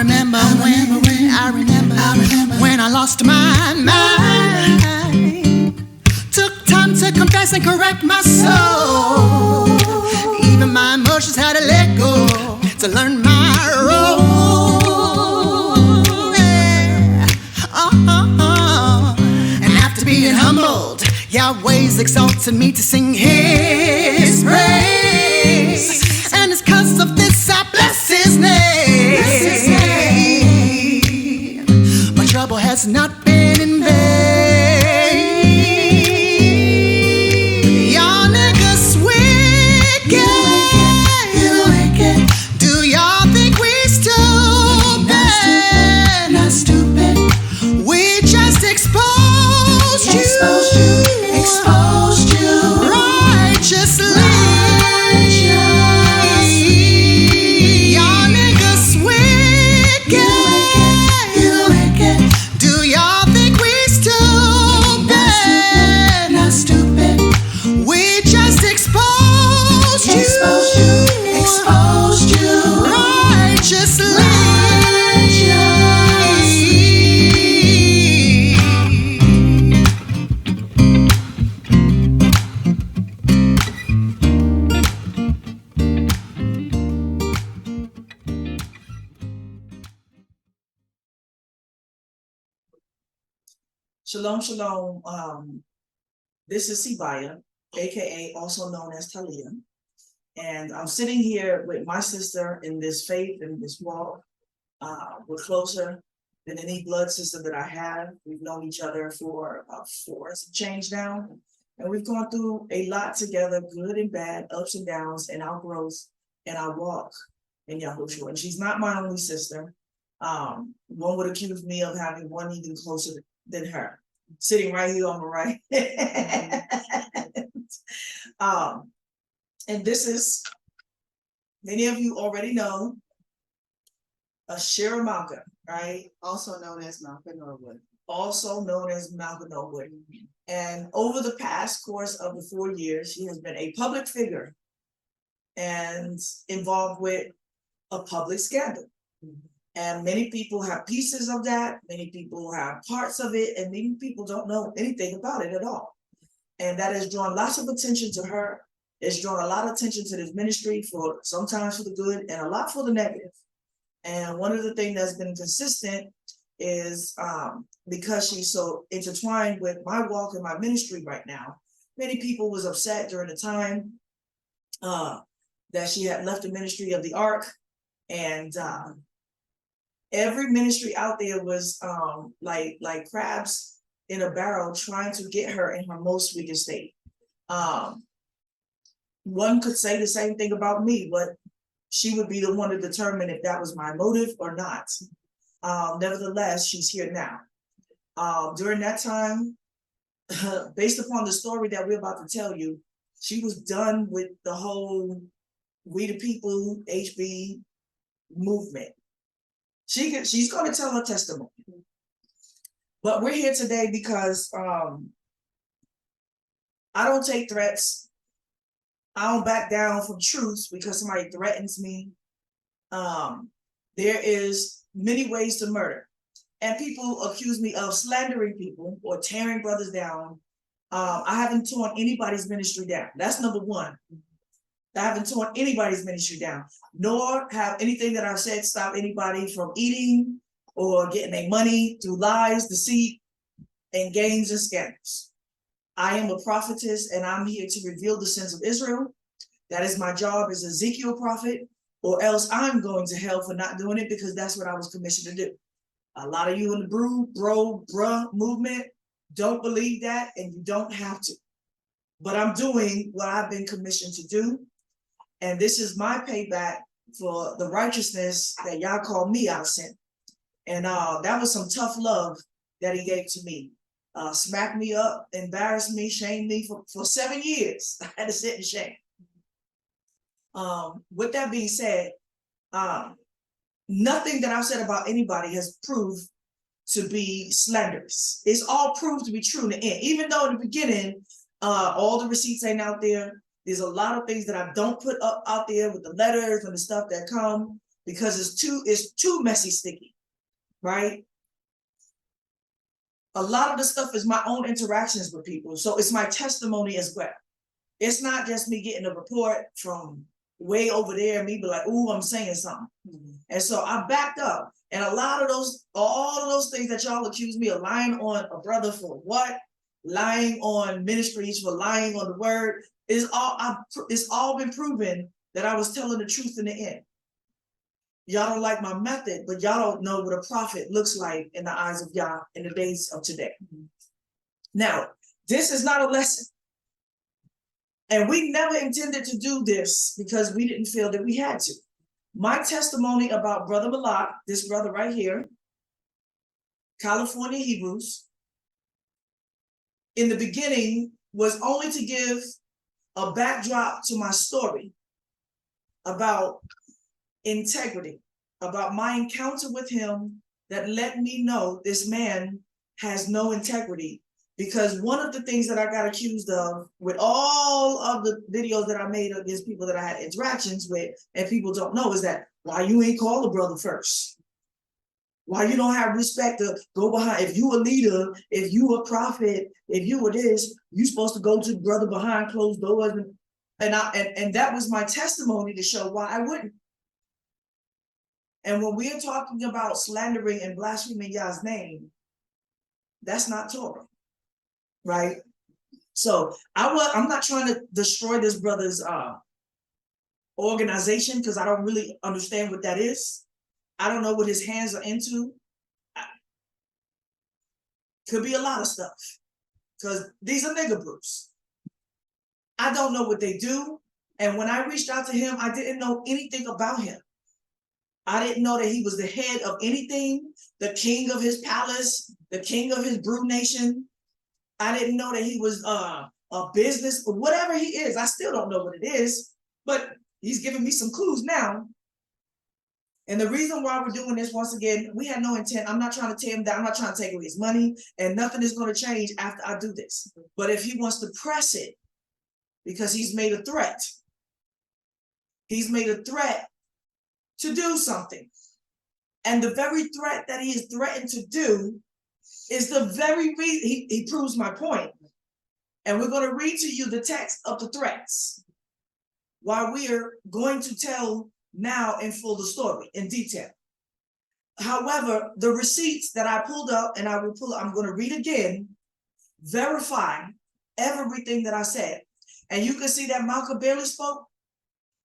remember when I lost my mind. Took time to confess and correct my soul. Even my emotions had to let go to learn my role. Yeah. And after being humbled, Yahweh's exalted me to sing His praise. And it's 'cause of this I bless His name. My trouble has not been in vain. Y'all niggas wicked. Do y'all think we stupid? Not stupid. We just exposed you. Righteously. Y'all niggas wicked. Do y'all think we stupid? Not stupid. We just exposed you. Righteously. Shalom, shalom. This is Tzibiyah, aka also known as Talia, and I'm sitting here with my sister in this faith and this walk. We're closer than any blood sister that I have. We've known each other for about 4 years and change now, and we've gone through a lot together, good and bad, ups and downs, and our growth and our walk in Yhwh. And she's not my only sister. One would accuse me of having one even closer than her, sitting right here on the right. And this is, many of you already know, Mr Malak, right? Also known as Malkah Norwood. Also known as Malkah Norwood. And over the past course of the 4 years, she has been a public figure and involved with a public scandal. And many people have pieces of that, many people have parts of it, and many people don't know anything about it at all. And that has drawn lots of attention to her. It's drawn a lot of attention to this ministry, for sometimes for the good and a lot for the negative. And one of the things that's been consistent is because she's so intertwined with my walk and my ministry right now, many people was upset during the time that she had left the ministry of the Ark, and every ministry out there was like crabs in a barrel trying to get her in her most weakest state. One could say the same thing about me, but she would be the one to determine if that was my motive or not. Nevertheless, she's here now. During that time, based upon the story that we're about to tell you, she was done with the whole We the People HB movement. She's going to tell her testimony. But we're here today because I don't take threats. I don't back down from truth because somebody threatens me. There is many ways to murder. And people accuse me of slandering people or tearing brothers down. I haven't torn anybody's ministry down. That's number one. I haven't torn anybody's ministry down, nor have anything that I've said stop anybody from eating or getting their money through lies, deceit, and gains and scandals. I am a prophetess, and I'm here to reveal the sins of Israel. That is my job as Ezekiel prophet, or else I'm going to hell for not doing it, because that's what I was commissioned to do. A lot of you in the Brew, Bruh movement don't believe that, and you don't have to. But I'm doing what I've been commissioned to do. And this is my payback for the righteousness that y'all call me out of sin. And that was some tough love that he gave to me. Smacked me up, embarrassed me, shamed me for 7 years. I had to sit in shame. With that being said, nothing that I've said about anybody has proved to be slanderous. It's all proved to be true in the end. Even though in the beginning, all the receipts ain't out there. There's a lot of things that I don't put up out there with the letters and the stuff that come. because it's too messy sticky, right? A lot of the stuff is my own interactions with people. So it's my testimony as well. It's not just me getting a report from way over there and me be like, ooh, I'm saying something. And so I backed up. And all of those things that y'all accuse me of lying on a brother for what? Lying on ministries for lying on the word. It's all been proven that I was telling the truth in the end. Y'all don't like my method, but y'all don't know what a prophet looks like in the eyes of Yhwh in the days of today. Now, this is not a lesson. And we never intended to do this because we didn't feel that we had to. My testimony about Brother Malak, this brother right here, California Hebrews, in the beginning was only to give a backdrop to my story about integrity, about my encounter with him that let me know this man has no integrity. Because one of the things that I got accused of with all of the videos that I made against people that I had interactions with, and people don't know, is that why you ain't call a brother first? Why you don't have respect to go behind? If you a leader, if you a prophet, if you were this, you supposed to go to the brother behind closed doors. And that was my testimony to show why I wouldn't. And when we are talking about slandering and blaspheming Yah's name, that's not Torah. Right? So I'm not trying to destroy this brother's organization because I don't really understand what that is. I don't know what his hands are into. Could be a lot of stuff because these are nigga brews. I don't know what they do. And when I reached out to him, I didn't know anything about him. I didn't know that he was the head of anything, the king of his palace, the king of his brew nation. I didn't know that he was a business or whatever he is. I still don't know what it is, but he's giving me some clues now. And the reason why we're doing this, once again, we had no intent. I'm not trying to tear him down. I'm not trying to take away his money, and nothing is going to change after I do this. But if he wants to press it, because he's made a threat to do something. And the very threat that he is threatened to do is the very reason he proves my point. And we're going to read to you the text of the threats while we are going to tell now in full the story in detail. However, the receipts that I pulled up and I'm going to read again, verify everything that I said. And you can see that Malkah barely spoke,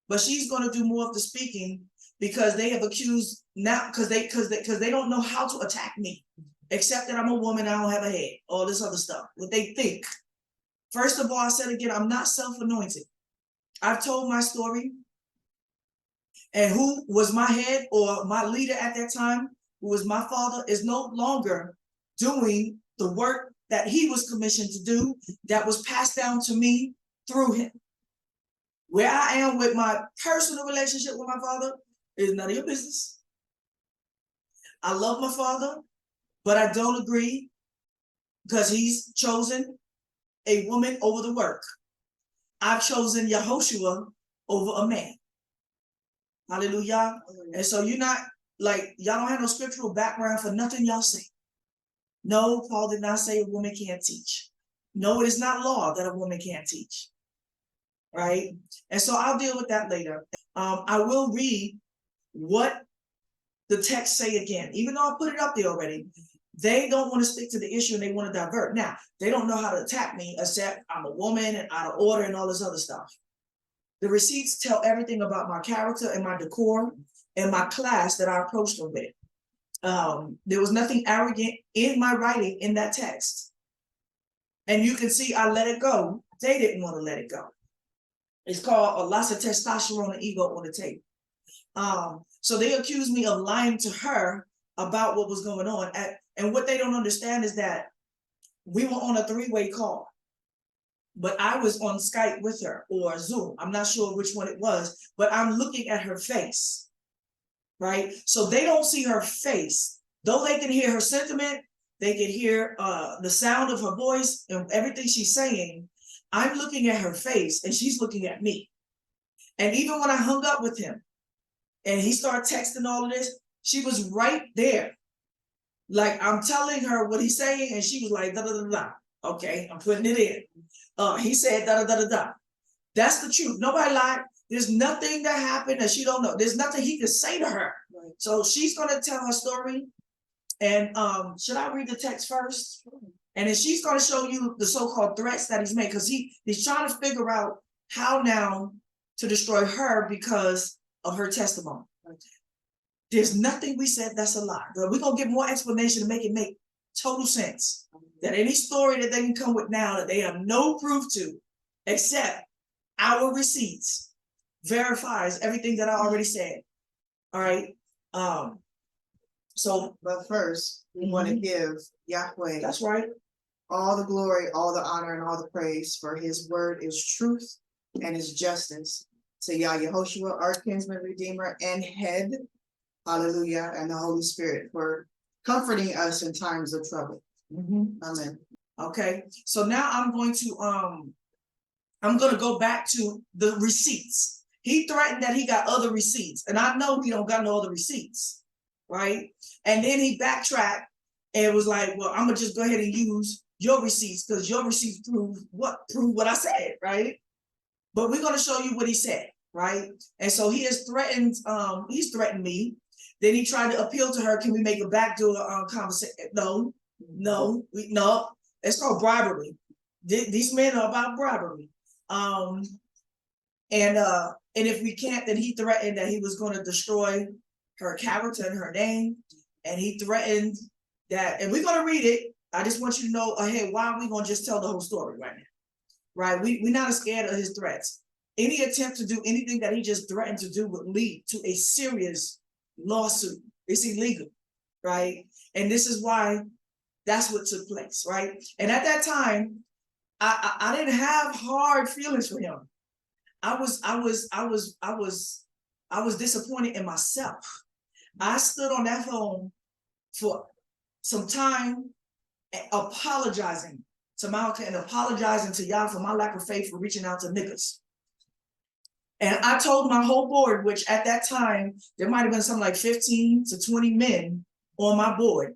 but she's going to do more of the speaking because they have accused now because they don't know how to attack me. Except that I'm a woman, I don't have a head, all this other stuff, what they think. First of all, I said again, I'm not self-anointed. I've told my story, and who was my head or my leader at that time, who was my father, is no longer doing the work that he was commissioned to do that was passed down to me through him. Where I am with my personal relationship with my father is none of your business. I love my father, but I don't agree because he's chosen a woman over the work. I've chosen Yhwh over a man. Hallelujah. And so you're not like, y'all don't have no scriptural background for nothing y'all say. No, Paul did not say a woman can't teach. No, it is not law that a woman can't teach. Right? And so I'll deal with that later. I will read what the text say again, even though I put it up there already. They don't want to stick to the issue and they want to divert. Now, they don't know how to attack me except I'm a woman and out of order and all this other stuff. The receipts tell everything about my character and my decor and my class that I approached them with. There was nothing arrogant in my writing in that text. And you can see I let it go. They didn't want to let it go. It's called a lots of testosterone and ego on the table. So they accused me of lying to her about what was going on. And what they don't understand is that we were on a three-way call, but I was on Skype with her or Zoom. I'm not sure which one it was, but I'm looking at her face, right? So they don't see her face. Though they can hear her sentiment, they can hear the sound of her voice and everything she's saying. I'm looking at her face and she's looking at me. And even when I hung up with him, and he started texting all of this, she was right there. Like, I'm telling her what he's saying, and she was like, da da da da. Okay, I'm putting it in. He said da da da da da. That's the truth. Nobody lied. There's nothing that happened that she don't know. There's nothing he could say to her. Right. So she's gonna tell her story. And should I read the text first? And then she's gonna show you the so-called threats that he's made, because he's trying to figure out how now to destroy her because of her testimony. There's nothing we said that's a lie. But we're gonna give more explanation to make it make total sense. That any story that they can come with now that they have no proof to, except our receipts, verifies everything that I already said. All right. But first, we want to give Yahweh. That's right. All the glory, all the honor, and all the praise, for his word is truth and his justice. To Yahweh, our kinsman, redeemer, and head. Hallelujah. And the Holy Spirit for comforting us in times of trouble. Amen. Okay. So now I'm going to go back to the receipts. He threatened that he got other receipts, and I know he don't got no other receipts, right? And then he backtracked and was like, well, I'm gonna just go ahead and use your receipts because your receipts prove what I said, right? But we're gonna show you what he said, right? And so he has threatened, he's threatened me. Then he tried to appeal to her. Can we make a backdoor conversation? No. It's called bribery. These men are about bribery. And if we can't, then he threatened that he was going to destroy her character and her name. And he threatened that, and we're going to read it. I just want you to know, hey, why are we going to just tell the whole story right now? Right? We're not scared of his threats. Any attempt to do anything that he just threatened to do would lead to a serious lawsuit. It's illegal, right? And this is why that's what took place, right? And at that time, I didn't have hard feelings for him. I was disappointed in myself. I stood on that phone for some time, apologizing to Malkah and apologizing to Yhwh for my lack of faith for reaching out to niggas. And I told my whole board, which at that time, there might have been something like 15 to 20 men on my board.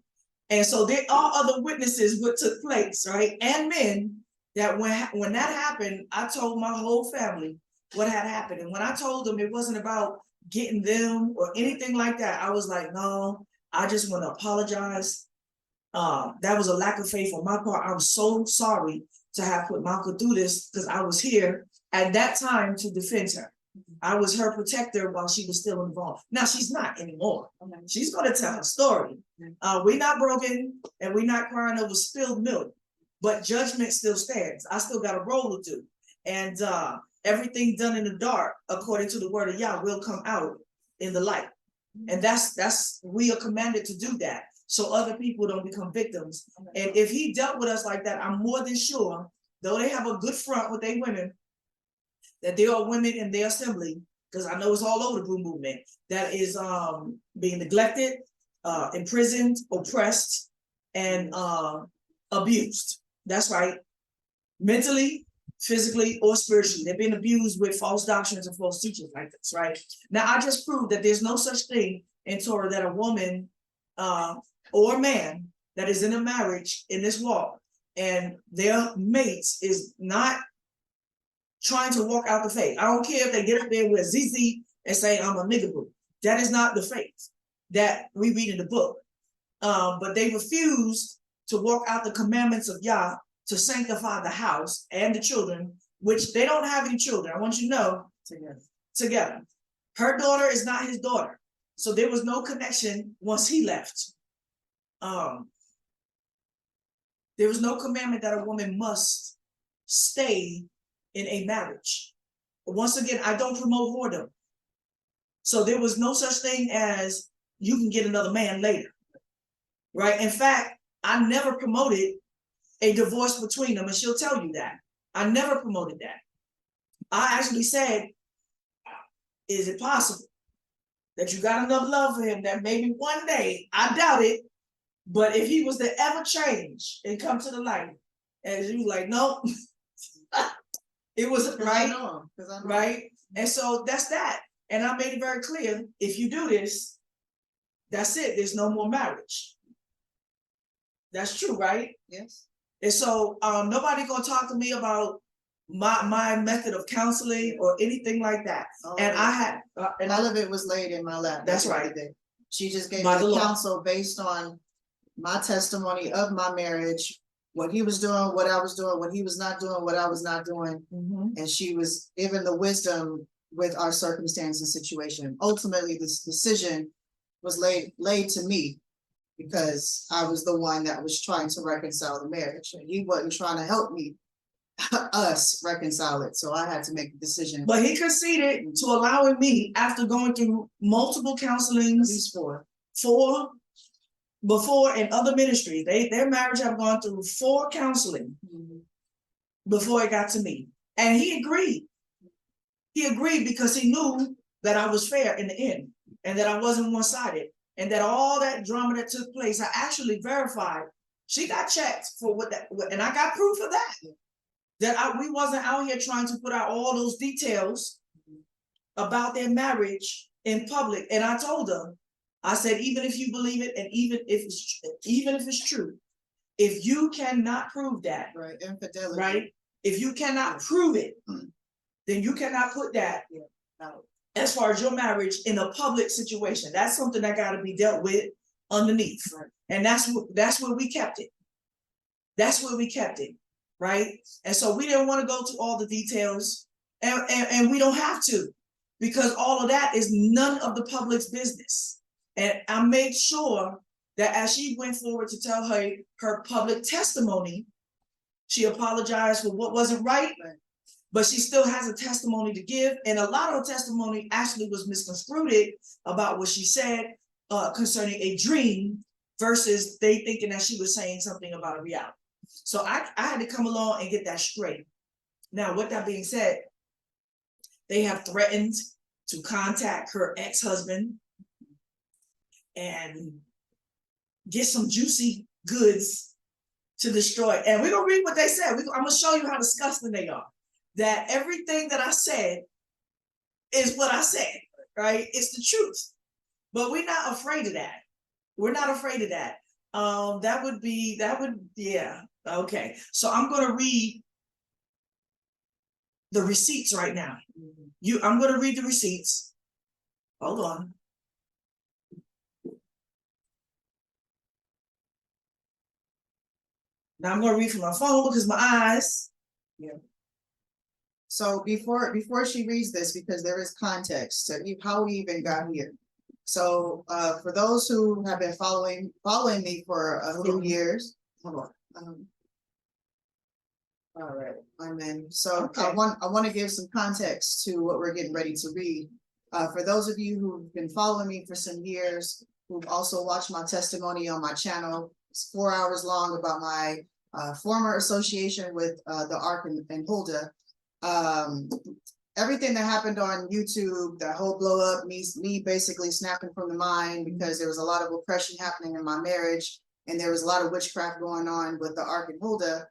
And so there are other witnesses what took place, right? And men, that when that happened, I told my whole family what had happened. And when I told them it wasn't about getting them or anything like that, I was like, no, I just want to apologize. That was a lack of faith on my part. I'm so sorry to have put Malkah through this, because I was here at that time to defend her. I was her protector while she was still involved. Now she's not anymore. She's going to tell her story. We're not broken and we're not crying over spilled milk, but judgment still stands. I still got a role to do. And everything done in the dark, according to the word of Yhwh, will come out in the light. And that's we are commanded to do that, so other people don't become victims. And if he dealt with us like that, I'm more than sure, though they have a good front with their women, that there are women in their assembly, because I know it's all over the Brew movement, that is being neglected, imprisoned, oppressed, and abused. That's right. Mentally, physically, or spiritually. They're being abused with false doctrines and false teachings like this, right? Now, I just proved that there's no such thing in Torah that a woman or a man that is in a marriage in this walk and their mates is not trying to walk out the faith. I don't care if they get up there with ZZ and say, I'm a nigga boo. That is not the faith that we read in the book. But they refused to walk out the commandments of Yhwh to sanctify the house and the children, which they don't have any children. I want you to know, together. Her daughter is not his daughter. So there was no connection once he left. There was no commandment that a woman must stay in a marriage. But once again, I don't promote whoredom. So there was no such thing as you can get another man later, right? In fact, I never promoted a divorce between them, and she'll tell you that. I never promoted that. I actually said, is it possible that you got enough love for him that maybe one day, I doubt it, but if he was to ever change and come to the light, and you like, nope, it was right, I know. right? And so that's that. And I made it very clear, if you do this, that's it, there's no more marriage. That's true, right? Yes. And so nobody gonna talk to me about my method of counseling or anything like that. And I had all of it was laid in my lap. That's right. She just gave By me the law. counsel based on my testimony of my marriage, what he was doing, what I was doing, what he was not doing, what I was not doing. And she was given the wisdom with our circumstance and situation. Ultimately, this decision was laid to me because I was the one that was trying to reconcile the marriage, and he wasn't trying to help me us reconcile it. So I had to make a decision. But he conceded to allowing me, after going through multiple counselings, These four before in other ministries, their marriage have gone through 4 counseling before it got to me. And he agreed. He agreed because he knew that I was fair in the end and that I wasn't one-sided and that all that drama that took place, I actually verified. She got checked for what that, and I got proof of that. That we wasn't out here trying to put out all those details about their marriage in public. And I told them, I said, even if you believe it, and even if it's true, if you cannot prove that, right, infidelity, right? If you cannot prove it, then you cannot put that out. As far as your marriage in a public situation. That's something that got to be dealt with underneath, right. And that's where we kept it. That's where we kept it, right? And so we didn't want to go to all the details, and we don't have to, because all of that is none of the public's business. And I made sure that as she went forward to tell her public testimony, she apologized for what wasn't right, but she still has a testimony to give. And a lot of her testimony actually was misconstrued about what she said concerning a dream versus they thinking that she was saying something about a reality. So I had to come along and get that straight. Now, with that being said, they have threatened to contact her ex-husband and get some juicy goods to destroy. And we're gonna read what they said. I'm gonna show you how disgusting they are. That everything that I said is what I said, right? It's the truth. But we're not afraid of that. We're not afraid of that. Yeah. Okay. So I'm gonna read the receipts right now. I'm gonna read the receipts. Hold on. Now I'm gonna read from my phone because my eyes. Yeah. So before she reads this, because there is context to how we even got here. So for those who have been following me for a few years, hold on. All right, I'm in. So okay. I want to give some context to what we're getting ready to read. For those of you who've been following me for some years, who've also watched my testimony on my channel, it's 4 hours long about my former association with the Ark and Huldah. Everything that happened on YouTube, that whole blow up, me basically snapping from the mind because there was a lot of oppression happening in my marriage and there was a lot of witchcraft going on with the Ark and Huldah.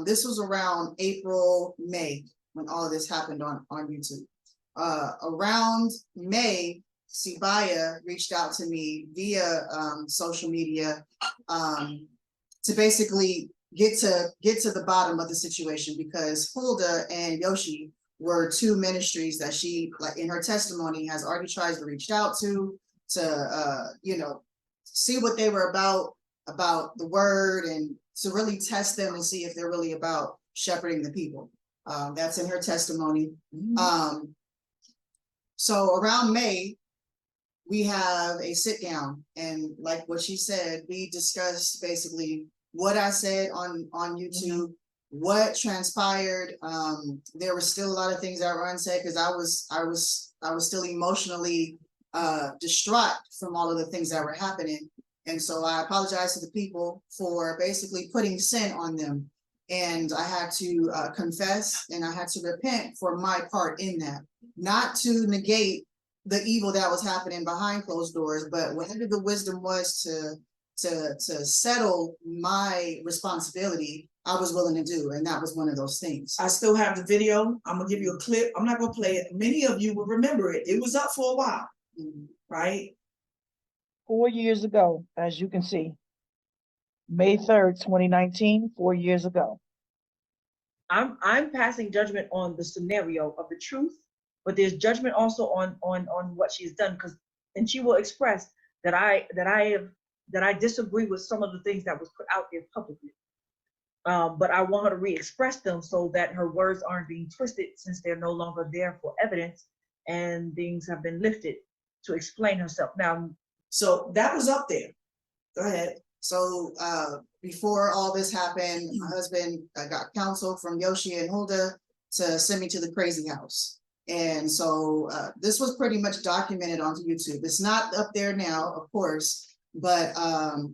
This was around April, May when all of this happened on YouTube. Around May, Tzibiyah reached out to me via social media to basically get to the bottom of the situation, because Huldah and Yhwh were 2 ministries that she, like in her testimony, has already tried to reach out to see what they were about the word, and to really Test them and see if they're really about shepherding the people. That's in her testimony. So around May, we have a sit down, and like what she said, we discussed basically what I said on YouTube, what transpired. There were still a lot of things that were unsaid because I was still emotionally distraught from all of the things that were happening. And so I apologized to the people for basically putting sin on them. And I had to confess and I had to repent for my part in that, not to negate the evil that was happening behind closed doors, but whatever the wisdom was to settle my responsibility, I was willing to do, and that was one of those things. I still have the video. I'm gonna give you a clip. I'm not gonna play it. Many of you will remember it. It was up for a while, right? 4 years ago, as you can see, May 3rd, 2019, 4 years ago. I'm passing judgment on the scenario of the truth, but there's judgment also on what she's done, and she will express that I disagree with some of the things that was put out there publicly. But I want her to re-express them so that her words aren't being twisted, since they're no longer there for evidence and things have been lifted to explain herself. Now, so that was up there. Go ahead. So before all this happened, my husband got counsel from Yhwh and Yhwh to send me to the crazy house. And so this was pretty much documented onto YouTube. It's not up there now, of course, but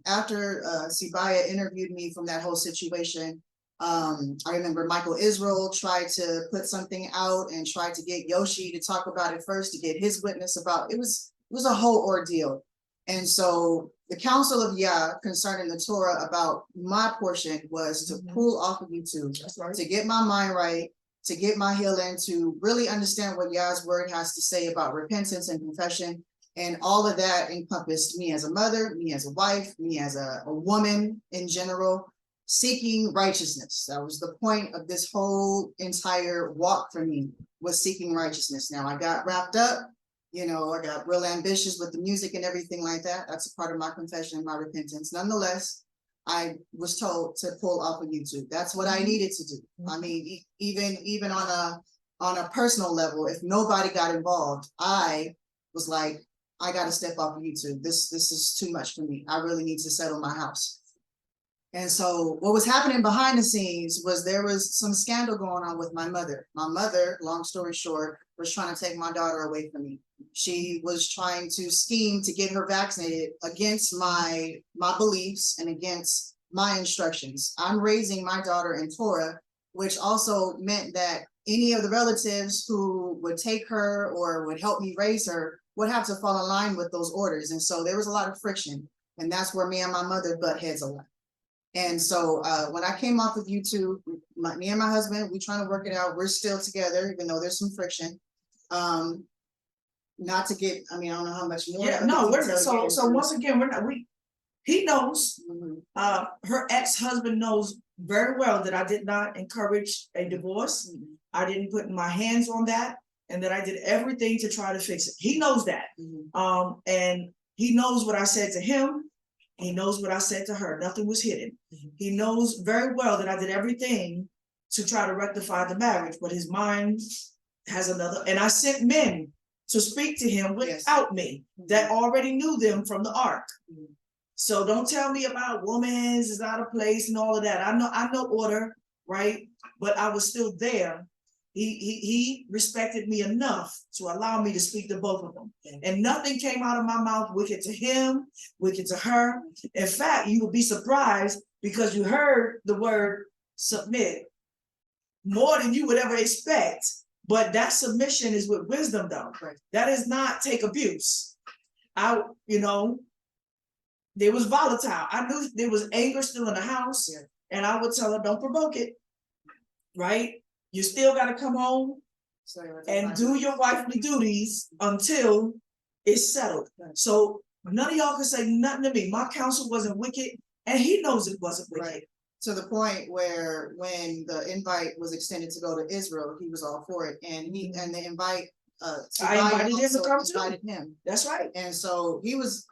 after Tzibiyah interviewed me from that whole situation, I remember Michael Israel tried to put something out and tried to get Yhwh to talk about it first, to get his witness about it. It was a whole ordeal. And so the counsel of Yhwh concerning the Torah about my portion was to pull off of YouTube, to get my mind right, to get my healing, to really understand what Yah's word has to say about repentance and confession. And all of that encompassed me as a mother, me as a wife, me as a woman in general, seeking righteousness. That was the point of this whole entire walk for me, was seeking righteousness. Now I got wrapped up, you know, I got real ambitious with the music and everything like that. That's a part of my confession and my repentance. Nonetheless, I was told to pull off of YouTube. That's what I needed to do. I mean, even on a personal level, if nobody got involved, I was like, I got to step off of YouTube. This is too much for me. I really need to settle my house. And so what was happening behind the scenes was there was some scandal going on with my mother. My mother, long story short, was trying to take my daughter away from me. She was trying to scheme to get her vaccinated against my beliefs and against my instructions. I'm raising my daughter in Torah, which also meant that any of the relatives who would take her or would help me raise her would have to fall in line with those orders. And so there was a lot of friction, and that's where me and my mother butt heads a lot. And so when I came off of YouTube, me and my husband, we trying to work it out. We're still together, even though there's some friction. Not to get, I mean, I don't know how much more. Yeah, no, so once again, he knows, her ex-husband knows very well that I did not encourage a divorce. I didn't put my hands on that, and that I did everything to try to fix it. He knows that. And he knows what I said to him. He knows what I said to her. Nothing was hidden. He knows very well that I did everything to try to rectify the marriage, but his mind has another. And I sent men to speak to him without me that already knew them from the ark. So don't tell me about woman's is out of place and all of that. I know order, right? But I was still there. He respected me enough to allow me to speak to both of them. And nothing came out of my mouth wicked to him, wicked to her. In fact, you will be surprised because you heard the word submit more than you would ever expect. But that submission is with wisdom, though. That is not take abuse. There was volatile. I knew there was anger still in the house, and I would tell her, don't provoke it, right? You still got to come home and do your wifely duties until it's settled. So none of y'all can say nothing to me. My counsel wasn't wicked, and he knows it wasn't wicked. To the point where when the invite was extended to go to Israel, he was all for it. And the invite, I invited him to come too. That's right. And so he was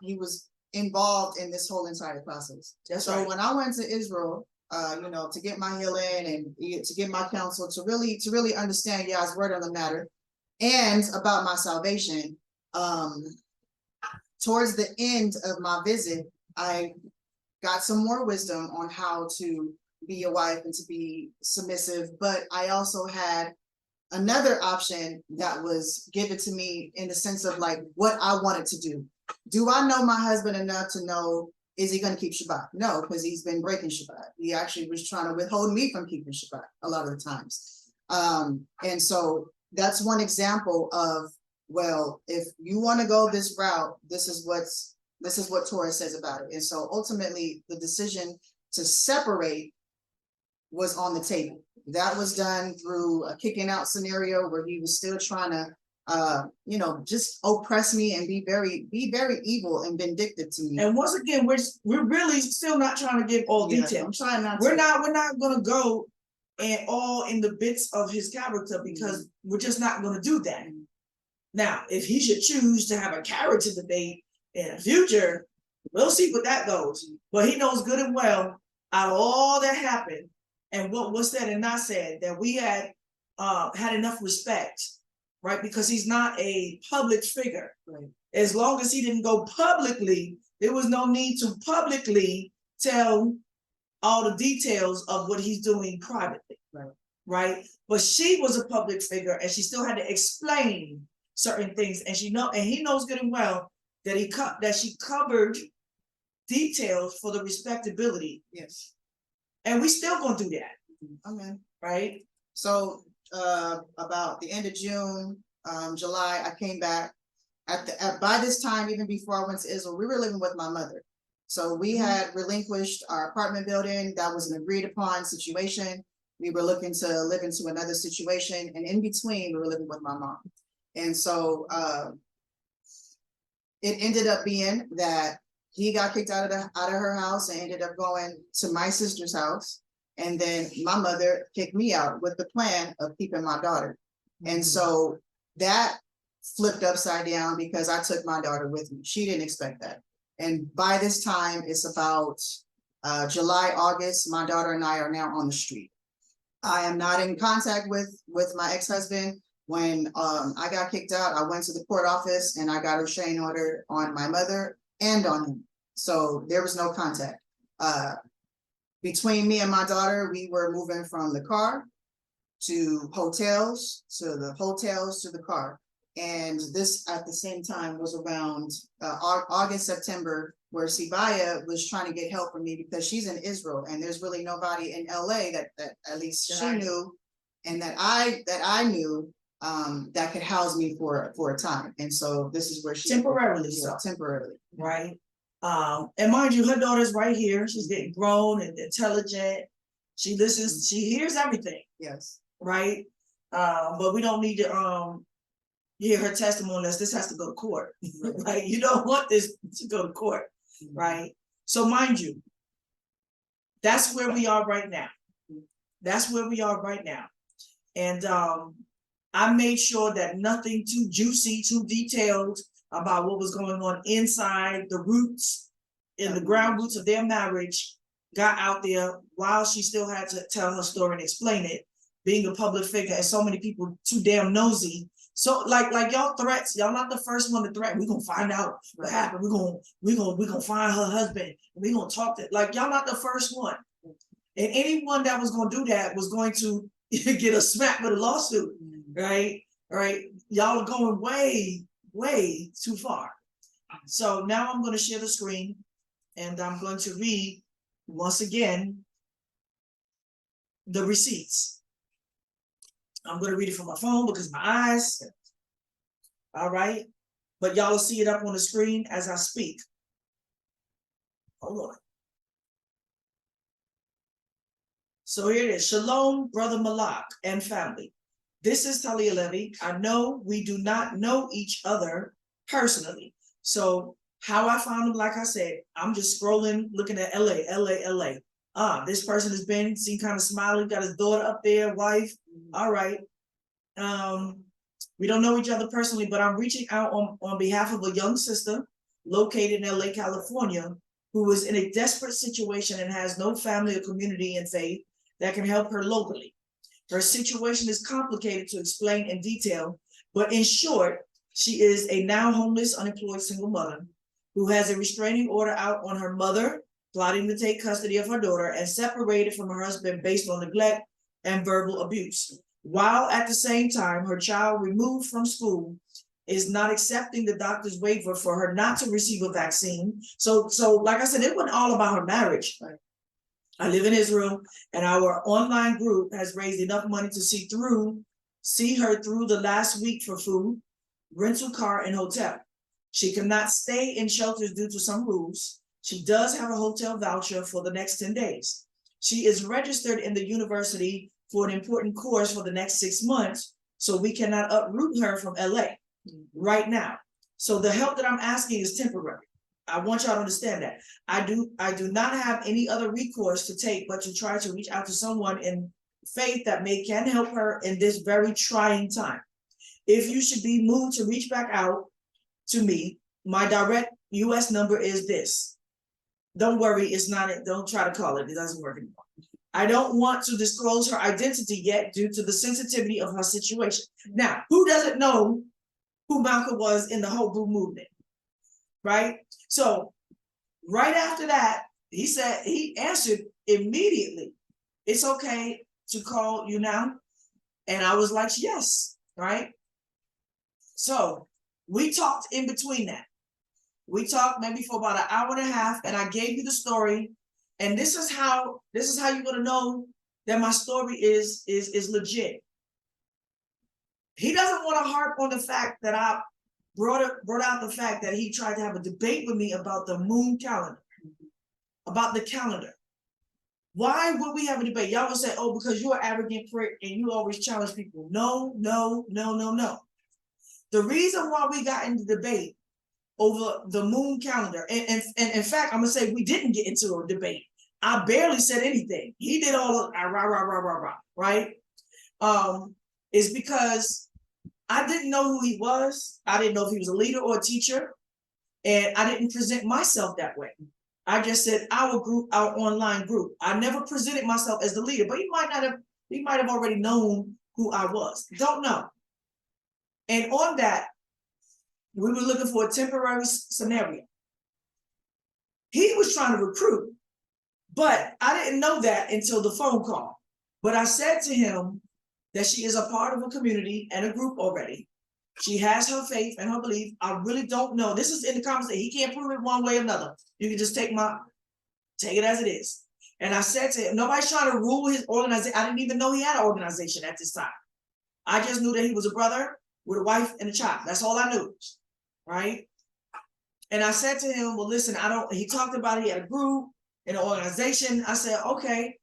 involved in this whole entire process. So when I went to Israel, to get my healing and to get my counsel, to really understand Yah's word on the matter and about my salvation, towards the end of my visit, I got some more wisdom on how to be a wife and to be submissive. But I also had another option that was given to me in the sense of like what I wanted to do. Do I know my husband enough to know, is he going to keep Shabbat? No, because he's been breaking Shabbat. He actually was trying to withhold me from keeping Shabbat a lot of the times. And so that's one example of, well, if you want to go this route, this is what's This is what Torah says about it. And so ultimately, the decision to separate was on the table. That was done through a kicking out scenario where he was still trying to just oppress me and be very evil and vindictive to me. And once again, we're really still not trying to give all Yeah, details. I'm trying not We're to. not gonna go and all in the bits of his character because we're just not gonna do that. Now, if he should choose to have a character debate in the future, we'll see what that goes. But he knows good and well, out of all that happened and what was said and not said, that we had enough respect, right? Because he's not a public figure. Right. As long as he didn't go publicly, there was no need to publicly tell all the details of what he's doing privately. Right. Right. But she was a public figure and she still had to explain certain things. And he knows good and well that she covered details for the respectability. Yes. And we still gonna do that. Amen. Right. So about the end of June, July, I came back. By this time, even before I went to Israel, we were living with my mother. So we had relinquished our apartment building. That was an agreed upon situation. We were looking to live into another situation. And in between, we were living with my mom. And so it ended up being that he got kicked out of her house and ended up going to my sister's house. And then my mother kicked me out with the plan of keeping my daughter. And so that flipped upside down because I took my daughter with me. She didn't expect that. And by this time, it's about July, August, my daughter and I are now on the street. I am not in contact with my ex-husband. When I got kicked out, I went to the court office and I got a restraining order on my mother and on him. So there was no contact. Between me and my daughter, we were moving from the car to hotels, to the car. And this at the same time was around August, September, where Tzibiyah was trying to get help from me because she's in Israel and there's really nobody in LA that at least she knew and that I knew that could house me for a time. And so this is where she Temporarily, temporarily. Right. And mind you, her daughter's right here. She's getting grown and intelligent. She listens, she hears everything. Yes. Right. But we don't need to hear her testimony unless this has to go to court. Right. You don't want this to go to court. Right. So mind you, that's where we are right now. That's where we are right now. And I made sure that nothing too juicy, too detailed about what was going on inside the roots, in the ground roots of their marriage got out there while she still had to tell her story and explain it, being a public figure and so many people too damn nosy. So like y'all threats, y'all not the first one to threaten. We're gonna find out what happened. We're gonna find her husband. We're gonna talk to like y'all not the first one. And anyone that was gonna do that was going to get a smack with a lawsuit, right? Right. Y'all are going way too far. So now I'm gonna share the screen and I'm going to read once again the receipts. I'm going to read it from my phone because my eyes. All right. But y'all will see it up on the screen as I speak. Hold on. So here it is. Shalom, Brother Malak and family. This is Talia Levy. I know we do not know each other personally. So how I found him, like I said, I'm just scrolling, looking at LA. This person has been seen kind of smiling, got his daughter up there, wife. All right. We don't know each other personally, but I'm reaching out on behalf of a young sister located in LA, California, who is in a desperate situation and has no family or community in faith that can help her locally. Her situation is complicated to explain in detail, but in short, she is a now homeless, unemployed single mother who has a restraining order out on her mother, plotting to take custody of her daughter, and separated from her husband based on neglect and verbal abuse. While at the same time, her child removed from school is not accepting the doctor's waiver for her not to receive a vaccine. So like I said, it wasn't all about her marriage. Right? I live in Israel, and our online group has raised enough money to see her through the last week for food, rental car, and hotel. She cannot stay in shelters due to some rules. She does have a hotel voucher for the next 10 days. She is registered in the university for an important course for the next 6 months, so we cannot uproot her from LA right now. So the help that I'm asking is temporary. I want y'all to understand that. I do not have any other recourse to take but to try to reach out to someone in faith that can help her in this very trying time. If you should be moved to reach back out to me, my direct US number is this. Don't worry, it's not it. Don't try to call it. It doesn't work anymore. I don't want to disclose her identity yet due to the sensitivity of her situation. Now, who doesn't know who Malkah was in the whole Brew movement, right? So right after that, he answered immediately, it's okay to call you now. And I was like, yes, right? So we talked in between that. We talked maybe for about an hour and a half, and I gave you the story. And this is how you're gonna know that my story is legit. He doesn't want to harp on the fact that I brought out the fact that he tried to have a debate with me about the moon calendar, about the calendar. Why would we have a debate? Y'all would say, oh, because you're an arrogant prick and you always challenge people. No, no, no, no, no. The reason why we got into debate over the moon calendar, and in fact, I'm gonna say we didn't get into a debate. I barely said anything. He did all of rah, right? Is because I didn't know who he was. I didn't know if he was a leader or a teacher. And I didn't present myself that way. I just said our group, our online group. I never presented myself as the leader, but he might have already known who I was. Don't know. And on that, we were looking for a temporary scenario. He was trying to recruit, but I didn't know that until the phone call. But I said to him that she is a part of a community and a group already. She has her faith and her belief. I really don't know. This is in the conversation. He can't prove it one way or another. You can just take it as it is. And I said to him, nobody's trying to rule his organization. I didn't even know he had an organization at this time. I just knew that he was a brother with a wife and a child. That's all I knew, right? And I said to him, well, listen, he talked about he had a group and an organization. I said, okay.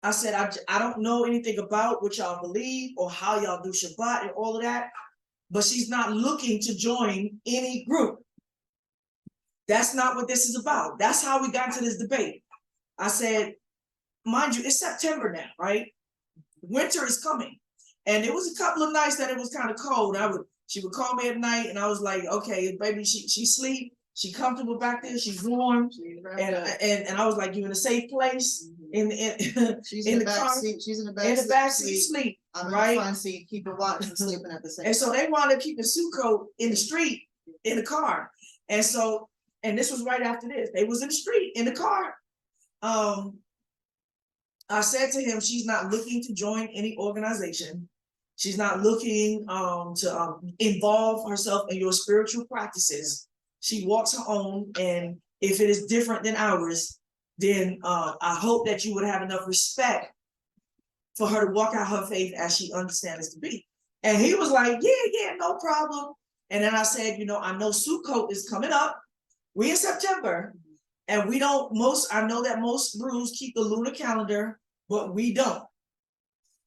I said, I don't know anything about what y'all believe or how y'all do Shabbat and all of that, but she's not looking to join any group. That's not what this is about. That's how we got to this debate. I said, mind you, it's September now, right? Winter is coming. And it was a couple of nights that it was kind of cold. She would call me at night and I was like, okay, baby, she sleep. She comfortable back there. She's warm. And I was like, you in a safe place. She's in the back car, seat. She's in the back. In the back seat, sleep. I'm right? in the front seat, keep her watch and sleeping at the same time. And so they wound up keeping suit coat in the street, in the car. And so, and this was right after this. They was in the street, in the car. I said to him, she's not looking to join any organization. She's not looking to involve herself in your spiritual practices. She walks her own, and if it is different than ours, then I hope that you would have enough respect for her to walk out her faith as she understands it to be. And he was like, yeah, no problem. And then I said, I know Sukkot is coming up. We in September, and I know that most brews keep the lunar calendar, but we don't.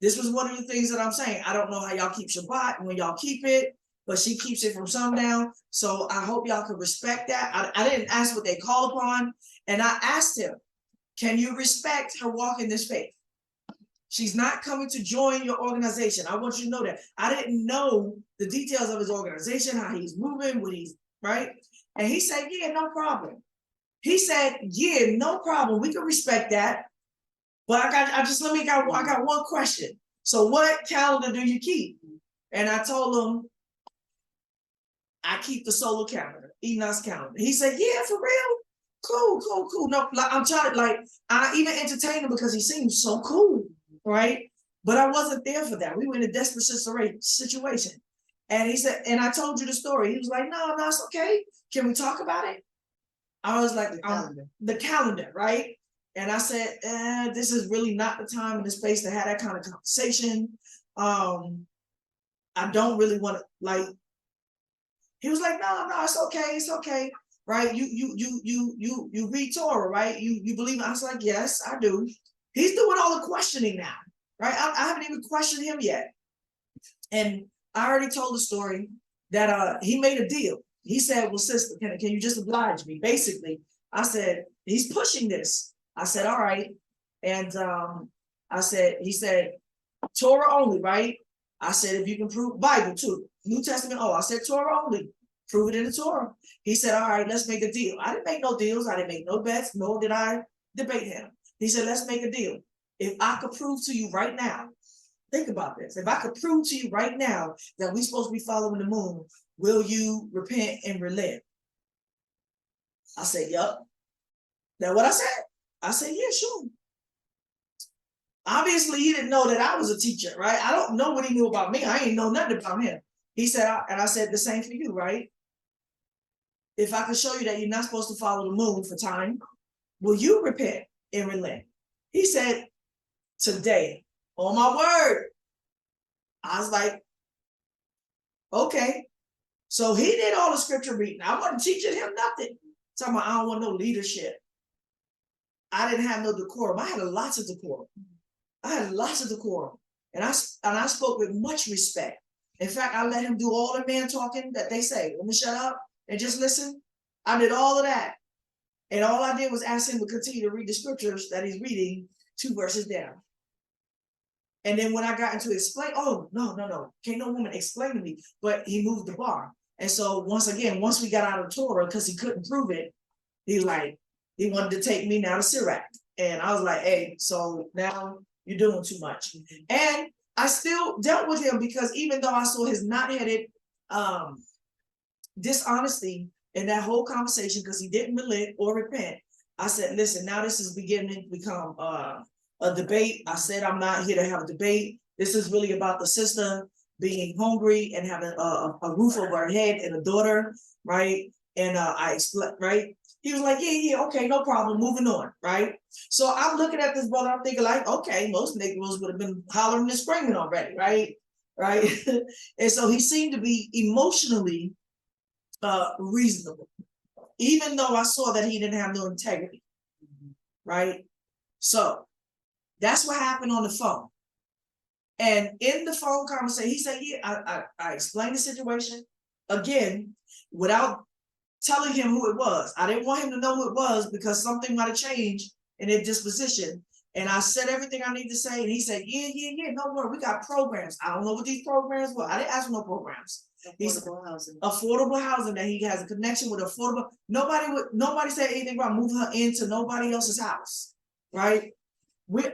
This was one of the things that I'm saying. I don't know how y'all keep Shabbat when y'all keep it, but she keeps it from sundown. So I hope y'all can respect that. I didn't ask what they call upon. And I asked him, can you respect her walk in this faith? She's not coming to join your organization. I want you to know that. I didn't know the details of his organization, how he's moving, right? And he said, yeah, no problem. He said, yeah, no problem. We can respect that. But I got one question. So what calendar do you keep? And I told him, I keep the solar calendar, Enoch's calendar. He said, yeah, for real? Cool. No, I'm trying to, I even entertained him because he seemed so cool, right? But I wasn't there for that. We were in a desperate situation. And he said, and I told you the story. He was like, no, it's okay. Can we talk about it? I was like, the calendar, right? And I said, this is really not the time and the space to have that kind of conversation. I don't really want to, He was like, no, it's okay, right? You read Torah, right? You believe it? I was like, yes, I do. He's doing all the questioning now, right? I haven't even questioned him yet. And I already told the story that he made a deal. He said, well, sister, can you just oblige me? Basically, I said, he's pushing this. I said, all right. And he said, Torah only, right? I said, if you can prove Bible too, New Testament. Oh, I said Torah only. Prove it in the Torah. He said, all right, let's make a deal. I didn't make no deals. I didn't make no bets, nor did I debate him. He said, let's make a deal. If I could prove to you right now, think about this. If I could prove to you right now that we're supposed to be following the moon, will you repent and relent? I said, yup. Now what I said? I said, yeah, sure. Obviously, he didn't know that I was a teacher, right? I don't know what he knew about me. I ain't know nothing about him. He said, and I said the same for you, right? If I could show you that you're not supposed to follow the moon for time, will you repent and relent? He said, today, on my word. I was like, okay. So he did all the scripture reading. I wasn't teaching him nothing. Talking about, I don't want no leadership. I didn't have no decorum. I had lots of decorum. And I spoke with much respect. In fact, I let him do all the man talking that they say. Let me shut up and just listen. I did all of that. And all I did was ask him to continue to read the scriptures that he's reading 2 verses down. And then when I got into explain, oh, no. Can't no woman explain to me. But he moved the bar. And so once we got out of Torah, because he couldn't prove it, he wanted to take me now to Sirach. And I was like, hey, so now you're doing too much. And I still dealt with him because even though I saw his knot-headed dishonesty in that whole conversation, because he didn't relent or repent, I said, listen, now this is beginning to become a debate. I said, I'm not here to have a debate. This is really about the sister being hungry and having a roof over her head and a daughter, right? And I explained, right? He was like, yeah, okay, no problem, moving on, right? So I'm looking at this brother, I'm thinking like, okay, most Negroes would have been hollering and screaming already, right? And so he seemed to be emotionally reasonable, even though I saw that he didn't have no integrity, right? So that's what happened on the phone. And in the phone conversation, he said, yeah, I explained the situation again without telling him who it was. I didn't want him to know who it was because something might have changed in their disposition. And I said everything I need to say. And he said, yeah, no worry, we got programs. I don't know what these programs were. I didn't ask for no programs. Affordable housing. Affordable housing, that he has a connection with affordable. Nobody said anything about moving her into nobody else's house, right?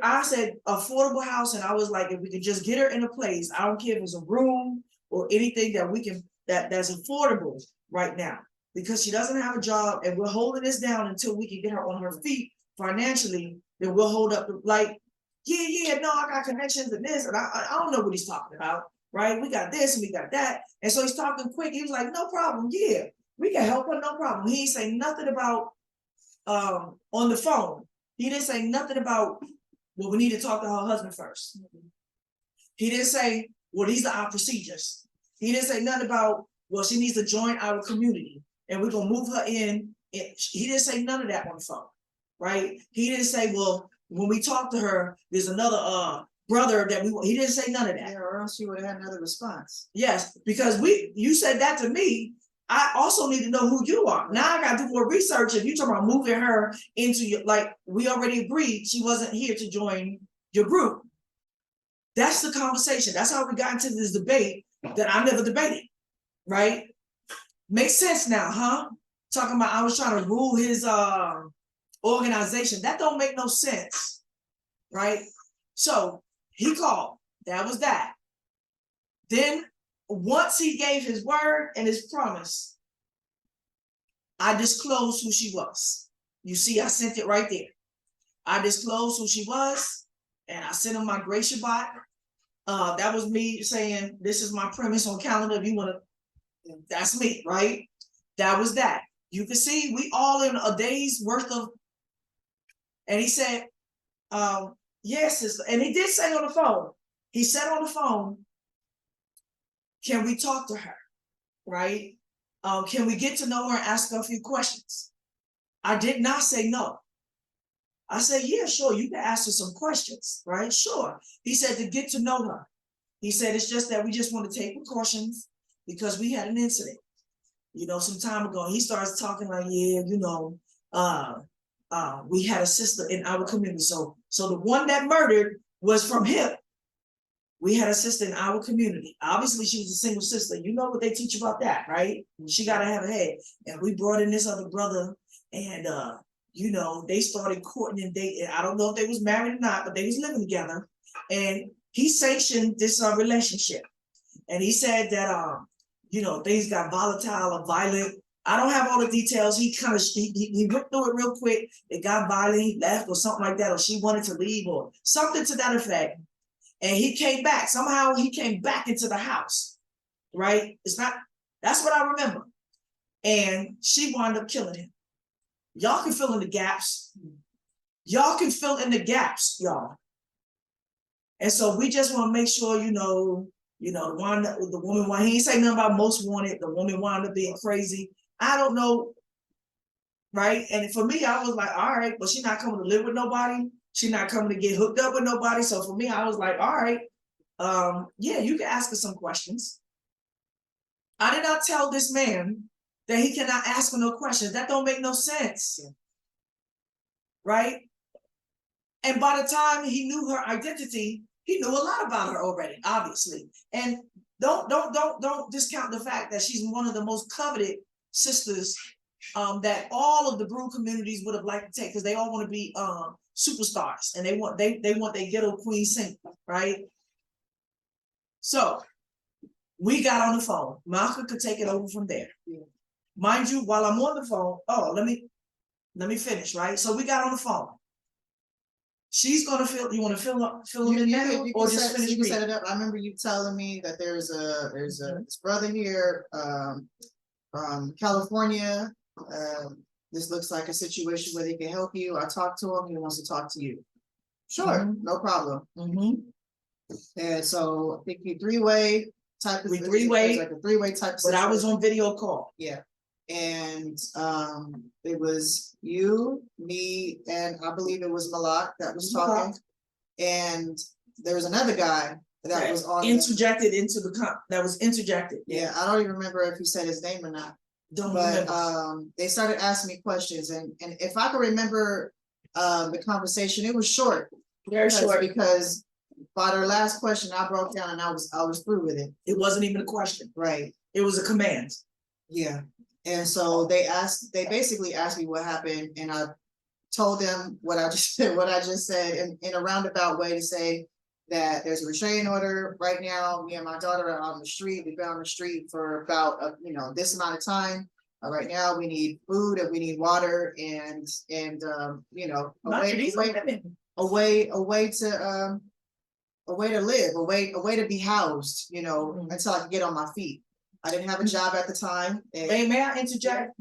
I said affordable housing. I was like, if we could just get her in a place, I don't care if it's a room or anything that we can, that's affordable right now, because she doesn't have a job and we're holding this down until we can get her on her feet financially. Then we'll hold up I got connections and this, and I don't know what he's talking about, right? We got this and we got that. And so he's talking quick. He was like, no problem. Yeah, we can help her, no problem. He ain't say nothing about on the phone. He didn't say nothing about, well, we need to talk to her husband first. He didn't say, well, these are our procedures. He didn't say nothing about, well, she needs to join our community and we're gonna move her in. He didn't say none of that on the phone, right? He didn't say, well, when we talk to her, there's another brother that he didn't say none of that. Yeah, or else you would have had another response. Yes, because you said that to me. I also need to know who you are. Now I got to do more research. If you talk about moving her into your, like we already agreed, she wasn't here to join your group. That's the conversation. That's how we got into this debate that I never debated, right? Makes sense now, huh? Talking about I was trying to rule his organization. That don't make no sense, right? So he called. That was that. Then once he gave his word and his promise, I disclosed who she was. You see, I sent it right there. I disclosed who she was, and I sent him my Grace Shabbat. That was me saying, this is my premise on calendar. If you want to, that's me, right? That was that. You can see we all in a day's worth of, and he said, yes, sister. And he did say on the phone, he said on the phone, can we talk to her, right? Can we get to know her and ask her a few questions? I did not say no. I said, yeah, sure, you can ask her some questions, right? Sure. He said to get to know her. He said, it's just that we just want to take precautions because we had an incident, some time ago. He starts talking like, yeah, we had a sister in our community. So the one that murdered was from him. We had a sister in our community. Obviously, she was a single sister. You know what they teach about that, right? She got to have a head. And we brought in this other brother and, they started courting and dating. I don't know if they was married or not, but they was living together. And he sanctioned this relationship. And he said that, things got volatile or violent. I don't have all the details. He kind of, he went through it real quick. It got violent, he left or something like that, or she wanted to leave or something to that effect. And he came back. Somehow he came back into the house, right? That's what I remember. And she wound up killing him. Y'all can fill in the gaps. Y'all can fill in the gaps, y'all. And so we just want to make sure, the woman, he ain't say nothing about most wanted. The woman wound up being crazy. I don't know, right? And for me, I was like, all right, but she's not coming to live with nobody. She's not coming to get hooked up with nobody. So for me, I was like, all right, yeah, you can ask her some questions. I did not tell this man that he cannot ask her no questions. That don't make no sense, right? And by the time he knew her identity, he knew a lot about her already, obviously. And don't discount the fact that she's one of the most coveted sisters that all of the Brew communities would have liked to take, because they all want to be superstars, and they want their ghetto queen single, right? So we got on the phone. Malkah could take it over from there. Yeah. Mind you, while I'm on the phone, let me finish, right? So we got on the phone. She's gonna you want to fill them in now, or just finish? You can set it up. I remember you telling me that there's this brother here from California. This looks like a situation where they can help you. I talked to him. He wants to talk to you. Sure, no problem. And so I think you three-way type of three-way, like a three-way type. But I was on video call. Yeah. And it was you, me, and I believe it was Malak that was talking. And there was another guy that was on interjected into that was interjected. Yeah, I don't even remember if he said his name or not. They started asking me questions, and if I can remember the conversation, it was short. Very short. Because by their last question, I broke down and I was through with it. It wasn't even a question. Right. It was a command. Yeah. And so they basically asked me what happened, and I told them what I just said in a roundabout way, to say that there's a restraining order right now. Me and my daughter are on the street. We've been on the street for about this amount of time. Right now we need food and we need water and a way to live, a way to be housed, until I can get on my feet. I didn't have a job at the time. Hey, may I interject?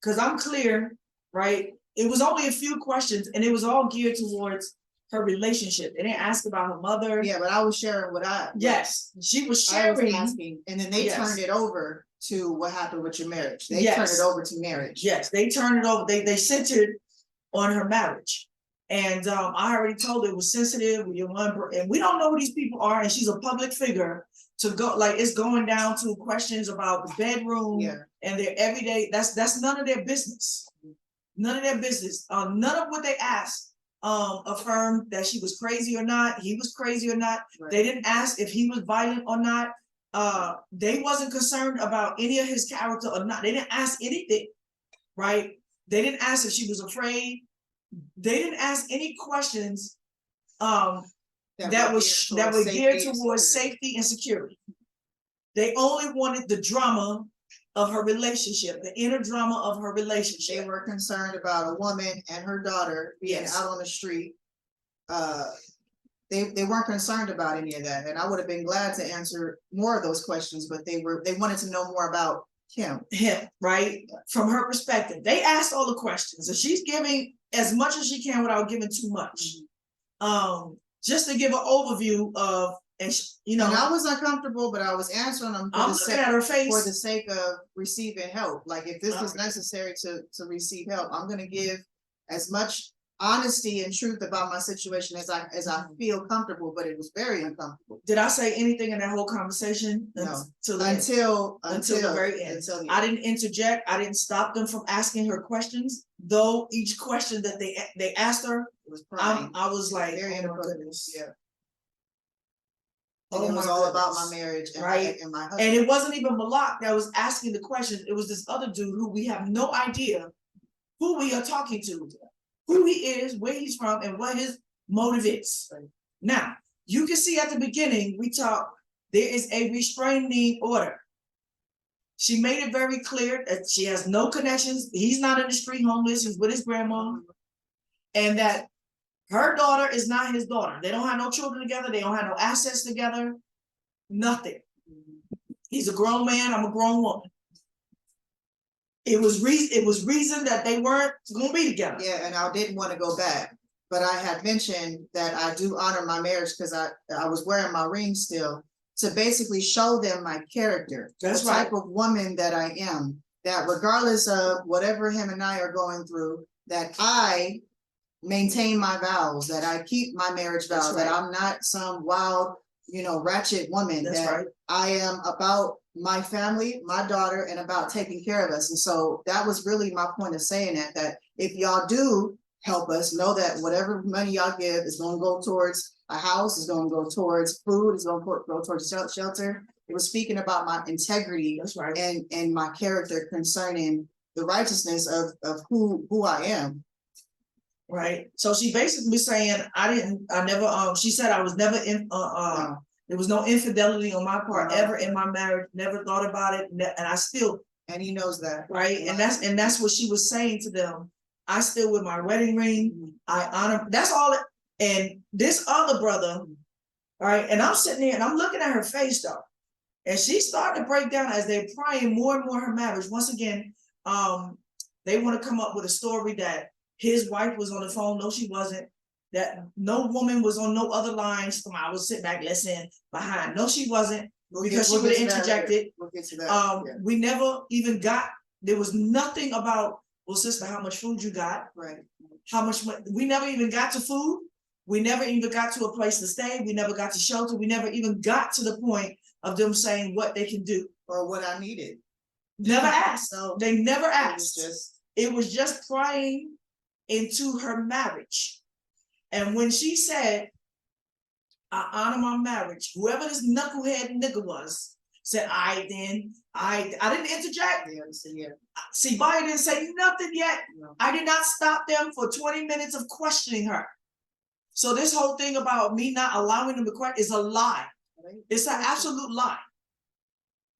Because I'm clear, right? It was only a few questions, and it was all geared towards her relationship. They didn't ask about her mother. Yeah, but I was sharing what I. Yes, she was sharing. I was asking, and then they turned it over to what happened with your marriage. They turned it over to marriage. Yes, they turned it over. They centered on her marriage. And I already told her it was sensitive. And we don't know who these people are, and she's a public figure. To go, like, it's going down to questions about the bedroom and their everyday. That's none of their business. None of their business. None of what they asked affirmed that she was crazy or not. He was crazy or not. Right. They didn't ask if he was violent or not. They wasn't concerned about any of his character or not. They didn't ask anything, right? They didn't ask if she was afraid. They didn't ask any questions that were geared towards safety and security. They only wanted the drama of her relationship, the inner drama of her relationship. They were concerned about a woman and her daughter being out on the street. They weren't concerned about any of that, and I would have been glad to answer more of those questions, but they wanted to know more about him, right? From her perspective. They asked all the questions, and she's giving as much as she can without giving too much. Just to give an overview of And you know, And I was uncomfortable, but I was answering them I'm looking at her face for the sake of receiving help. Like if this is necessary to receive help, I'm gonna give as much honesty and truth about my situation as I feel comfortable, but it was very uncomfortable. Did I say anything in that whole conversation? No. Until the very end. I didn't interject. I didn't stop them from asking her questions. Though each question that they asked her, I was like, very oh my goodness. Yeah. And it was all about my marriage and my husband. And it wasn't even Malak that was asking the questions. It was this other dude who we have no idea who we are talking to, who he is, where he's from, and what his motive is. Now, you can see at the beginning, we talk, there is a restraining order. She made it very clear that she has no connections. He's not in the street homeless. He's with his grandma. And that her daughter is not his daughter. They don't have no children together. They don't have no assets together. Nothing. He's a grown man. I'm a grown woman. It was reason that they weren't going to be together. Yeah, and I didn't want to go back, but I had mentioned that I do honor my marriage because I was wearing my ring still to basically show them my character. That's the type of woman that I am. That regardless of whatever him and I are going through, that I maintain my vows, that I keep my marriage vows, that I'm not some wild, ratchet woman. I am about my family, my daughter, and about taking care of us. And so that was really my point of saying that if y'all do help us, know that whatever money y'all give is going to go towards a house, is going to go towards food, is going to go towards shelter. It was speaking about my integrity and my character concerning the righteousness of who I am. Right. So she basically saying, she said I was never in, there was no infidelity on my part ever in my marriage, never thought about it. And I still. And he knows that. Right. And that's what she was saying to them. I still wear my wedding ring. I honor, that's all. And this other brother, all right. And I'm sitting there and I'm looking at her face though. And she started to break down as they're prying more and more her marriage. Once again, they want to come up with a story that his wife was on the phone. No, she wasn't. That no woman was on no other lines. I was sitting back listening behind. No, she wasn't, because she would have interjected. We'll get to that. We never even got, there was nothing about, well, sister, how much food you got? Right. How much, we never even got to food. We never even got to a place to stay. We never got to shelter. We never even got to the point of them saying what they can do. Or what I needed. Never asked. So they never asked. It was just prying into her marriage. And when she said, I honor my marriage, whoever this knucklehead nigga was, said, I didn't interject. See, Tzibiyah didn't say nothing yet. No. I did not stop them for 20 minutes of questioning her. So this whole thing about me not allowing them to question is a lie. It's an absolute lie.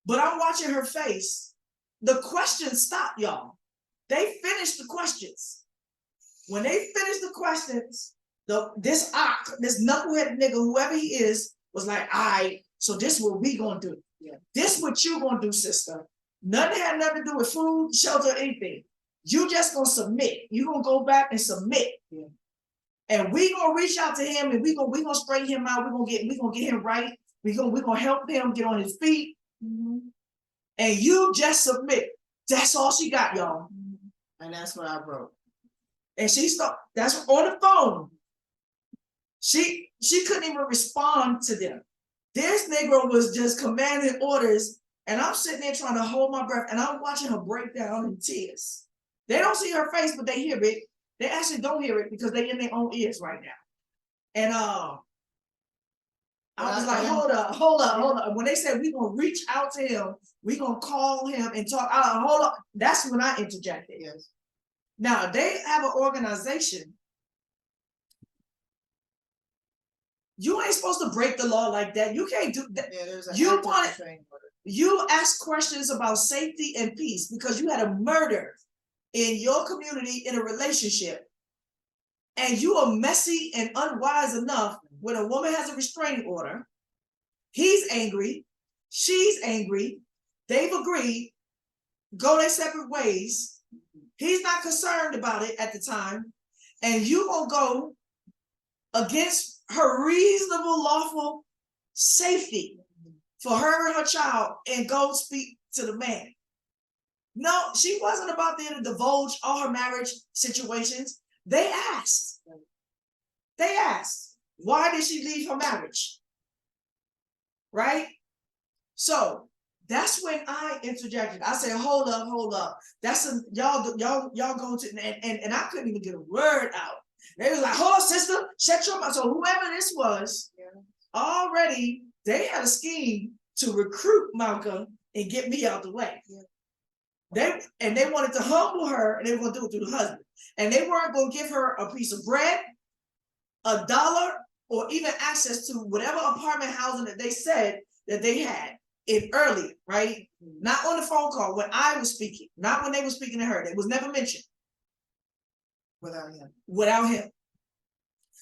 But I'm watching her face. The questions stopped, y'all. They finished the questions. When they finished the questions, this knucklehead nigga, whoever he is, was like, all right, so this is what we gonna do. Yeah. This what you gonna do, sister. Nothing had nothing to do with food, shelter, anything. You just gonna submit. You gonna go back and submit. Yeah. And we gonna reach out to him and we gonna straighten him out. We gonna get him right. We gonna help him get on his feet. Mm-hmm. And you just submit. That's all she got, y'all. And that's what I wrote. And that's on the phone. She couldn't even respond to them. This Negro was just commanding orders, and I'm sitting there trying to hold my breath, and I'm watching her break down in tears. They don't see her face, but they hear it. They actually don't hear it because they're in their own ears right now. And I was like, hold up. When they said we're gonna reach out to him, we're gonna call him and talk. Hold up. That's when I interjected. Yes. Now they have an organization. You ain't supposed to break the law like that. You can't do that. Yeah, you ask questions about safety and peace because you had a murder in your community in a relationship. And you are messy and unwise enough when a woman has a restraining order. He's angry. She's angry. They've agreed. Go their separate ways. He's not concerned about it at the time. And you gonna go against her reasonable, lawful safety for her and her child and go speak to the man. No, she wasn't about there to divulge all her marriage situations. They asked. They asked, why did she leave her marriage? Right? So that's when I interjected. I said, hold up. That's a, y'all go to, and I couldn't even get a word out. They was like, hold on, sister, shut your mouth. So whoever this was, already, they had a scheme to recruit Malkah and get me out the way. They wanted to humble her, and they were going to do it through the husband. And they weren't going to give her a piece of bread, $1, or even access to whatever apartment housing that they said that they had it earlier, right? Not on the phone call when I was speaking, not when they were speaking to her. It was never mentioned. Without him.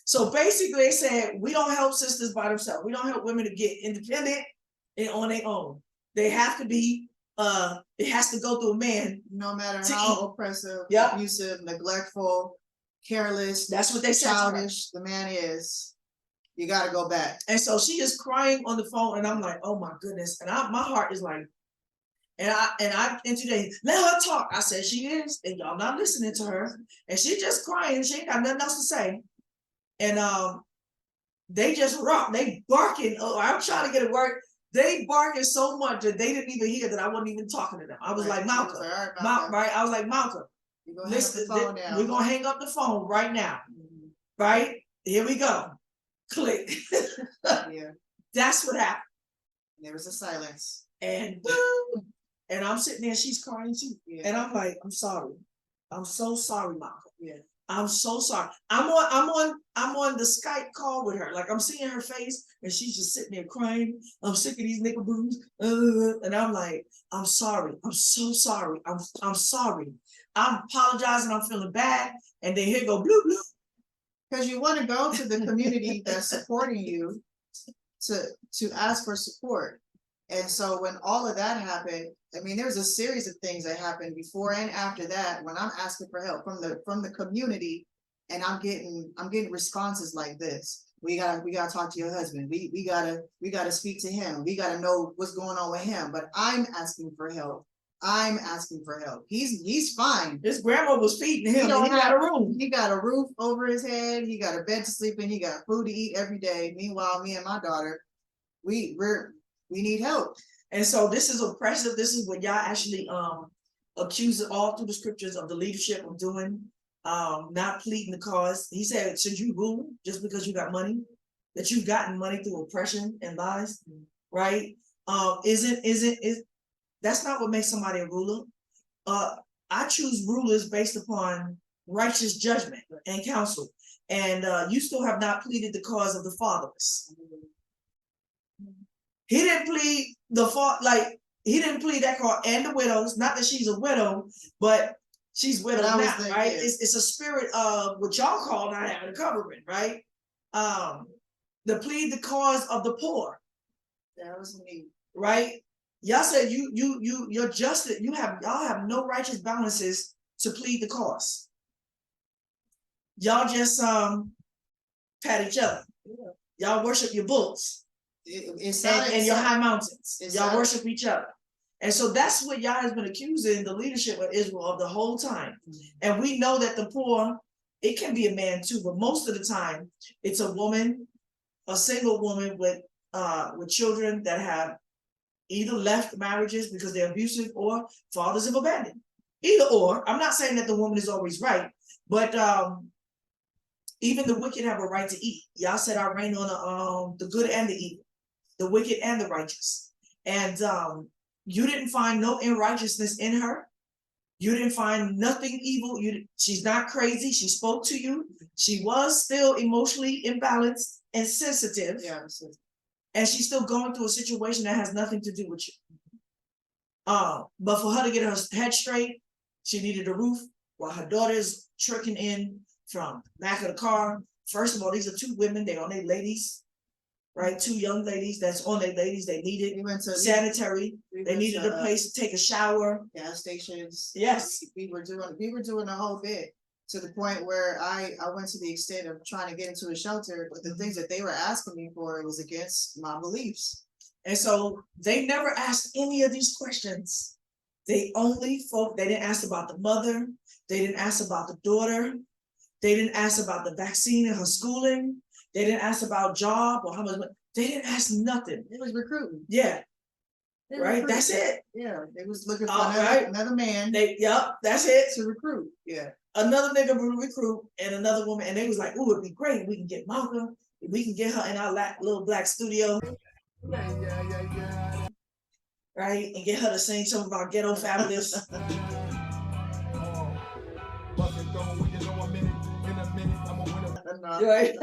So basically they said, we don't help sisters by themselves. We don't help women to get independent and on their own. They have to be, it has to go through a man. No matter how oppressive, abusive, neglectful, careless, that's what they said, childish the man is, you got to go back. And so she is crying on the phone, and I'm like, oh my goodness. And my heart is like, and I today, let her talk. I said she is, and y'all not listening to her. And she just crying, she ain't got nothing else to say. And they just rock, they barking. Oh, I'm trying to get it work. They barking so much that they didn't even hear that I wasn't even talking to them. I was like, Malkah, right? I was like, Malkah, listen, we're gonna hang up the phone right now. Right? Here we go. Click. That's what happened. There was a silence. And I'm sitting there, she's crying too. And I'm like, I'm sorry. I'm so sorry, Malkah. I'm so sorry. I'm on the Skype call with her. Like I'm seeing her face and she's just sitting there crying. I'm sick of these nigga brews. And I'm like, I'm sorry. I'm so sorry. I'm sorry. I'm apologizing. I'm feeling bad. And then here go bloop bloop. Because you want to go to the community that's supporting you to ask for support. And so when all of that happened, I mean, there's a series of things that happened before and after that when I'm asking for help from the community, and I'm getting responses like this. We gotta talk to your husband. We gotta speak to him. We gotta know what's going on with him. But I'm asking for help. I'm asking for help. He's fine. His grandma was feeding him. He got a room. He got a roof over his head. He got a bed to sleep in. He got food to eat every day. Meanwhile, me and my daughter, we need help. And so this is oppressive. This is what y'all actually accuse all through the scriptures of the leadership of doing, not pleading the cause. He said, should you rule just because you got money? That you've gotten money through oppression and lies, right? That's not what makes somebody a ruler. I choose rulers based upon righteous judgment and counsel. And you still have not pleaded the cause of the fatherless. He didn't plead he didn't plead that cause and the widows. Not that she's a widow, but she's widowed now, right? It's a spirit of what y'all call not having a covering, right? To plead the cause of the poor. That was me, right? Y'all said you're just y'all have no righteous balances to plead the cause. Y'all just pat each other. Y'all worship your bulls and your high mountains. Y'all worship each other. And so that's what y'all has been accusing the leadership of Israel of the whole time. And we know that the poor, it can be a man too, but most of the time it's a woman, a single woman with children that have either left marriages because they're abusive or fathers have abandoned. Either or. I'm not saying that the woman is always right, but even the wicked have a right to eat. Y'all said I reign on the good and the evil, the wicked and the righteous. And you didn't find no unrighteousness in her. You didn't find nothing evil. She's not crazy. She spoke to you. She was still emotionally imbalanced and sensitive. Yeah. And she's still going through a situation that has nothing to do with you. But for her to get her head straight, she needed a roof while her daughter's tricking in from back of the car. First of all, these are two women. They're on their ladies, right? Two young ladies that's on their ladies. They needed sanitary. They needed a place to take a shower. Gas stations. Yes. We were doing the whole bit. to the point where I went to the extent of trying to get into a shelter, but the things that they were asking me for was against my beliefs. And so they never asked any of these questions. They didn't ask about the mother. They didn't ask about the daughter. They didn't ask about the vaccine and her schooling. They didn't ask about job or how much. They didn't ask nothing. It was recruiting. Yeah. They Right. recruited. That's it. Yeah, they was looking for Right. another man That's it. to recruit. Yeah. Another nigga would recruit and another woman, and they was like, "Ooh, it'd be great if we can get Malkah, if we can get her in our little black studio, right, and get her to sing some of our ghetto fabulous." Right?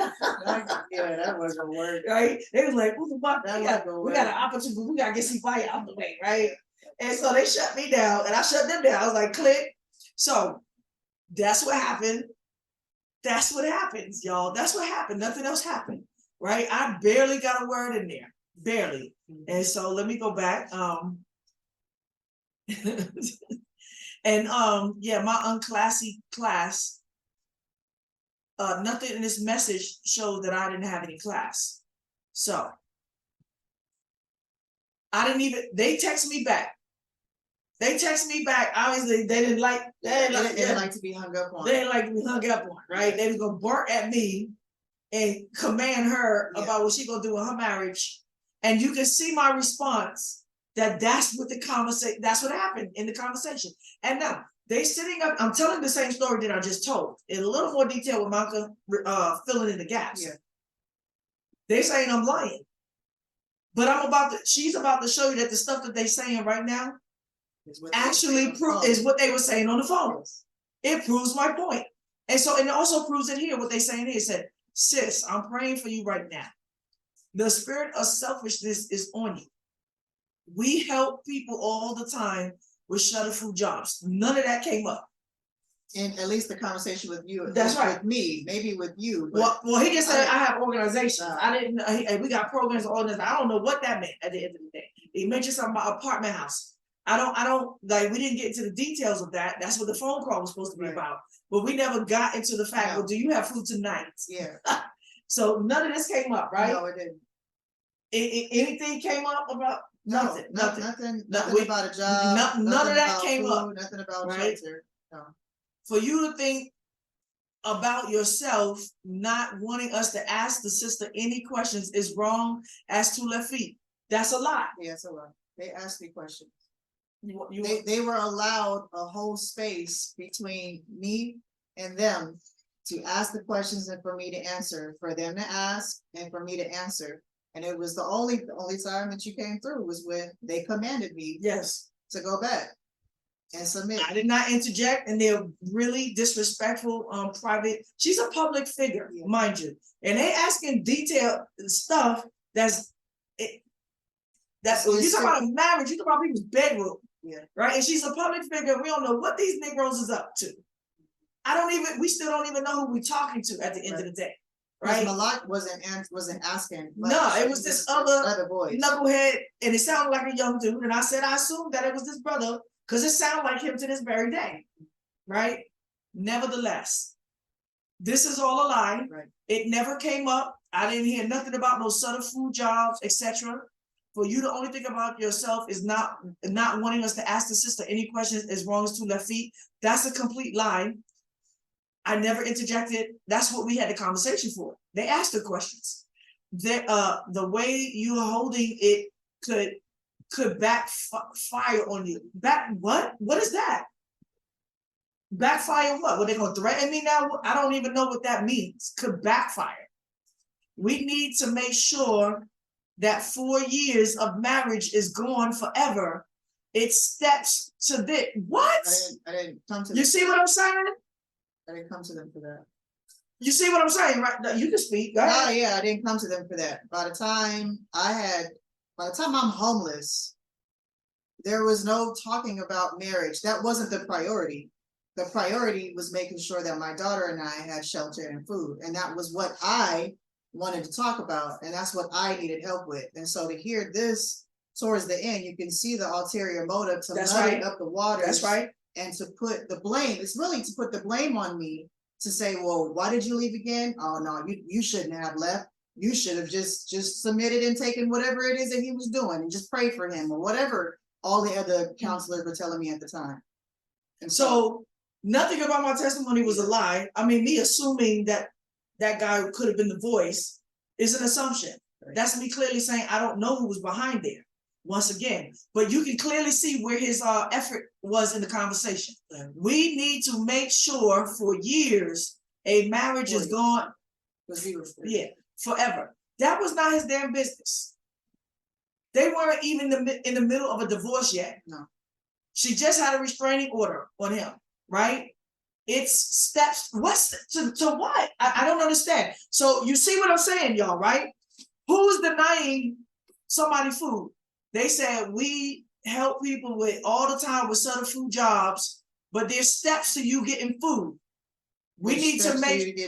Yeah, that wasn't work. Right? They was like, "Ooh, we got an opportunity, we gotta get Tzibiyah out the way, right?" And so they shut me down, and I shut them down. I was like, "Click." So that's what happened. That's what happens, y'all. That's what happened. Nothing else happened, right? I barely got a word in there, barely. And so let me go back. And yeah, my unclassy class. Nothing in this message showed that I didn't have any class. So I didn't even. They text me back. Obviously, they didn't like to be hung up on. They didn't like to be hung up on, right? They was gonna bark at me and command her about what she gonna do in her marriage. And you can see my response that's what the conversation. That's what happened in the conversation. And now they sitting up. I'm telling the same story that I just told in a little more detail with Malkah filling in the gaps. Yeah. They saying I'm lying, but she's about to show you that the stuff that they saying right now actually is what they were saying on the phone. It proves my point. And so, and it also proves it here, what they saying here. It said, "Sis, I'm praying for you right now. The spirit of selfishness is on you. We help people all the time with shuttle food jobs. None of that came up." And at least the conversation with you. That's right. With me, maybe with you. Well, he just said I have organizations. I didn't. We got programs, organizations. I don't know what that meant at the end of the day. He mentioned something about apartment house. I don't like. We didn't get into the details of that. That's what the phone call was supposed to be about. But we never got into the fact. Well, do you have food tonight? Yeah. So none of this came up, right? No, it didn't. Anything came up about nothing? Nothing about a job. None of that came up. Nothing about shelter. No. For you to think about yourself not wanting us to ask the sister any questions is wrong as 2 left feet. That's a lie. Yeah, it's a lie. They asked me questions. They were allowed a whole space between me and them to ask the questions and for me to answer, for them to ask and for me to answer. And it was the only time that you came through was when they commanded me to go back and submit. I did not interject, and they're really disrespectful private. She's a public figure, mind you. And they asking detailed stuff that's you talk about a marriage, you talk about people's bedroom. Yeah. Right. And she's a public figure. We don't know what these Negroes is up to. We still don't even know who we're talking to at the end of the day. Right. Malak wasn't asking. No, it was this other voice. Knucklehead, and it sounded like a young dude. And I said, I assumed that it was this brother because it sounded like him to this very day. Right. Nevertheless, this is all a lie. Right. It never came up. I didn't hear nothing about no subtle food jobs, etc. For you to only think about yourself is not wanting us to ask the sister any questions as wrong as 2 left feet. That's a complete lie. I never interjected. That's what we had the conversation for. They asked the questions. The way you are holding it could backfire on you. What? What is that? Backfire what? Were they gonna threaten me now? I don't even know what that means. Could backfire. We need to make sure that 4 years of marriage is gone forever. It steps to this. What? I didn't come to You see what I'm saying? I didn't come to them for that. You see what I'm saying, right? No, you can speak. Go ahead. Oh yeah, I didn't come to them for that. By the time I'm homeless, there was no talking about marriage. That wasn't the priority. The priority was making sure that my daughter and I had shelter and food. And that was what I wanted to talk about. And that's what I needed help with. And so to hear this towards the end, you can see the ulterior motive to muddy up the waters. That's right. And to put the blame, it's really to put the blame on me to say, well, why did you leave again? Oh no, you shouldn't have left. You should have just submitted and taken whatever it is that he was doing and just pray for him or whatever all the other counselors were telling me at the time. And So nothing about my testimony was a lie. I mean, me assuming that that guy could have been the voice is an assumption. Right. That's me clearly saying I don't know who was behind there. Once again, but you can clearly see where his effort was in the conversation. Right. We need to make sure for years a marriage is gone. Yeah, forever. That was not his damn business. They weren't even in the middle of a divorce yet. No. She just had a restraining order on him, right? It's steps. What's to what? I don't understand. So you see what I'm saying, y'all, right? Who's denying somebody food? They said we help people with all the time with certain food jobs, but there's steps to you getting food. We need to make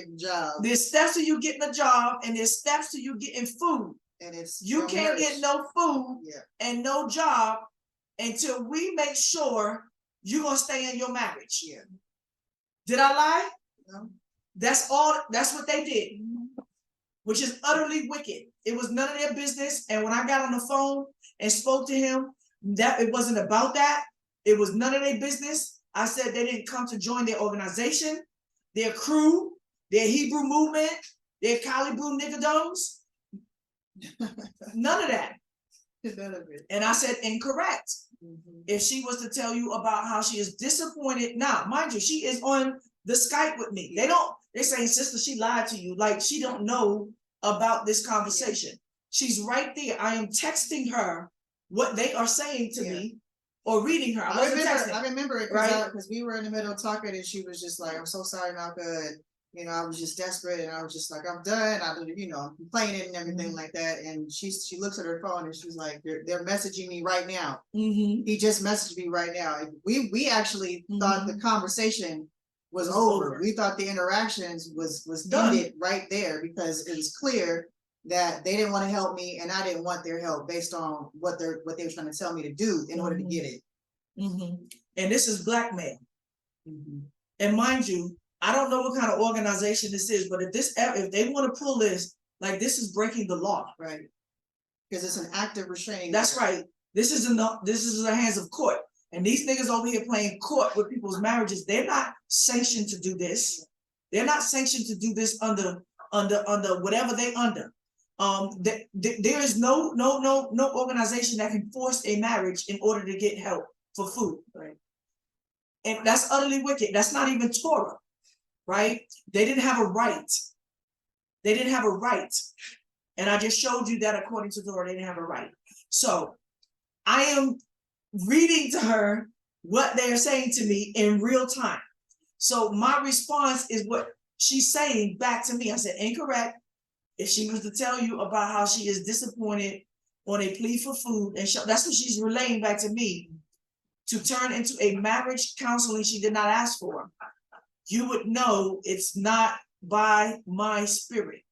there's steps to you getting a job, and there's steps to you getting food. And it's you can't get no food and no job until we make sure you're gonna stay in your marriage. Yeah. Did I lie? No. That's all. That's what they did, which is utterly wicked. It was none of their business. And when I got on the phone and spoke to him, that it wasn't about that. It was none of their business. I said they didn't come to join their organization, their crew, their Hebrew movement, their Cali Brew niggadoms. None of that. None of it. And I said incorrect. If she was to tell you about how she is disappointed, now, mind you, she is on the Skype with me. They're saying, sister, she lied to you. Like she don't know about this conversation. She's right there. I am texting her what they are saying to me or reading her. I remember it because we were in the middle of talking and she was just like, I'm so sorry, Malkah. And, I was just desperate and I was just like, I'm done. I'm complaining and everything like that. And she looks at her phone and she's like, they're messaging me right now. He just messaged me right now. We actually thought the conversation was over. We thought the interactions was ended right there because it was clear that they didn't want to help me and I didn't want their help based on what they were trying to tell me to do in order to get it. And this is blackmail. And mind you, I don't know what kind of organization this is, but if they want to pull this, like this is breaking the law, right? Because it's an active restraining. That's right. This is in the hands of court, and these niggas over here playing court with people's marriages. They're not sanctioned to do this. They're not sanctioned to do this under whatever they under. There is no organization that can force a marriage in order to get help for food, right? And that's utterly wicked. That's not even Torah. Right? They didn't have a right. They didn't have a right. And I just showed you that according to Torah, they didn't have a right. So I am reading to her what they are saying to me in real time. So my response is what she's saying back to me. I said, incorrect. If she was to tell you about how she is disappointed on a plea for food, and that's what she's relaying back to me, to turn into a marriage counseling she did not ask for, you would know it's not by my spirit,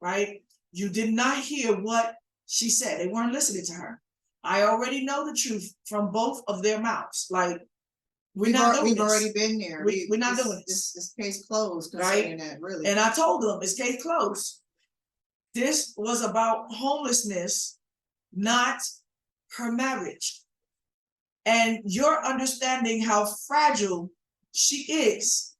right? You did not hear what she said. They weren't listening to her. I already know the truth from both of their mouths. Like, we've already been there. We're not doing this. This case closed, right? That, really. And I told them it's case closed. This was about homelessness, not her marriage. And you're understanding how fragile she is.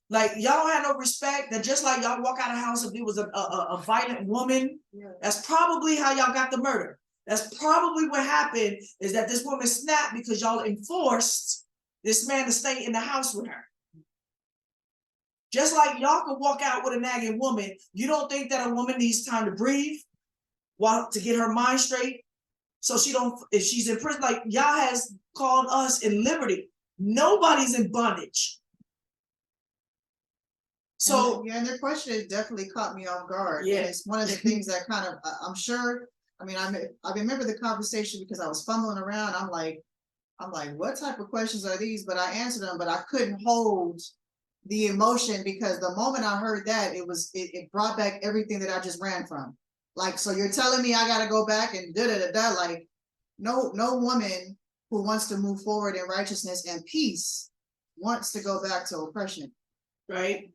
Like, y'all don't have no respect. That just like y'all walk out of the house if there was a violent woman, that's probably how y'all got the murder. That's probably what happened, is that this woman snapped because y'all enforced this man to stay in the house with her. Just like y'all could walk out with a nagging woman, you don't think that a woman needs time to breathe to get her mind straight? So if she's in prison, like y'all has called us in liberty. Nobody's in bondage. So and their question definitely caught me off guard. Yeah, and it's one of the things that kind of I'm sure. I mean, I remember the conversation because I was fumbling around. I'm like, what type of questions are these? But I answered them, but I couldn't hold the emotion because the moment I heard that, it brought back everything that I just ran from. Like, so you're telling me I got to go back and da-da-da-da. Like, no woman who wants to move forward in righteousness and peace wants to go back to oppression. Right.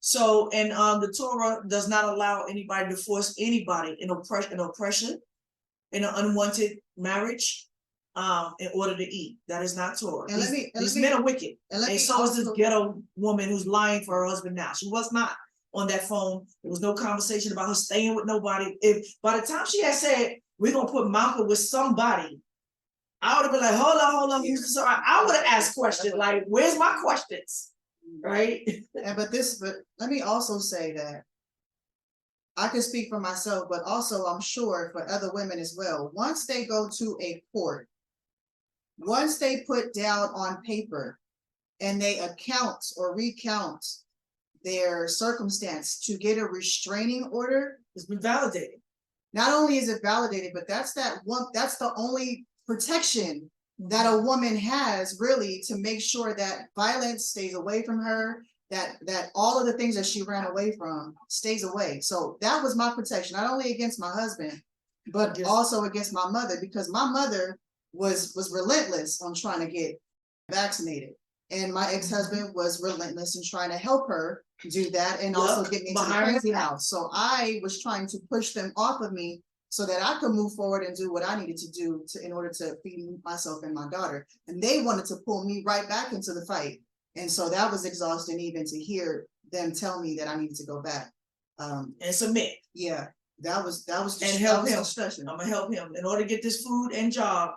So, and the Torah does not allow anybody to force anybody in oppression, in an unwanted marriage, in order to eat. That is not Torah. And These men are wicked. And so is this also, ghetto woman who's lying for her husband now. She was not on that phone. There was no conversation about her staying with nobody. If by the time she had said, we're gonna put Malkah with somebody, I would have been like, hold on. So I would have asked questions like, where's my questions? Right? but let me also say that I can speak for myself, but also I'm sure for other women as well. Once they go to a court, once they put down on paper and they account or recount their circumstance to get a restraining order, It's been validated. not only is it validated, but that's the only protection that a woman has really to make sure that violence stays away from her, that all of the things that she ran away from stays away. So that was my protection, not only against my husband, but also against my mother, because my mother was relentless on trying to get vaccinated. And my ex-husband was relentless in trying to help her do that and also get me to the crazy house. So I was trying to push them off of me so that I could move forward and do what I needed to do in order to feed myself and my daughter. And they wanted to pull me right back into the fight. And so that was exhausting even to hear them tell me that I needed to go back. And submit. Yeah, that was And help him. stressing. I'm gonna help him. In order to get this food and job,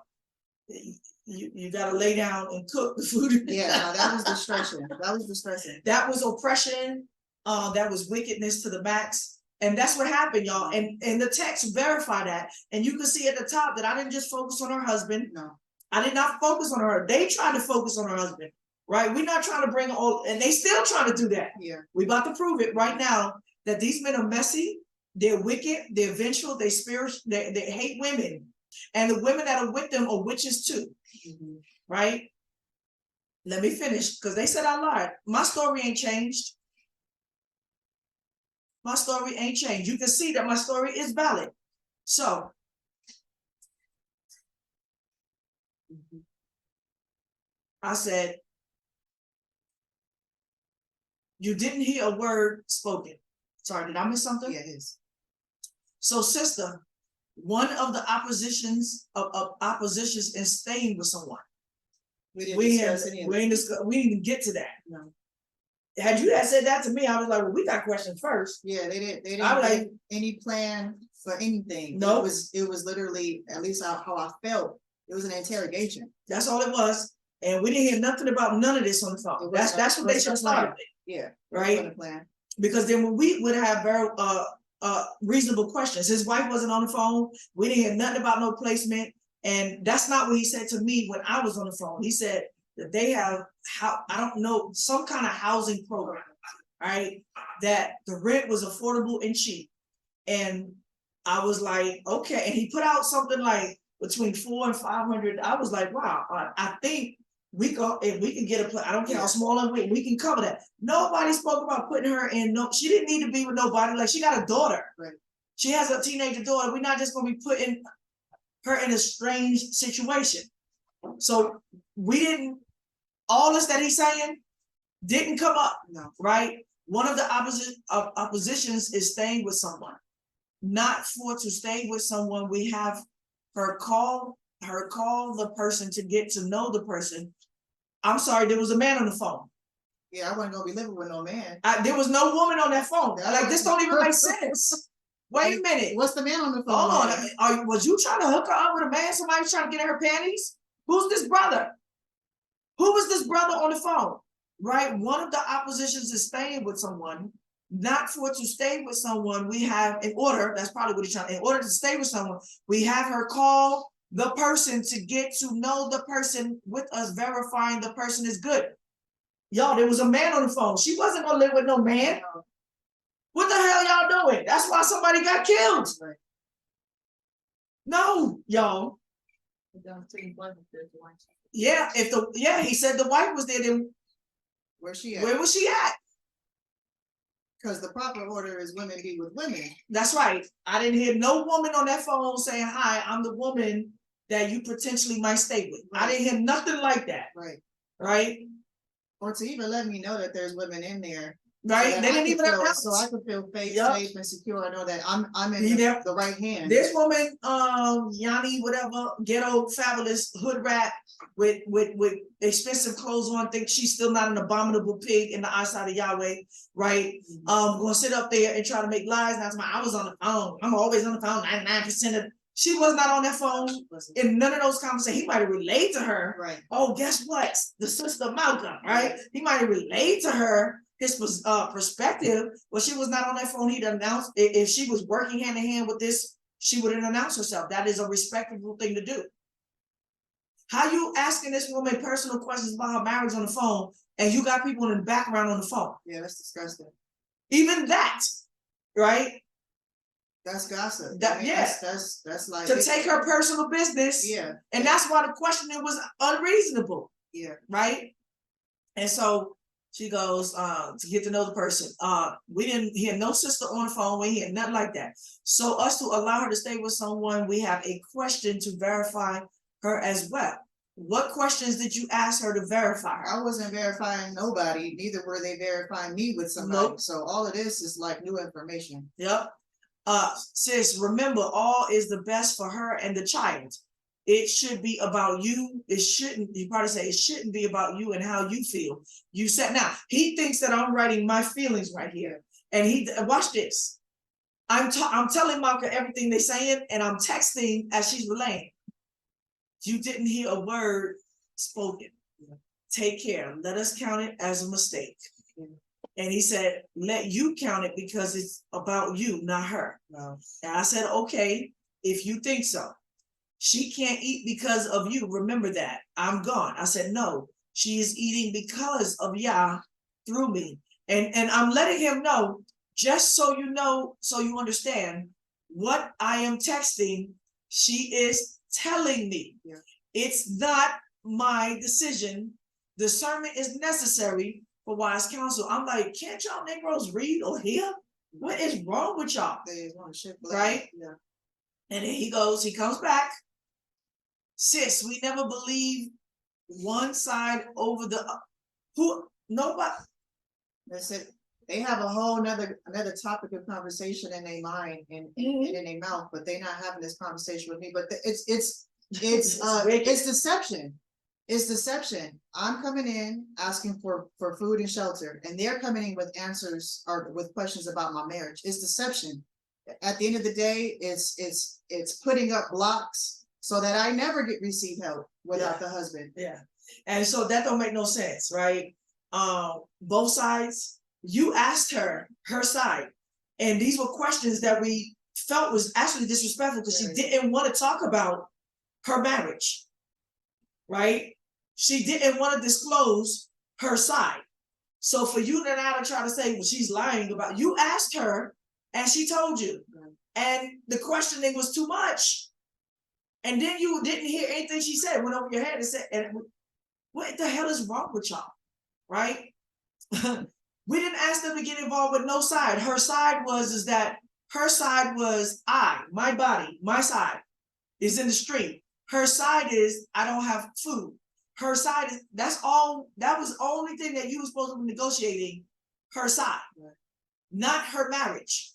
you gotta lay down and cook the food. Yeah, no, that was distressing. That was distressing. That was oppression. That was wickedness to the max. And that's what happened, y'all. And the text verify that. And you can see at the top that I didn't just focus on her husband. No. I did not focus on her. They tried to focus on her husband, right? We're not trying to bring all, and they still trying to do that. Yeah. We about to prove it right now that these men are messy, they're wicked, they're vengeful, they spiritual, they hate women. And the women that are with them are witches too, right? Let me finish, because they said I lied. My story ain't changed. My story ain't changed. You can see that my story is valid. So, I said, you didn't hear a word spoken. Sorry, did I miss something? Yeah, it is. So, sister, one of the oppositions in staying with someone. We didn't We discuss any of it. didn't even get to that. No. Had you had said that to me, I was like, well, we got questions first. Yeah, they didn't I was have like, any plan for anything. Nope. It was literally, at least how I felt, it was an interrogation. that's all it was. And we didn't hear nothing about none of this on the phone. That's what they should have started with. Yeah. Right? It wasn't a plan. Because then we would have very reasonable questions. His wife wasn't on the phone. We didn't hear nothing about no placement. And that's not what he said to me when I was on the phone. He said that they have, I don't know, some kind of housing program, right? That the rent was affordable and cheap. And I was like, okay. And he put out something like between $400 and $500. I was like, wow, I think if we can get a place, I don't care how small and we can cover that. Nobody spoke about putting her in. No, she didn't need to be with nobody. Like, she got a daughter. Right. She has a teenager daughter. We're not just gonna be putting her in a strange situation. So we didn't, all this that he's saying didn't come up. No. Right? One of the oppositions is staying with someone. Not for to stay with someone, we have her call the person to get to know the person. I'm sorry, there was a man on the phone. Yeah, I wasn't gonna be living with no man. There was no woman on that phone. Like, this don't even make sense. Wait a minute. What's the man on the phone? Hold on. Was you trying to hook her up with a man? Somebody's trying to get her panties? Who's this brother? Who was this brother on the phone? Right? One of the oppositions is staying with someone. Not for to stay with someone, we have, in order, that's probably what he's trying, in order to stay with someone, we have her call the person to get to know the person with us, verifying the person is good. Y'all, there was a man on the phone. She wasn't gonna live with no man. What the hell y'all doing? That's why somebody got killed. Right. No, y'all. Yeah, he said the wife was there, then Where's she at? where was she at? Because the proper order is women be with women. That's right. I didn't hear no woman on that phone saying, hi, I'm the woman that you potentially might stay with. Right. I didn't hear nothing like that. Right. Right? Or to even let me know that there's women in there right? that They I didn't could even feel- announce. So I could feel Yup. safe and secure. I know that I'm You in there? the right hand. This woman, Yanni, whatever, ghetto, fabulous, hood rat with expensive clothes on, think she's still not an abominable pig in the eyesight of Yahweh, right? Gonna sit up there and try to make lies. That's my, I was on the phone. I'm always on the phone, 99% of. She was not on that phone in none of those conversations. He might have relayed to her, Right. oh, guess what? The sister Malkah, right? He might have relayed to her his perspective, but she was not on that phone. He'd announced if she was working hand in hand with this, she wouldn't announce herself. That is a respectable thing to do. How you asking this woman personal questions about her marriage on the phone, and you got people in the background on the phone? Yeah, that's disgusting. Even that, right? That's gossip. That- I mean, yeah. That's like To take her personal business. Yeah. And that's why the questioning was unreasonable. Yeah. Right? And so she goes, to get to know the person. We didn't hear no sister on the phone, we hear nothing like that. So us to allow her to stay with someone, we have a question to verify her as well. What questions did you ask her to verify her? I wasn't verifying nobody, neither were they verifying me with somebody. Nope. So all of this is like new information. Yep. Sis, remember, all is the best for her and the child. It should be about you. It shouldn't, you probably say it shouldn't be about you and how you feel. You said, now, he thinks that I'm writing my feelings right here. And he, watch this. I'm telling Malkah everything they're saying, and I'm texting as she's relaying. You didn't hear a word spoken. Take care. Let us count it as a mistake. And he said, let you count it because it's about you, not her. No. And I said, okay, if you think so. She can't eat because of you. Remember that. I'm gone. I said, no, she is eating because of Yah through me. And I'm letting him know, just so you know, so you understand what I am texting, she is telling me. Yeah. It's not my decision. Discernment is necessary for wise counsel. I'm like, can't y'all Negroes read or hear? What is wrong with y'all? They want to shift Right? Yeah. And then he comes back. Sis, we never believe one side over the nobody. That's it. They have a whole another topic of conversation in their mind and in their mouth, but they're not having this conversation with me. But it's deception. It's deception. I'm coming in asking for food and shelter, and they're coming in with answers or with questions about my marriage. It's deception. At the end of the day, it's putting up blocks so that I never receive help without the husband. Yeah. And so that don't make no sense, right? Both sides, you asked her side, and these were questions that we felt was actually disrespectful because she didn't want to talk about her marriage, right? She didn't want to disclose her side. So for you to now to try to say, well, she's lying about, you asked her and she told you, and the questioning was too much. And then you didn't hear anything she said, went over your head and said, and what the hell is wrong with y'all, right? We didn't ask them to get involved with no side. Her side was her side was my body, my side is in the street. Her side is I don't have food. Her side is that was the only thing that you were supposed to be negotiating, her side, not her marriage.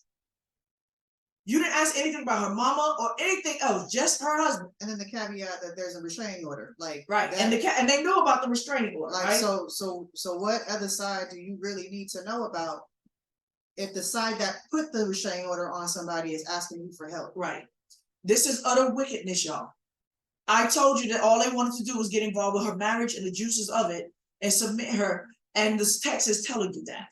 You didn't ask anything about her mama or anything else, just her husband. And then the caveat that there's a restraining order, like right, and they knew about the restraining order, like right? So what other side do you really need to know about if the side that put the restraining order on somebody is asking you for help? Right. This is utter wickedness, y'all. I told you that all they wanted to do was get involved with her marriage and the juices of it and submit her, and this text is telling you that.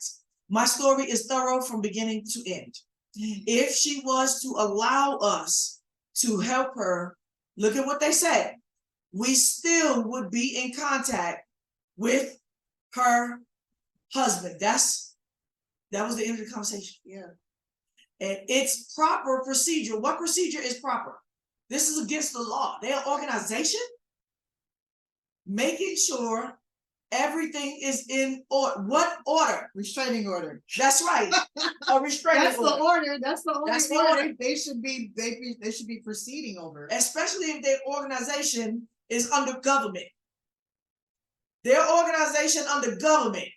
My story is thorough from beginning to end. If she was to allow us to help her, look at what they said, we still would be in contact with her husband. That was the end of the conversation. Yeah. And it's proper procedure. What procedure is proper? This is against the law. They're an organization making sure everything is in order. What order? Restraining order. That's right. A restraining That's order. the order. That's the only That's the order order. they should be proceeding over. Especially if their organization is under government. Their organization under government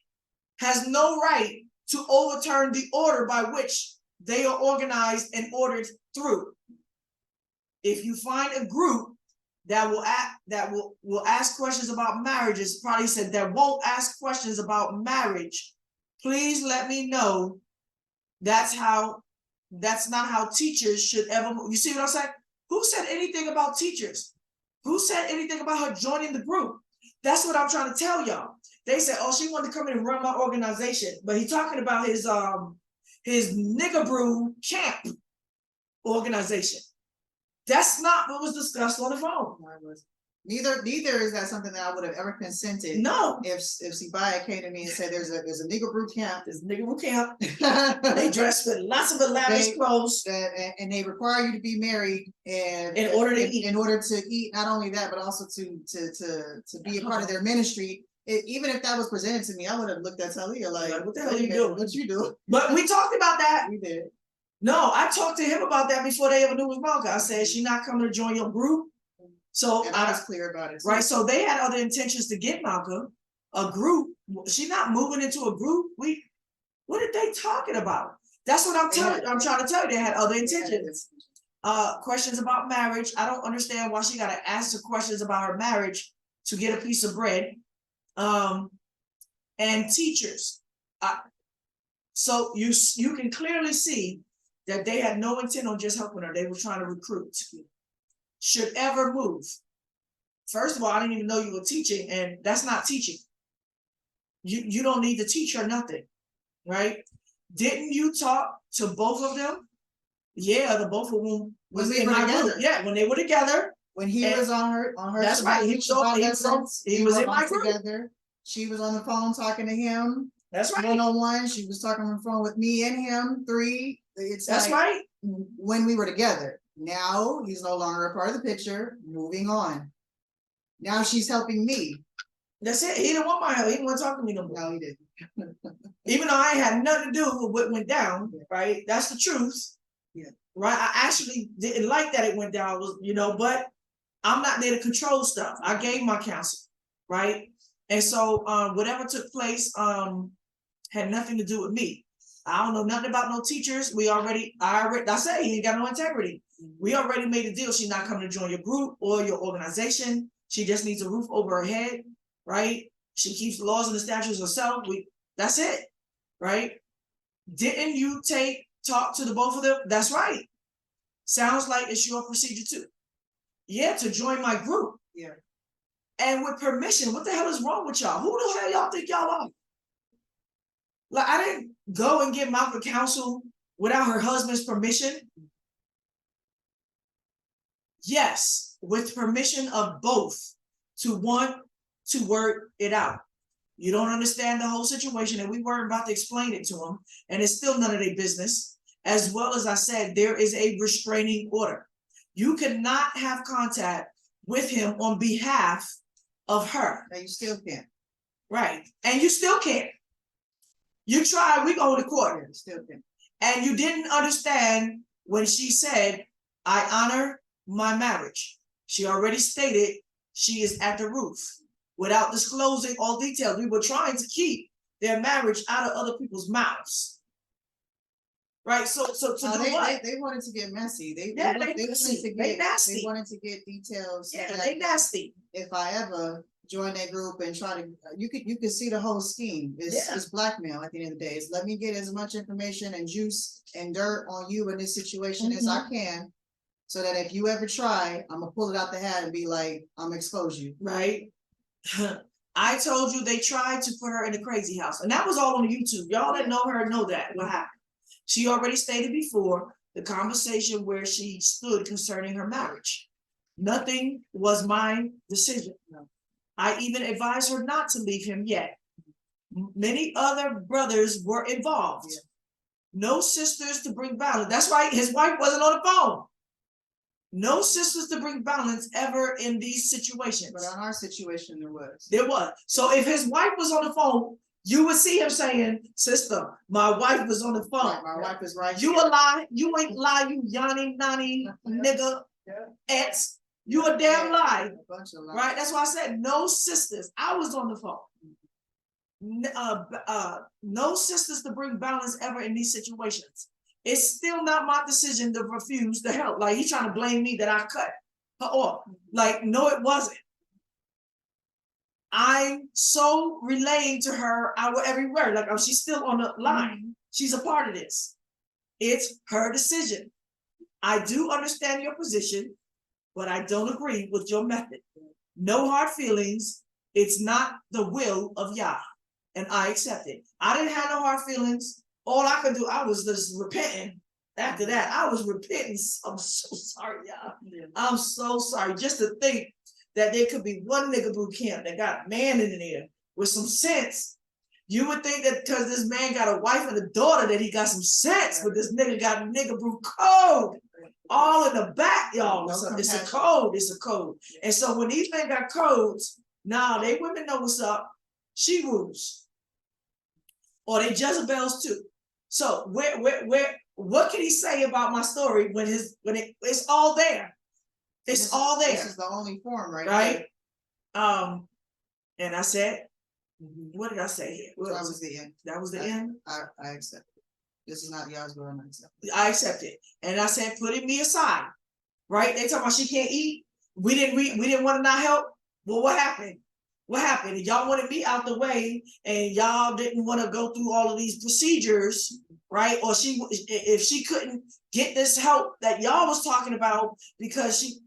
has no right to overturn the order by which they are organized and ordered through. If you find a group that will ask questions about marriages, probably said that won't ask questions about marriage, please let me know. That's not how teachers should ever move. You see what I'm saying? Who said anything about teachers? Who said anything about her joining the group? That's what I'm trying to tell y'all. They said, oh, she wanted to come in and run my organization, but he's talking about his nigga brew camp organization. That's not what was discussed on the phone. Neither is that something that I would have ever consented. No. If Tzibiyah came to me and said there's a nigga brew camp. There's a nigga brew camp. They dress with lots of lavish clothes. And they require you to be married and in order to eat. In order to eat, not only that, but also to be a part of their ministry. Even if that was presented to me, I would have looked at Talia like, what the hell are you doing? What you do? But we talked about that. We did. No, I talked to him about that before they ever knew it was Malkah. I said, she's not coming to join your group. So and I was clear about it. Right. So they had other intentions to get Malkah, a group. She's not moving into a group. What are they talking about? That's what I'm trying to tell you. They had other intentions. Questions about marriage. I don't understand why she got to ask the questions about her marriage to get a piece of bread. And teachers. So you can clearly see that they had no intent on just helping her. They were trying to recruit. Should ever move. First of all, I didn't even know you were teaching, and that's not teaching. You don't need to teach her nothing, right? Didn't you talk to both of them? Yeah, the both of them was in my group. Yeah, when they were together. When he was on her. That's right. He was in my group. Together. She was on the phone talking to him. That's right. 1-on-1. She was talking on the phone with me and him. 3. That's like right. When we were together. Now he's no longer a part of the picture. Moving on. Now she's helping me. That's it. He didn't want my help. He didn't want to talk to me no more. No, he didn't. Even though I had nothing to do with what went down, right? That's the truth. Yeah. Right. I actually didn't like that it went down, but I'm not there to control stuff. I gave my counsel, right? And so whatever took place had nothing to do with me. I don't know nothing about no teachers. I say he ain't got no integrity. We already made a deal. She's not coming to join your group or your organization. She just needs a roof over her head, right? She keeps the laws and the statutes herself. That's it, right? Didn't you talk to the both of them? That's right. Sounds like it's your procedure too. Yeah, to join my group. Yeah. And with permission. What the hell is wrong with y'all? Who the hell y'all think y'all are? Like, I didn't go and get Malkah counsel without her husband's permission. Yes, with permission of both to want to work it out. You don't understand the whole situation, and we weren't about to explain it to them, and it's still none of their business. As well as I said, there is a restraining order. You cannot have contact with him on behalf of her. No, you still can't. Right, and you still can't. You try, we go to court. You still can't. And you didn't understand when she said, I honor my marriage. She already stated she is at the roof without disclosing all details. We were trying to keep their marriage out of other people's mouths. Right? So they wanted to get messy. They wanted to get details. Yeah, they nasty. If I ever join that group and try to, you could see the whole scheme. It's blackmail at the end of the day. It's let me get as much information and juice and dirt on you in this situation as I can, so that if you ever try, I'm gonna pull it out the hat and be like, I'm gonna expose you. Right. I told you they tried to put her in the crazy house, and that was all on YouTube. Y'all that know her know that what happened. She already stated before the conversation where she stood concerning her marriage. Nothing was my decision. No. I even advised her not to leave him yet. Many other brothers were involved. Yeah. No sisters to bring balance. That's right, his wife wasn't on the phone. No sisters to bring balance ever in these situations. But on our situation, there was. There was. So if his wife was on the phone, you would see him saying, sister, my wife was on the phone. Right, my wife is right. You a lie. You ain't lie, you Yanni, Nani, nigga, ex. You a damn lie. A bunch of lies. Right? That's why I said no sisters. I was on the phone. no sisters to bring balance ever in these situations. It's still not my decision to refuse to help. Like, he's trying to blame me that I cut her off. Like, no, it wasn't. I'm so relaying to her our every word. Like, oh, she's still on the line. She's a part of this. It's her decision. I do understand your position, but I don't agree with your method. No hard feelings. It's not the will of Yhwh, and I accept it. I didn't have no hard feelings. All I could do, I was just repenting. After that, I was repenting. I'm so sorry, y'all. I'm so sorry. Just to think that there could be one nigga boot camp that got a man in there with some sense. You would think that because this man got a wife and a daughter that he got some sense, but this nigga got a nigga brew code all in the back, y'all. So it's a code. It's a code. And so when these men got codes, now they women know what's up. She rules, or they Jezebels too. So what can he say about my story when it's all there? It's all there. This is the only form, right? Right. And I said, what did I say here? That was the end. That was the end. I accept it. This is not Yahweh's will, and I accept it. I accept it. And I said, putting me aside. Right? They talking about she can't eat. We didn't want to not help. Well, what happened? What happened? Y'all wanted me out the way, and y'all didn't want to go through all of these procedures, right? Or if she couldn't get this help that y'all was talking about because she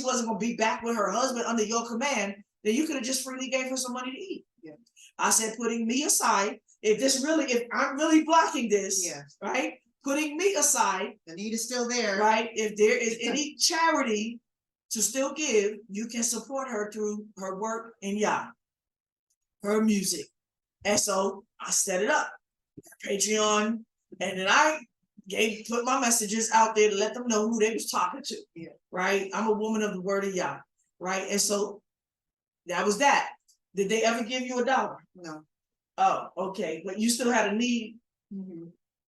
wasn't going to be back with her husband under your command, then you could have just freely gave her some money to eat. Yeah. I said, putting me aside, if I'm really blocking this, yeah, right? Putting me aside, the need is still there, right? If there is any charity to still give, you can support her through her work in Yhwh, her music. And so I set it up, Patreon, and then I put my messages out there to let them know who they was talking to. Yeah. Right? I'm a woman of the word of Yhwh, right? And so that was that. Did they ever give you $1? No. Oh, okay. But you still had a need.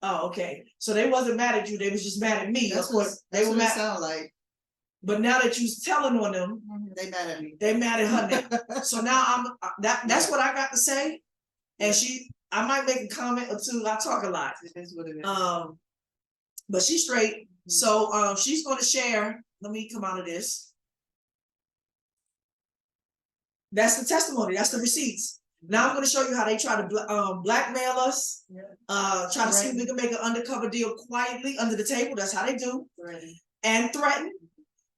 Oh, okay. So they wasn't mad at you. They was just mad at me. That's of course, they were mad. It sound like. But now that you're telling on them, They mad at me. They mad at her now. So now that's what I got to say. And I might make a comment or two. I talk a lot. It is what it is. But she's straight. So she's going to share. Let me come out of this. That's the testimony. That's the receipts. Now I'm going to show you how they try to blackmail us. Try to see if we can make an undercover deal quietly under the table. That's how they do. And threaten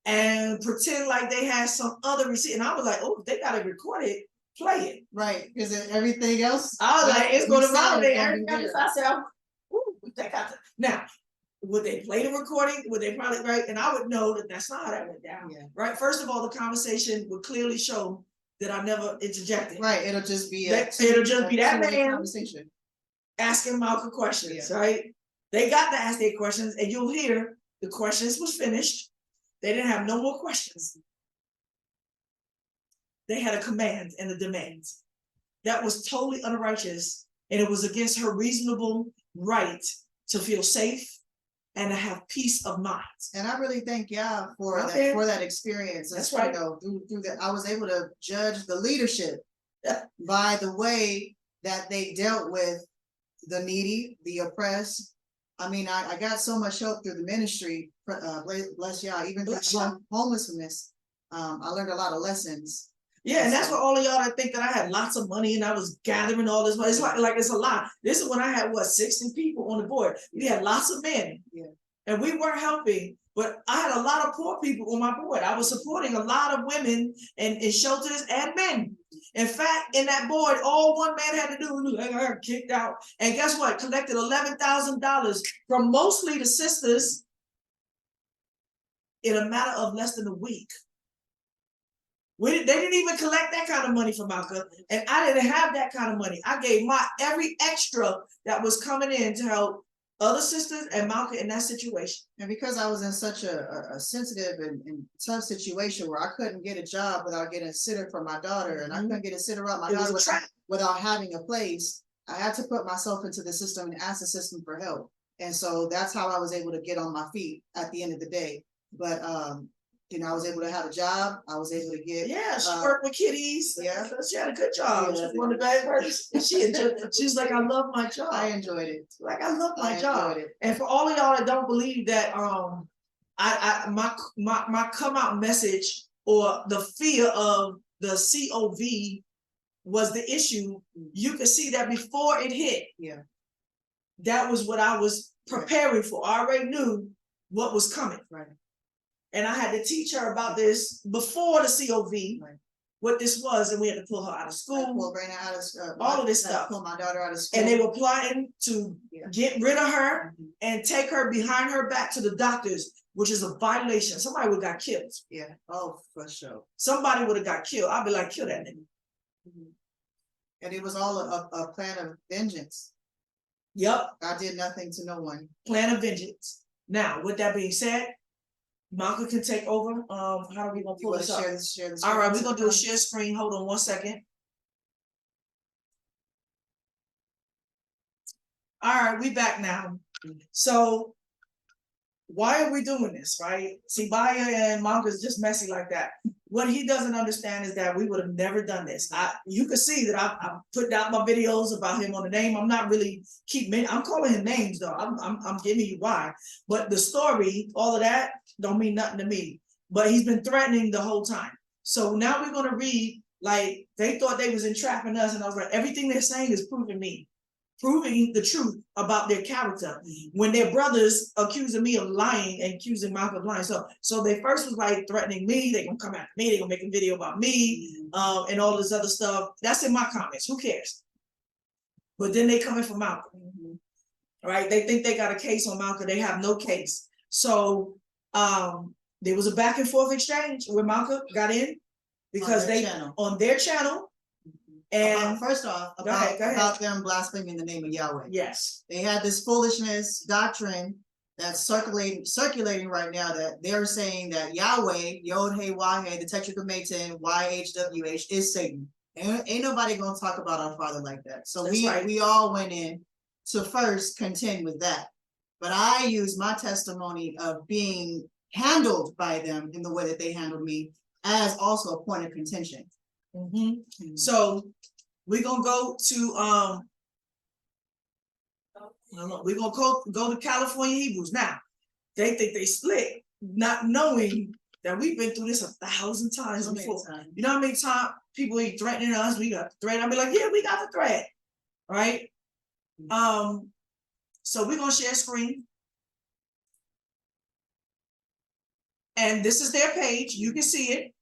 and pretend like they had some other receipt. And I was like, oh, they got to record it, play it. Right. Because everything else. I was like, it's going to validate everything. I said, ooh, they got to. Now, would they play the recording? Would they probably, right? And I would know that that's not how that went down. Yeah. Right. First of all, the conversation would clearly show that I never interjected. Right. It'll just be that man conversation asking Malkah questions. Right. They got to ask their questions, and you'll hear the questions was finished. They didn't have no more questions. They had a command and a demand that was totally unrighteous, and it was against her reasonable right to feel safe and to have peace of mind. And I really thank Yhwh for that experience. That's right. Through that, I was able to judge the leadership by the way that they dealt with the needy, the oppressed. I mean, I got so much help through the ministry. Bless Yhwh. Even through homelessness, I learned a lot of lessons. Yeah, and that's what all of y'all that think that I had lots of money and I was gathering all this money. It's like it's a lot. This is when I had 60 people on the board. We had lots of men, and we weren't helping. But I had a lot of poor people on my board. I was supporting a lot of women and shelters and men. In fact, in that board, all one man had to do was I got kicked out. And guess what? Collected $11,000 from mostly the sisters in a matter of less than a week. They didn't even collect that kind of money from Malkah, and I didn't have that kind of money. I gave my every extra that was coming in to help other sisters and Malkah in that situation. And because I was in such a sensitive and tough situation where I couldn't get a job without getting a sitter for my daughter, and I couldn't get a sitter out my daughter without having a place, I had to put myself into the system and ask the system for help. And so that's how I was able to get on my feet at the end of the day. But I was able to have a job. I was able to get. Yeah, she worked with kiddies. Yeah. She had a good job. Yeah. She was one of the bad persons. She's like, I love my job. I enjoyed it. Like, I love my I job. enjoyed it. And for all of y'all that don't believe that, my come out message or the fear of the COV was the issue, you could see that before it hit. Yeah. That was what I was preparing for. I already knew what was coming. Right. And I had to teach her about this before the COV, Right. what this was, and we had to pull her out of I school, pulled Raina out of all of this I stuff. pulled my daughter out of school. And they were plotting to get rid of her Mhm. and take her behind her back to the doctors, which is a violation. Somebody would have got killed. Yeah. Oh, for sure. Somebody would have got killed. I'd be like, kill that nigga. Mhm. And it was all a plan of vengeance. Yep, I did nothing to no one. plan of vengeance. Now, with that being said, Malkah can take over. How are we gonna You pull want this to up? share this? All right, we're gonna do a share screen. Hold on 1 second. All right, we back now. So why are we doing this, right? Tzibiyah and Malkah is just messy like that. What he doesn't understand is that we would have never done this. You can see that I'm putting out my videos about him on the name. I'm not really I'm calling him names though. I'm giving you why. But the story, all of that, don't mean nothing to me. But he's been threatening the whole time. So now we're gonna read, like, they thought they was entrapping us, and I was like, everything they're saying is proving the truth about their character. When their brothers accusing me of lying and accusing Malkah of lying. So they first was like threatening me, they gonna come after me, they gonna make a video about me, and all this other stuff. That's in my comments, who cares? But then they coming for Malkah, right? They think they got a case on Malkah, they have no case. So there was a back and forth exchange where Malkah got in because on their channel. And first off, go ahead. about them blaspheming the name of Yahweh. Yes. They had this foolishness doctrine that's circulating right now, that they're saying that Yahweh, Yhwh, WOE, the Tetragrammaton, YHWH is Satan. And ain't nobody gonna talk about our Father like that. So we all went in to first contend with that. But I use my testimony of being handled by them in the way that they handled me as also a point of contention. So we're gonna go to we're gonna go to California Hebrews. Now they think they split, not knowing that we've been through this 1,000 times before. You know how many times people be threatening us? We got the threat. I'll be like, yeah, we got the threat, right? So we're gonna share screen. And this is their page. You can see it.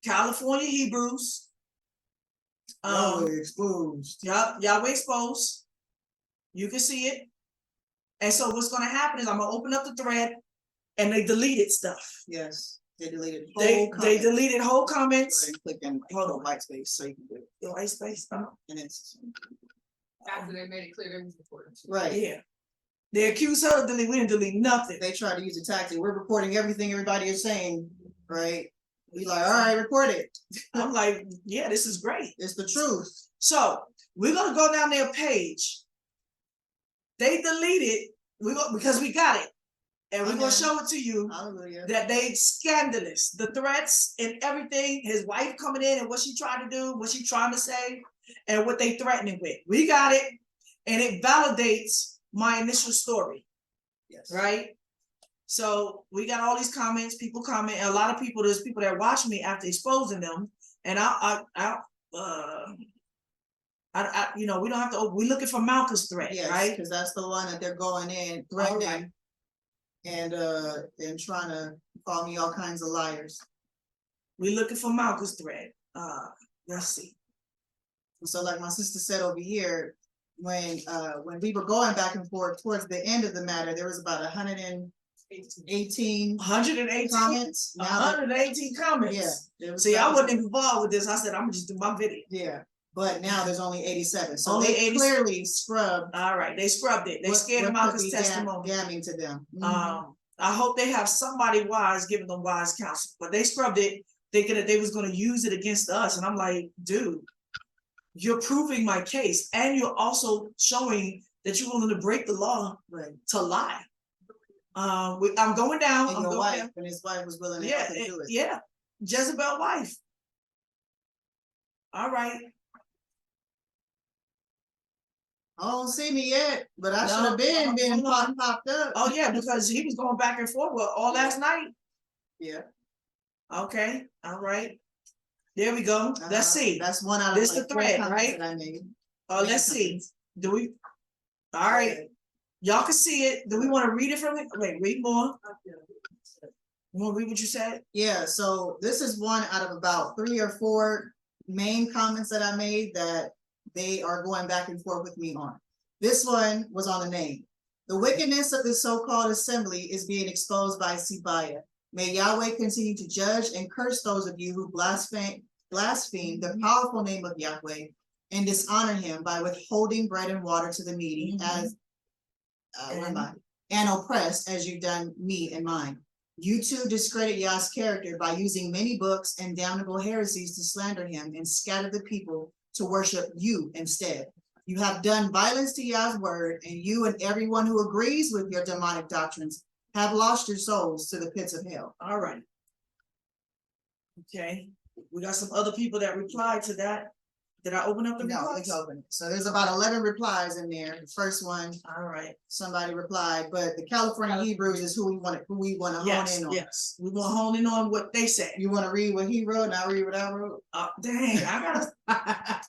California Hebrews. Yahweh exposed. Yahweh exposed. You can see it. And so what's going to happen is I'm going to open up the thread, and they deleted stuff. Yes, they deleted They deleted whole comments. Click on Hold on. white space so you can do it. The white space. And it's After they made it clear that it was important. right. Yeah. They accused her of deleting. We didn't delete nothing. They try to use the tactic. We're reporting everything everybody is saying, right? We like, all right, report it. I'm like, yeah, this is great. It's the truth. So we're gonna go down their page. They deleted because we got it, and we're gonna show it to you. Hallelujah. That they scandalous. The threats and everything. His wife coming in and what she tried to do, what she trying to say, and what they threatening with. We got it, and it validates my initial story. Yes. Right. So we got all these comments, people comment, and a lot of people, there's people that watch me after exposing them. And you know, we don't have to, we're looking for Malkah's threat, Yes, right? because that's the one that they're going in threatening and trying to call me all kinds of liars. We're looking for Malkah's threat. Let's see. So like my sister said over here, when we were going back and forth towards the end of the matter, there was about 118 comments. 118 comments. Yeah. See, I wasn't involved with this. I said, I'm gonna just do my video. Yeah. But now there's only 87. So Only they 87. clearly scrubbed. All right, they scrubbed it. They scared of Malkah's testimony. Damning to them. I hope they have somebody wise giving them wise counsel, but they scrubbed it thinking that they was going to use it against us. And I'm like, dude, you're proving my case. And you're also showing that you're willing to break the law to lie. I'm going down. And I'm your going wife, down. and his wife was willing to Yeah, help him do it. yeah. Jezebel wife. All right. I don't see me yet, but I No, should have been hold on. popped up. Oh yeah, because he was going back and forth with all last night. Yeah. Okay, all right. There we go. Let's see. That's one out of This the like four thread, comments right? that I made. Let's see. Do we? All right. Y'all can see it. Do we want to read it from it? Wait, read more. You want to read what you said? Yeah, so this is one out of about 3 or 4 main comments that I made that they are going back and forth with me on. This one was on the name. The wickedness of this so-called assembly is being exposed by Tzibiyah. May Yahweh continue to judge and curse those of you who blaspheme the powerful name of Yahweh and dishonor him by withholding bread and water to the needy and oppressed as you've done me and mine. You too discredit Yah's character by using many books and damnable heresies to slander him and scatter the people to worship you instead. You have done violence to Yah's word, and you and everyone who agrees with your demonic doctrines have lost your souls to the pits of hell. All right. Okay. We got some other people that replied to that. Did I open up the No, replies? it's open. So there's about 11 replies in there. The first one, All right. somebody replied, but the California Hebrews is who we want to hone Yes, in on. yes. We want to hone in on what they said. You want to read what he wrote, and I'll read what I wrote. Dang, I gotta.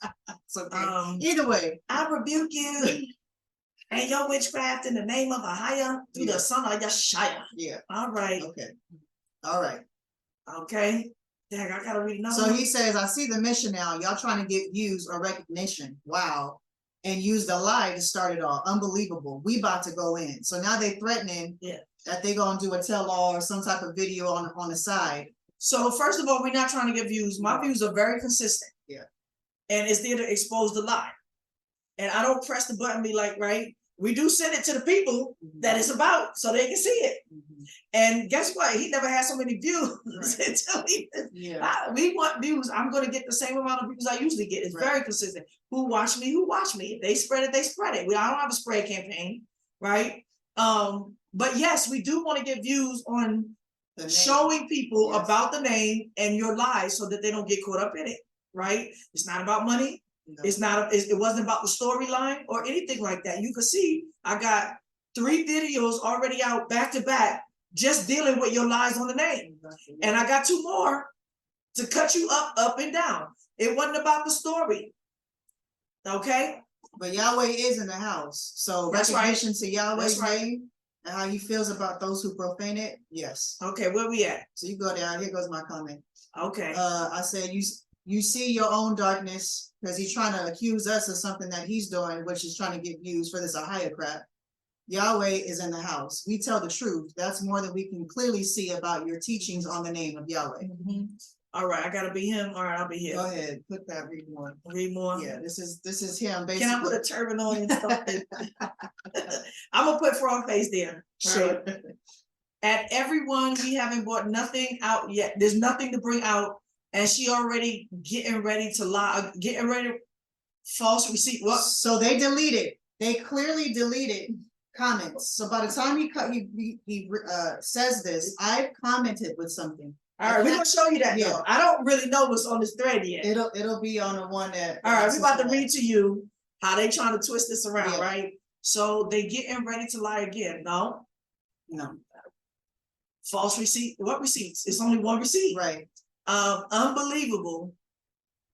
It's okay. Either way, I rebuke you and your witchcraft in the name of Ahayah through the son of Yeshua. yeah. All right. Okay. All right. Okay. Dang, I gotta read another So one. he says, I see the mission now. Y'all trying to get views or recognition. Wow. And use the lie to start it all. Unbelievable. We about to go in. So now they threatening that they gonna do a tell-all or some type of video on the side. So first of all, we're not trying to get views. My views are very consistent. Yeah. And it's there to expose the lie. And I don't press the button and be like, right? We do send it to the people that it's about so they can see it. And guess what? He never had so many views until we want views. I'm going to get the same amount of views I usually get. It's very consistent. Who watch me? Who watch me? If they spread it, they spread it. I don't have a spread campaign, right? But yes, we do want to get views on showing people about the name and your lies so that they don't get caught up in it, right? It's not about money. No. It's not. It wasn't about the storyline or anything like that. You can see I got 3 videos already out back to back, just dealing with your lies on the name, and I got 2 more to cut you up and down. It wasn't about the story, okay? But Yahweh is in the house, so that's recognition to Yahweh's name and how he feels about those who profane it. Yes. Okay, where we at? So you go down. Here goes my comment. Okay. I said you see your own darkness because he's trying to accuse us of something that he's doing, which is trying to get views for this Ahayah crap. Yahweh is in the house. We tell the truth. That's more than we can clearly see about your teachings on the name of Yahweh. All right, I gotta be him. All right, I'll be here. Go ahead, put that. Read more. Read more. Yeah, this is him. Basically. Can I put a turban on and stuff? I'm gonna put frog face there. Sure. Right. At everyone, we haven't brought nothing out yet. There's nothing to bring out, and she already getting ready to lie, getting ready false receipt. What? So they deleted. They clearly deleted comments. So by the time he says this, I've commented with something. All right, we're gonna show you that. Yeah, though. I don't really know what's on this thread yet. It'll be on the one that. All right, we're about to read to you how they trying to twist this around, right? So they getting ready to lie again. No. False receipt. What receipts? It's only one receipt. Right. Unbelievable.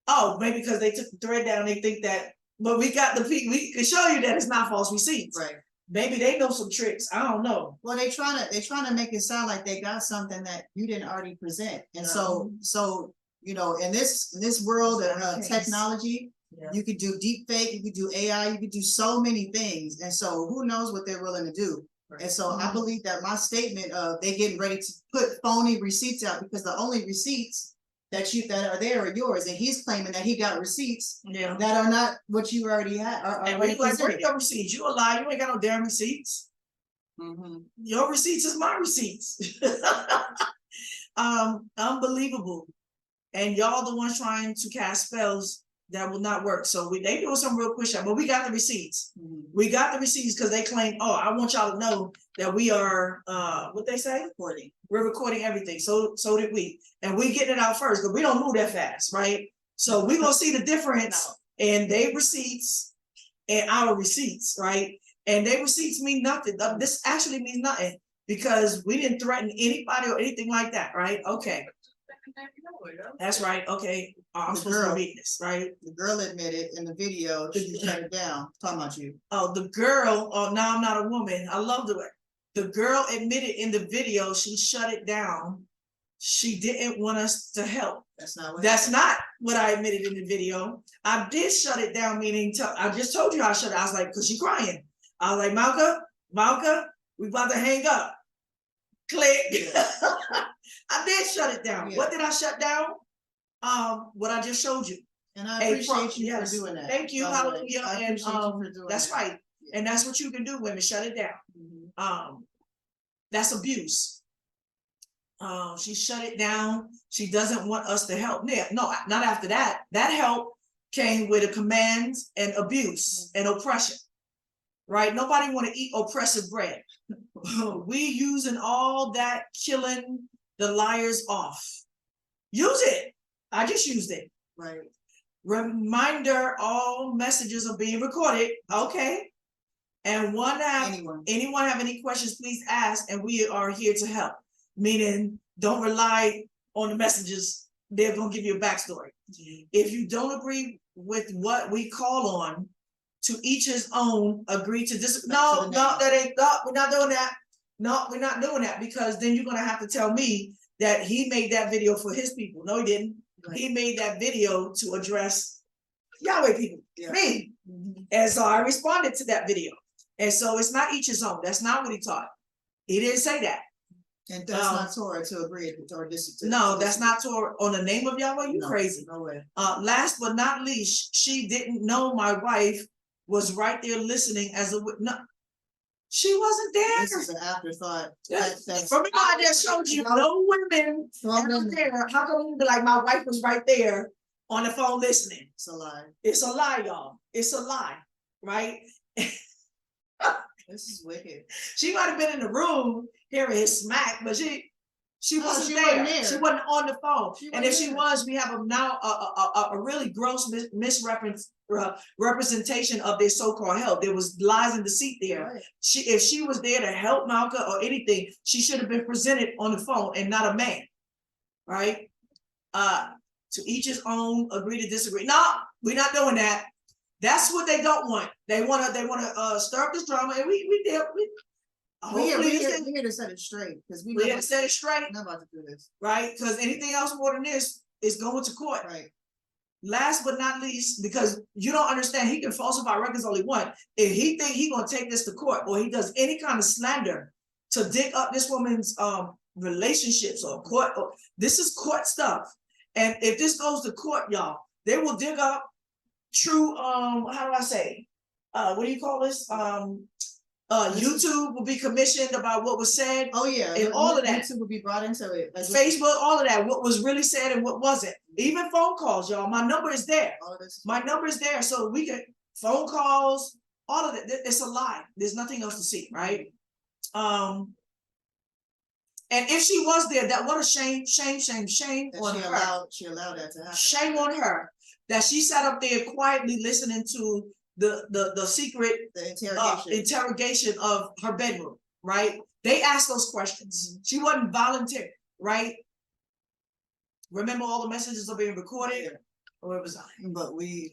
Oh, maybe because they took the thread down, they think that. But we got we can show you that it's not false receipts. Right. Maybe they know some tricks. I don't know. Well, they trying to make it sound like they got something that you didn't already present, and so you know, in this world of technology, you could do deep fake, you could do AI, you could do so many things, and so who knows what they're willing to do. Right. And so I believe that my statement of they getting ready to put phony receipts out because the only receipts that are there are yours, and he's claiming that he got receipts that are not what you already had. And we like, bring your receipts. You a lie. You ain't got no damn receipts. Your receipts is my receipts. Unbelievable. And y'all the ones trying to cast spells That will not work. So they doing some real quick shot, but we got the receipts. Mhm. We got the receipts because they claim, oh, I want y'all to know that we are what they say? Recording. We're recording everything. So did we. And we getting it out first, but we don't move that fast, right? So we gonna see the difference in their receipts and our receipts, right? And their receipts mean nothing. This actually means nothing because we didn't threaten anybody or anything like that, right? Okay. That's right. Okay. I'm supposed to read this, right? The girl admitted in the video she shut it down. Talking about you. Oh, the girl. Oh, now I'm not a woman. I love the way the girl admitted in the video she shut it down. She didn't want us to help. That's not what That's happened. not what I admitted in the video. I did shut it down, meaning I just told you I shut it. I was like, because she crying. I was like, Malkah, we about to hang up. Click. I did shut it down. Yeah. What did I shut down? What I just showed you. And I appreciate you yes. for doing that. Thank you, by the way. hallelujah. I And appreciate you for doing that's that. right. And that's what you can do, women. Shut it down. Mhm. That's abuse. She shut it down. She doesn't want us to help. Yeah, no, not after that. That help came with a command and abuse and oppression. Right? Nobody want to eat oppressive bread. We using all that killing the liars off. Use it. I just used it. Right. Reminder, all messages are being recorded. Okay. And anyone have any questions, please ask, and we are here to help. Meaning, don't rely on the messages. They're going to give you a backstory. If you don't agree with what we call on, to each his own, agree to disagree. No, that ain't, no, we're not doing that. No, we're not doing that because then you're going to have to tell me that he made that video for his people. No, he didn't. Right. He made that video to address Yahweh people, me. And so I responded to that video. And so it's not each his own. That's not what he taught. He didn't say that. And that's not Torah to agree or disagree. No, that's not Torah. On the name of Yahweh, you crazy. No way. Last but not least, she didn't know my wife was right there listening as a witness. No, she wasn't there. This is an afterthought. Remember, I just showed you no women ever there. How come you be like, my wife was right there on the phone listening? It's a lie. It's a lie, y'all. It's a lie, right? This is wicked. She might have been in the room hearing his smack, but she wasn't there. She wasn't on the phone. And if she was, we have a really gross misrepresentation of their so-called help. There was lies and deceit there. Right. If she was there to help Malkah or anything, she should have been presented on the phone and not a man. Right? To each his own, agree to disagree. No, we're not doing that. That's what they don't want. They want to stir up this drama, and we here to set it straight because we here to set it straight. Not about to do this, right? Because anything else more than this is going to court. Right. Last but not least, because you don't understand, he can falsify records only one. If he think he gonna take this to court, or he does any kind of slander to dig up this woman's relationships or court, this is court stuff. And if this goes to court, y'all, they will dig up true, how do I say, what do you call this? YouTube will be commissioned about what was said. Oh yeah, and all of that. YouTube will be brought into it. Facebook, all of that, what was really said and what wasn't. Even phone calls, y'all. My number is there. My number is there, so we can phone calls, all of it. It's a lie. There's nothing else to see, right? And if she was there, that what a shame on her. She allowed that to happen. Shame on her that she sat up there quietly listening to the secret interrogation of her bedroom, right? They asked those questions. She wasn't volunteer, right? Remember, all the messages are being recorded. Or it was, but we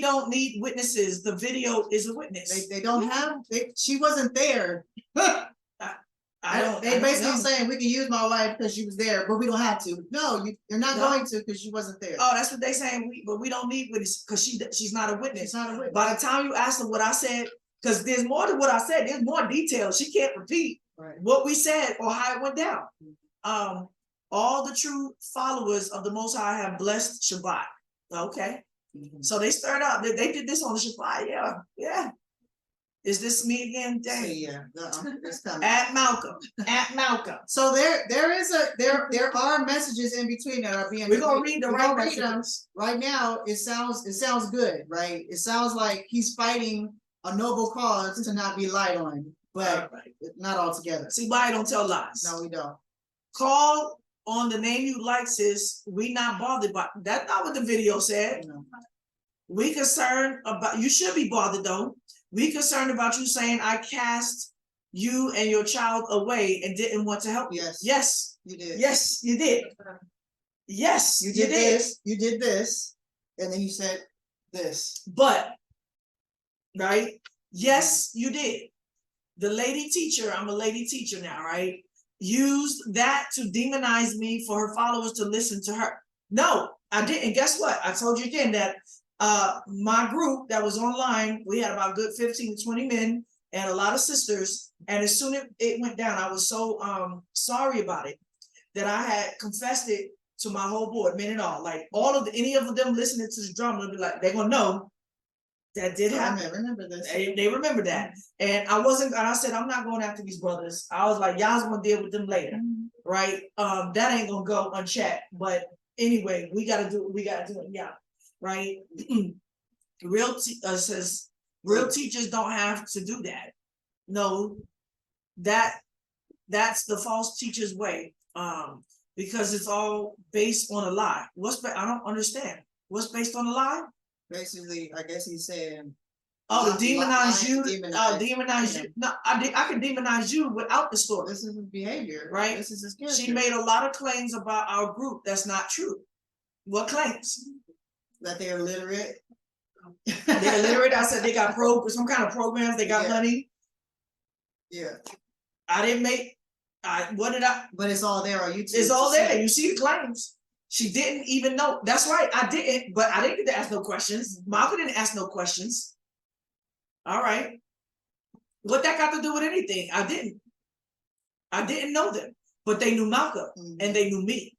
don't need witnesses. The video is a witness. They don't have. She wasn't there. They basically saying we can use my wife because she was there, but we don't have to. No, you're not going to because she wasn't there. Oh, that's what they saying. But we don't need witness because she's not a witness. She's not a witness. By the time you ask them what I said, because there's more to what I said. There's more details. She can't repeat what we said or how it went down. All the true followers of the Most High have blessed Shabbat. Okay, so they stirred up. They did this on the Shabbat. Yeah. Is this me again? So, Dang. yeah, it's coming. At Malcolm. So there are messages in between that are being. We're gonna read the we're right gonna read them. messages. Right now, it sounds good, right? It sounds like he's fighting a noble cause to not be lied on, but Alright. not altogether. See why I don't tell lies. No, we don't. Call on the name you like, sis. We not bothered by that's not what the video said. No. We concerned about you should be bothered though. We concerned about you saying I cast you and your child away and didn't want to help you. Yes. Yes. You did. Yes, you did. Yes, You did this. You did this, and then you said this. But right? Yes, you did. The lady teacher, I'm a lady teacher now, right? Used that to demonize me for her followers to listen to her. No, I didn't. Guess what? I told you again that my group that was online, we had about good 15 to 20 men and a lot of sisters. And as soon as it went down, I was so sorry about it that I had confessed it to my whole board, men and all. Like any of them listening to the drama would be like, they're gonna know that did happen. I remember this. They remember that. And I said, I'm not going after these brothers. I was like, y'all's gonna deal with them later. Right? That ain't gonna go unchecked. But anyway, we gotta do it, yeah. Right? Says real teachers don't have to do that. No, that's the false teacher's way. Because it's all based on a lie. I don't understand. What's based on a lie? Basically, I guess he's saying. Oh, to demonize you, demonize you. No, I can demonize you without the story. This is his behavior, right? This is his character. She made a lot of claims about our group that's not true. What claims? That they're illiterate. They're illiterate. I said they got some kind of programs. They got money. Yeah. I didn't make. But it's all there on YouTube. It's all there. You see the claims. She didn't even know. That's right. I didn't, but I didn't get to ask no questions. Malcolm didn't ask no questions. All right. What that got to do with anything? I didn't know them, but they knew Malcolm and they knew me.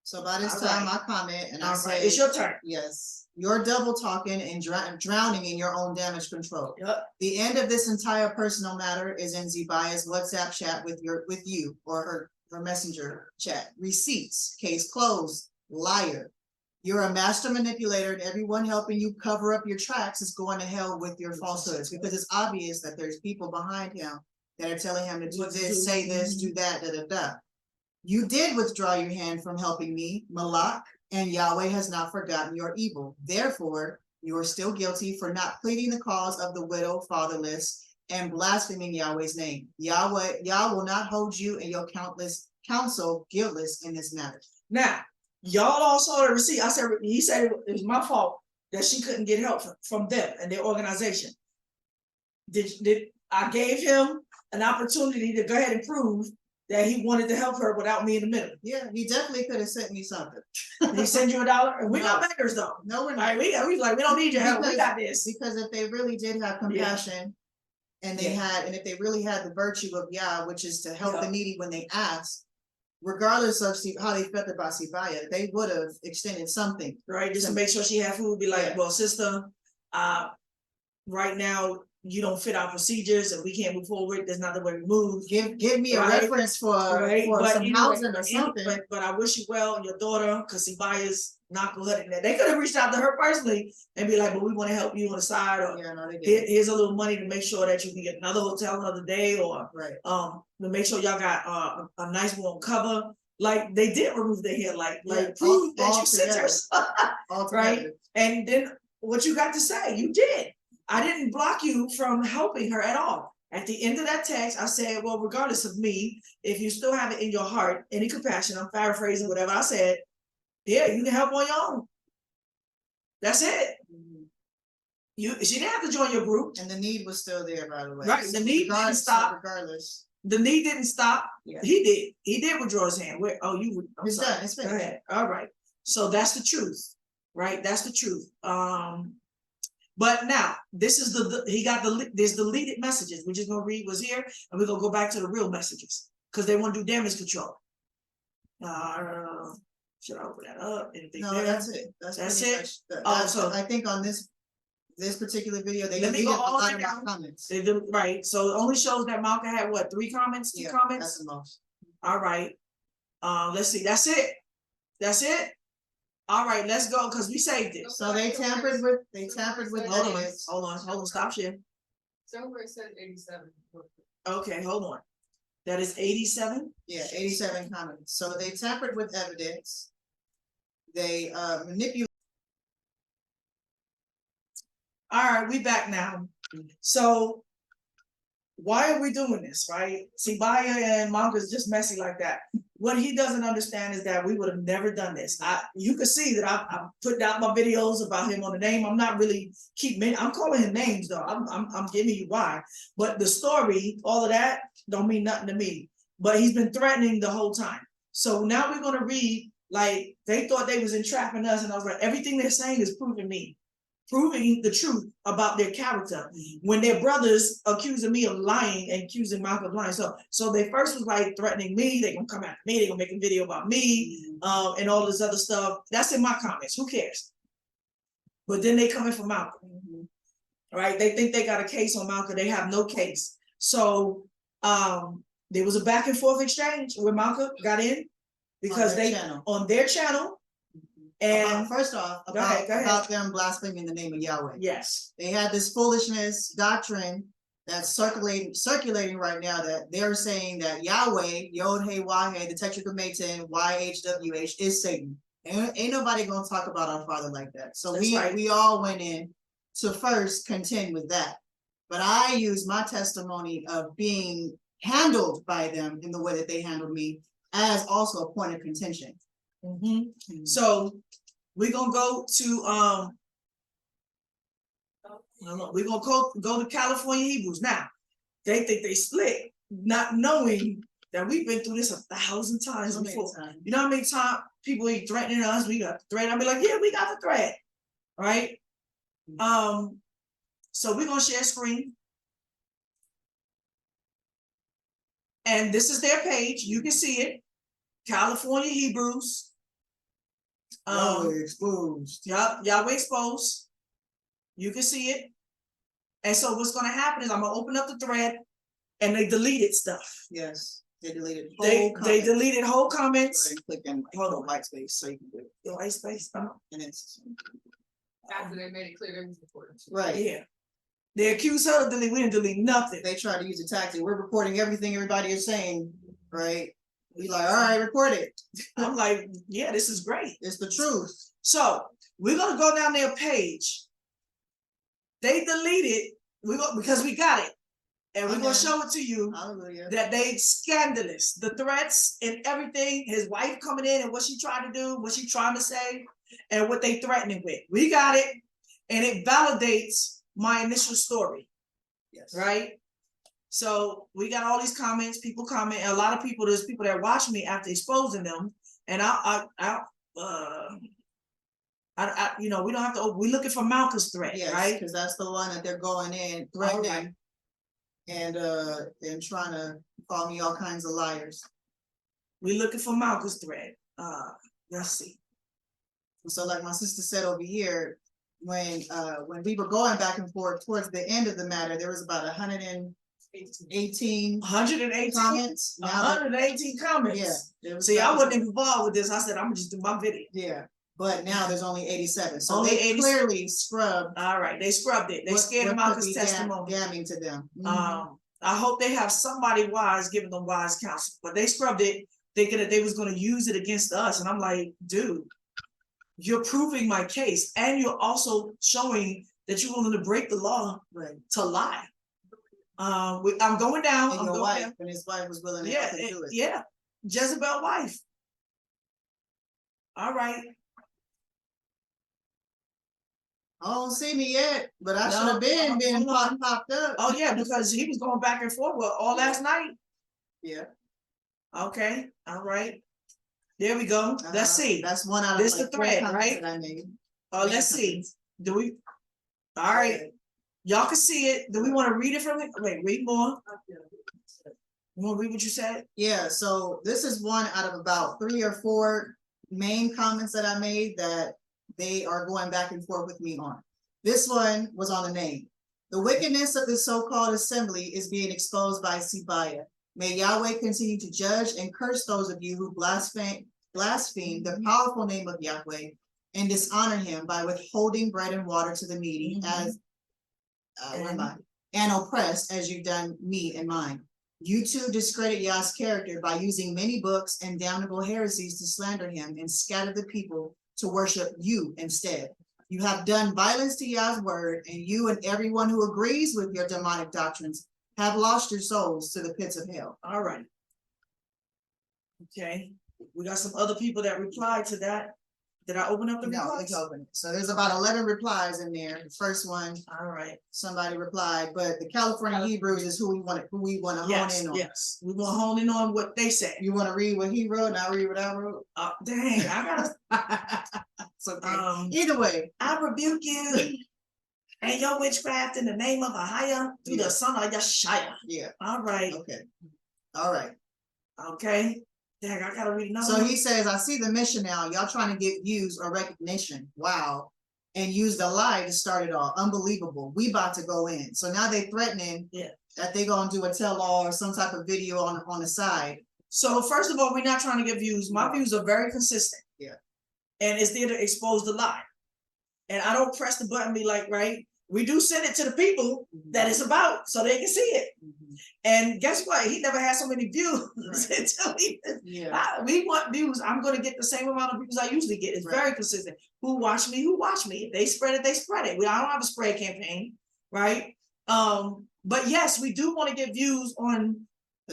So by this time, I comment and I say, it's your turn. Yes. You're double talking and drowning in your own damage control. Yep. The end of this entire personal matter is in Tzibiyah's WhatsApp chat with you or her messenger chat. Receipts, case closed, liar. You're a master manipulator, and everyone helping you cover up your tracks is going to hell with your falsehoods, because it's obvious that there's people behind him that are telling him to do this, say this, do that, da da da. You did withdraw your hand from helping me, Malak, and Yahweh has not forgotten your evil. Therefore, you are still guilty for not pleading the cause of the widow, fatherless, and blaspheming Yahweh's name. Yah will not hold you and your counsel guiltless in this matter. Now, y'all all saw the receipt. He said it was my fault that she couldn't get help from them and their organization. Did I gave him an opportunity to go ahead and prove that he wanted to help her without me in the middle? Yeah, he definitely could have sent me something. Did he send you $1? We're not beggars though. No, we're not. Right, we don't need your help. We got this. Because if they really did have compassion, and if they really had the virtue of Yah, which is to help the needy when they ask, regardless of how they felt about Tzibiyah, they would have extended something. Right, just to make sure she had food. Be like, well, sister, right now you don't fit our procedures and we can't move forward. There's not the way we move. Give me a reference for some housing or something. But I wish you well and your daughter, because Tzibiyah's not gonna let it. They could have reached out to her personally and be like, but we want to help you on the side, or here's a little money to make sure that you can get another hotel another day, or to make sure y'all got a nice warm cover. Like they did remove their hair, like prove that you sent her. Right? And then what you got to say, you did. I didn't block you from helping her at all. At the end of that text, I said, well, regardless of me, if you still have it in your heart, any compassion, I'm paraphrasing whatever I said, yeah, you can help on your own. That's it. She didn't have to join your group. And the need was still there, by the way. Right, the need didn't stop. Regardless. The need didn't stop. Yeah. He did withdraw his hand. It's done. It's finished. Go ahead. All right. So that's the truth, right? That's the truth. But now this is there's deleted messages. We're just gonna read what's here, and we're gonna go back to the real messages because they want to do damage control. Should I open that up? Anything No, there? that's it. That's it. I think on this This particular video, they Let me deleted go a all the lot way of my down. comments. They do, right, so it only shows that Malkah had what, 3 comments, 2 Yeah, comments? that's the most. All right, let's see, that's it. That's it? All right, let's go, because we saved it. So they tampered with Hold on, edits. hold on, stop share. Somewhere it said 87. Okay, hold on. That is 87? Yeah, 87 comments. So they tampered with evidence. They manipulated. All right, we back now. So why are we doing this, right? Tzibiyah and Malkah is just messy like that. What he doesn't understand is that we would have never done this. You can see that I'm putting out my videos about him on the name. I'm not really I'm calling him names though. I'm giving you why. But the story, all of that, don't mean nothing to me. But he's been threatening the whole time. So now we're gonna read, like, they thought they was entrapping us, and I was like, everything they're saying is proving the truth about their character. When their brothers accusing me of lying and accusing Malkah of lying. So they first was like threatening me, they gonna come after me, they gonna make a video about me, and all this other stuff. That's in my comments, who cares? But then they coming for Malkah. Right? They think they got a case on Malkah, they have no case. So there was a back and forth exchange where Malkah got in because on their channel. And first off, go ahead. about them blaspheming the name of Yahweh. Yes. They had this foolishness doctrine that's circulating right now, that they're saying that Yahweh, Yhwh, WOE, the Tetragrammaton, YHWH is Satan. Ain't nobody gonna talk about our Father like that. So we all went in to first contend with that. But I use my testimony of being handled by them in the way that they handled me as also a point of contention. So we're gonna go to we're gonna go to California Hebrews. Now they think they split, not knowing that we've been through this 1,000 times before. You know how many times people ain't threatening us? We got the threat. I'll be like, yeah, we got the threat, right? So we're gonna share screen. And this is their page. You can see it. California Hebrews. Yahweh exposed. Yahweh exposed. You can see it. And so what's going to happen is I'm going to open up the thread, and they deleted stuff. Yes, they deleted They deleted whole comments. Click in white space so you can do it. The white space. And it's After they made it clear that it was important. right. Yeah. They accused her of deleting. We didn't delete nothing. They try to use a tactic. We're reporting everything everybody is saying, right? We like, all right, report it. I'm like, yeah, this is great. It's the truth. So we're gonna go down their page. They deleted because we got it, and we're gonna show it to you. Hallelujah. That they scandalous. The threats and everything. His wife coming in and what she tried to do, what she trying to say, and what they threatening with. We got it, and it validates my initial story. Yes. Right. So we got all these comments, people comment, and a lot of people, there's people that watch me after exposing them. And you know, we don't have to, we're looking for Malkah's threat, Yes, right? because that's the one that they're going in, threatening, and trying to call me all kinds of liars. We're looking for Malkah's threat. Let's see. So like my sister said over here, when we were going back and forth towards the end of the matter, there was about 118 comments. 118 comments. Yeah. See, I wasn't involved with this. I said, I'm gonna just do my video. Yeah. But now there's only 87. So Only they 87. clearly scrubbed. All right, they scrubbed it. They scared of Malkah's testimony. Damning to them. I hope they have somebody wise giving them wise counsel. But they scrubbed it, thinking that they was going to use it against us. And I'm like, dude, you're proving my case, and you're also showing that you're willing to break the law to lie. I'm going down. And your wife, and his wife was willing to do it. Yeah, Jezebel wife. All right. I don't see me yet, but I should have been popped up. Oh yeah, because he was going back and forth all last night. Yeah. Okay. All right. There we go. Let's see. That's one out of this the thread, right? That I made. Let's see. Do we? All right. Y'all can see it. Do we want to read it from it? Wait, read more. You want to read what you said? Yeah. So this is one out of about 3 or 4 main comments that I made that they are going back and forth with me on. This one was on the name. The wickedness of the so-called assembly is being exposed by Tzibiyah. May Yahweh continue to judge and curse those of you who blaspheme the powerful name of Yahweh and dishonor him by withholding bread and water to the needy as and oppressed as you've done me and mine. You too discredit Yah's character by using many books and damnable heresies to slander him and scatter the people to worship you instead. You have done violence to Yah's word, and you and everyone who agrees with your demonic doctrines have lost your souls to the pits of hell. All right. Okay, we got some other people that replied to that. Did I open up the No, replies? let's open it. So there's about 11 replies in there. The first one, All right. somebody replied, but the California Hebrews is who we want to hone in on. Yes, we want to hone in on what they said. You want to read what he wrote, and I'll read what I wrote. Dang, I gotta. It's okay. Either way, I rebuke you and your witchcraft in the name of Ahayah through the son of Yeshua. yeah. All right. Okay. All right. Okay. Dang, I gotta read another So one. he says, I see the mission now. Y'all trying to get views or recognition. Wow. And use the lie to start it all. Unbelievable. We about to go in. So now they threatening that they gonna do a tell-all or some type of video on the side. So first of all, we're not trying to get views. My views are very consistent. Yeah. And it's there to expose the lie. And I don't press the button, be like, right? We do send it to the people that it's about so they can see it. And guess what? He never had so many views until we want views. I'm going to get the same amount of views I usually get. It's very consistent. Who watch me? Who watch me? If they spread it, they spread it. I don't have a spread campaign, right? But yes, we do want to get views on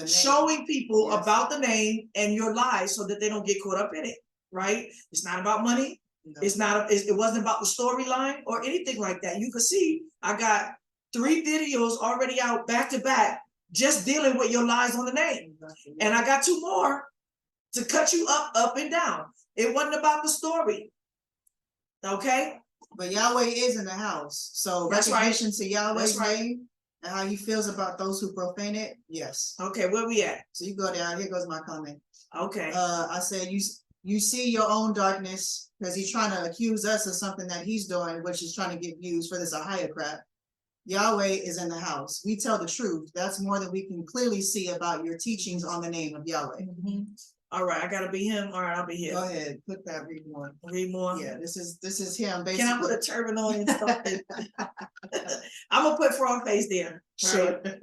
showing people about the name and your lies so that they don't get caught up in it, right? It's not about money. No. It's not. It wasn't about the storyline or anything like that. You can see I got 3 videos already out back to back, just dealing with your lies on the name, and I got 2 more to cut you up and down. It wasn't about the story, okay? But Yahweh is in the house, so recognition to Yahweh's name and how he feels about those who profane it. Yes. Okay, where we at? So you go down. Here goes my comment. Okay. I said you see your own darkness because he's trying to accuse us of something that he's doing, which is trying to get views for this Ahayah crap. Yahweh is in the house. We tell the truth. That's more than we can clearly see about your teachings on the name of Yahweh. All right, I gotta be him. All right, I'll be here. Go ahead, put that. Read more. Read more. Yeah, this is him. Basically. Can I put a turban on and stuff? I'm gonna put frog face there. Sure. Right?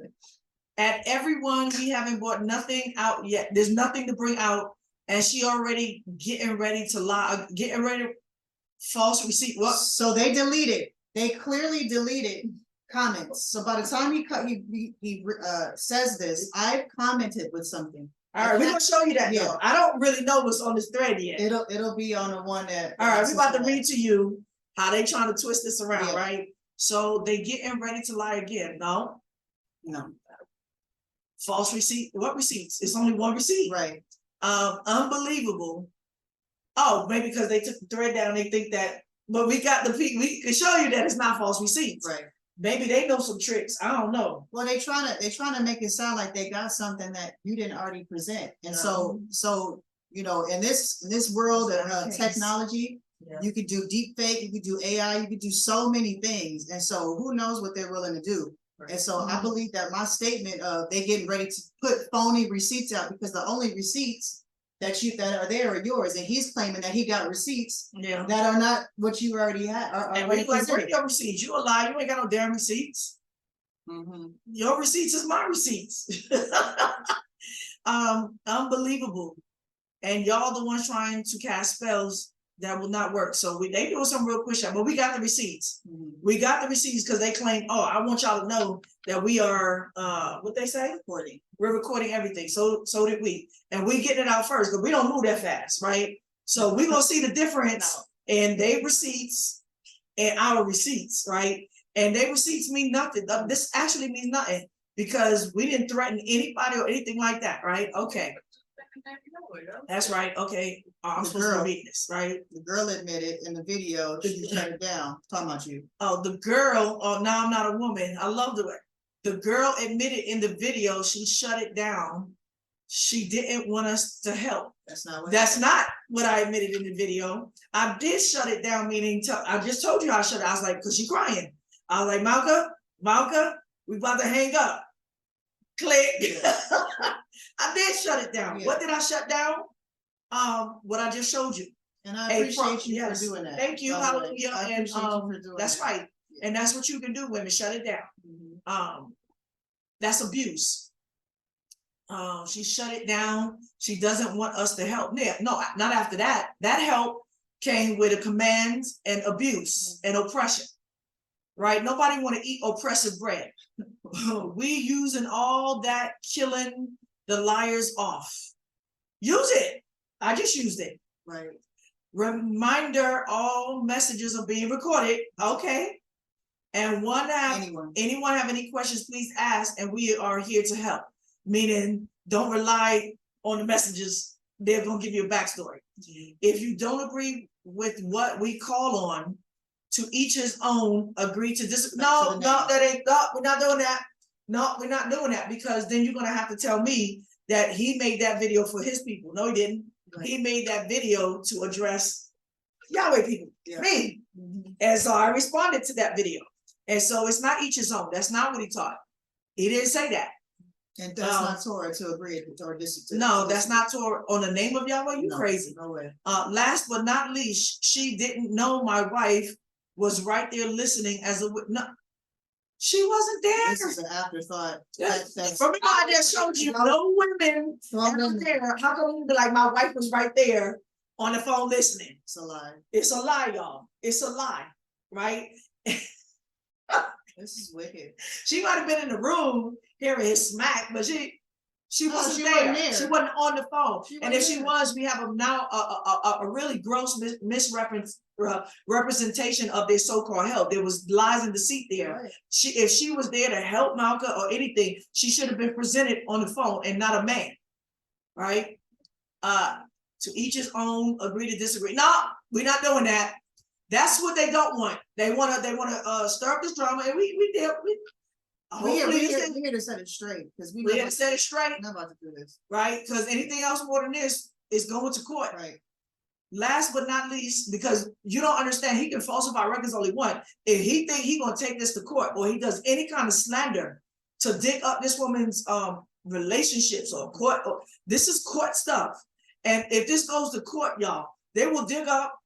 At everyone, we haven't brought nothing out yet. There's nothing to bring out. And she already getting ready to lie, getting ready false receipt. What? So they deleted. They clearly deleted comments. So by the time he says this, I've commented with something. All right, we're gonna show you that. Though. I don't really know what's on this thread yet. It'll be on the one that. All right, we're about to read to you how they trying to twist this around, right? So they getting ready to lie again. No. False receipt. What receipts? It's only one receipt. Right. Unbelievable. Oh, maybe because they took the thread down, they think that, but we can show you that it's not false receipts. Right. Maybe they know some tricks. I don't know. Well, they trying to make it sound like they got something that you didn't already present. And so you know, in this world of technology, you could do deep fake, you could do AI, you could do so many things. And so who knows what they're willing to do. And so I believe that my statement of they getting ready to put phony receipts out because the only receipts that are there are yours, and he's claiming that he got receipts that are not what you already had. And we like, where your receipts? You a lie? You ain't got no damn receipts. Your receipts is my receipts. Unbelievable. And y'all the ones trying to cast spells that will not work. So they doing some real quick shot, but we got the receipts. We got the receipts because they claim, oh, I want y'all to know that we are what they say? Recording. We're recording everything. So did we. And we getting it out first, but we don't move that fast, right? So we're gonna see the difference in their receipts and our receipts, right? And their receipts mean nothing. This actually means nothing because we didn't threaten anybody or anything like that, right? Okay. That's right. Okay. I'm supposed to read this, right? The girl admitted in the video she shut it down. Talking about you. Oh, the girl. Oh, now I'm not a woman. I love the way the girl admitted in the video she shut it down. she didn't want us to help. That's not what. That's not what I admitted in the video. I did shut it down, meaning I just told you how I shut it. I was like, cause she crying. I was like, Malkah, we about to hang up. Click. I did shut it down. Yeah. What did I shut down? What I just showed you. And I appreciate you yes. for doing that. Thank you, by the way. hallelujah. I And appreciate you for doing that's that. right. And that's what you can do, women. Shut it down. Mhm. That's abuse. She shut it down. She doesn't want us to help. Yeah, no, not after that. That help came with a command and abuse and oppression. Right? Nobody want to eat oppressive bread. We using all that killing the liars off. Use it. I just used it. Right. Reminder, all messages are being recorded. Okay. And anyone have any questions, please ask, and we are here to help. Meaning, don't rely on the messages. They're going to give you a backstory. If you don't agree with what we call on, to each his own, agree to this. No, that ain't, no, we're not doing that. No, we're not doing that, because then you're going to have to tell me that he made that video for his people. No, he didn't. Right. He made that video to address Yahweh people, me. And so I responded to that video. And so it's not each his own. That's not what he taught. He didn't say that. And that's not Torah to agree or disagree. No, that's not Torah. On the name of Yahweh, you crazy. No way. Last but not least, she didn't know my wife was right there listening as a no. She wasn't there. This is an afterthought. From I just showed you, no women ever there. How come you be like, my wife was right there on the phone listening? It's a lie. It's a lie, y'all. It's a lie, right? This is wicked. She might have been in the room hearing his smack, but she wasn't there. She wasn't on the phone. And if she was, we have a really gross misrepresentation of their so-called help. There was lies and deceit there. Right. If she was there to help Malkah or anything, she should have been presented on the phone and not a man. Right? To each his own, agree to disagree. No, we're not doing that. That's what they don't want. They want to stir up this drama, and we We're here to set it straight, because we're here to set it straight. Not about to do this, right? Because anything else more than this is going to court. Right. Last but not least, because you don't understand, he can falsify records only one. If he think he gonna take this to court, or he does any kind of slander to dig up this woman's relationships or court, this is court stuff. And if this goes to court, y'all, they will dig up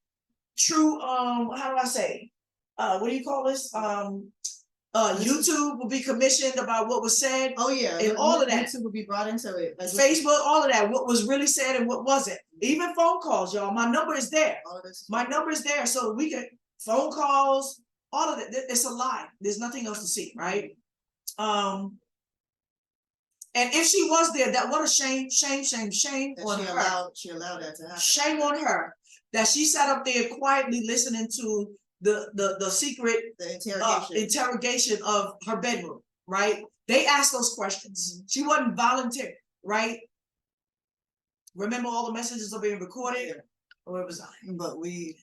true, how do I say, what do you call this? YouTube will be commissioned about what was said. Oh yeah, and all of that. YouTube will be brought into it. Facebook, all of that, what was really said and what wasn't. Even phone calls, y'all. My number is there. My number is there, so we can phone calls, all of it. It's a lie. There's nothing else to see, right? And if she was there, that what a shame on her. She allowed that to happen. Shame on her that she sat up there quietly listening to the secret interrogation of her bedroom, right? They asked those questions. She wasn't voluntary, right? Remember, all the messages are being recorded. Or it was, but we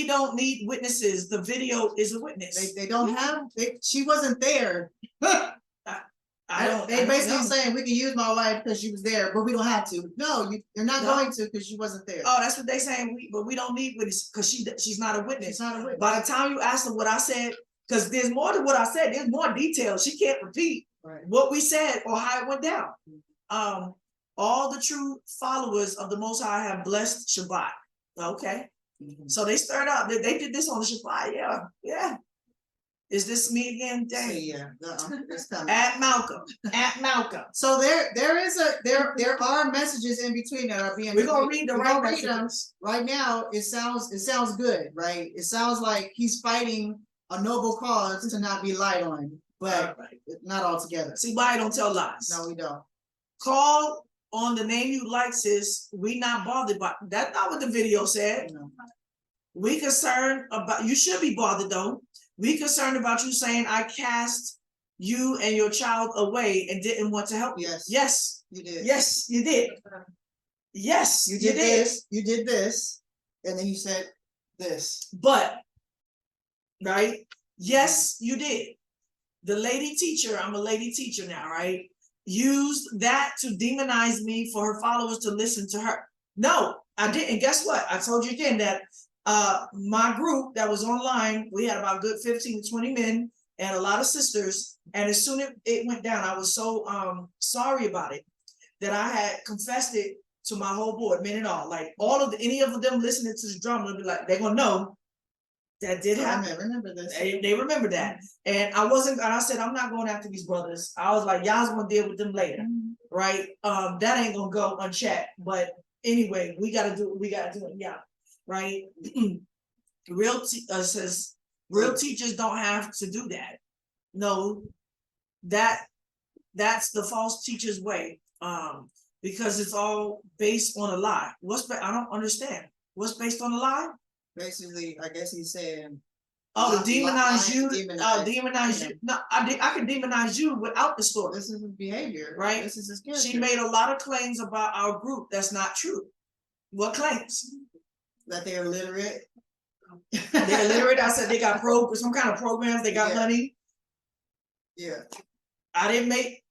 don't need witnesses. The video is a witness. They don't have. She wasn't there. They basically saying we can use my wife because she was there, but we don't have to. No, you're not going to, because she wasn't there. Oh, that's what they saying. But we don't need witnesses because she's not a witness. She's not a witness. By the time you ask them what I said, because there's more to what I said. There's more details. She can't repeat what we said or how it went down. All the true followers of the Most High have blessed Shabbat. Okay, so they stirred up. They did this on the Shabbat. Yeah. Is this me again? Dang. Yeah. It's coming. At Malkah. So there are messages in between that are being. We're gonna read the right messages. Right now, it sounds good, right? It sounds like he's fighting a noble cause to not be lied on, but not altogether. See, why I don't tell lies? No, we don't. Call on the name you like, sis. We not bothered by. That's not what the video said. No. We concerned about. You should be bothered though. We concerned about you saying I cast you and your child away and didn't want to help you. Yes, you did. Yes, you did. Yes, you did this. You did this, and then you said this. But right? Yes, you did. The lady teacher. I'm a lady teacher now, right? used that to demonize me for her followers to listen to her. No, I didn't. Guess what? I told you again that my group that was online, we had about good 15 to 20 men and a lot of sisters. And as soon as it went down, I was so sorry about it that I had confessed it to my whole board, men and all. Like any of them listening to the drama will be like, they're gonna know that did happen. I remember this. They remember that. And I said, I'm not going after these brothers. I was like, y'all's gonna deal with them later. Right? That ain't gonna go unchecked. But anyway, we gotta do it, yeah. Right? Says real teachers don't have to do that. No, that's the false teacher's way. Because it's all based on a lie. I don't understand. What's based on a lie? Basically, I guess he's saying. Oh, to demonize you. Demonize You. No, I can demonize you without the story. This is his behavior, right? This is his character. She made a lot of claims about our group that's not true. What claims? That they're illiterate. They're illiterate. I said they got some kind of programs. They got money. Yeah. I didn't make.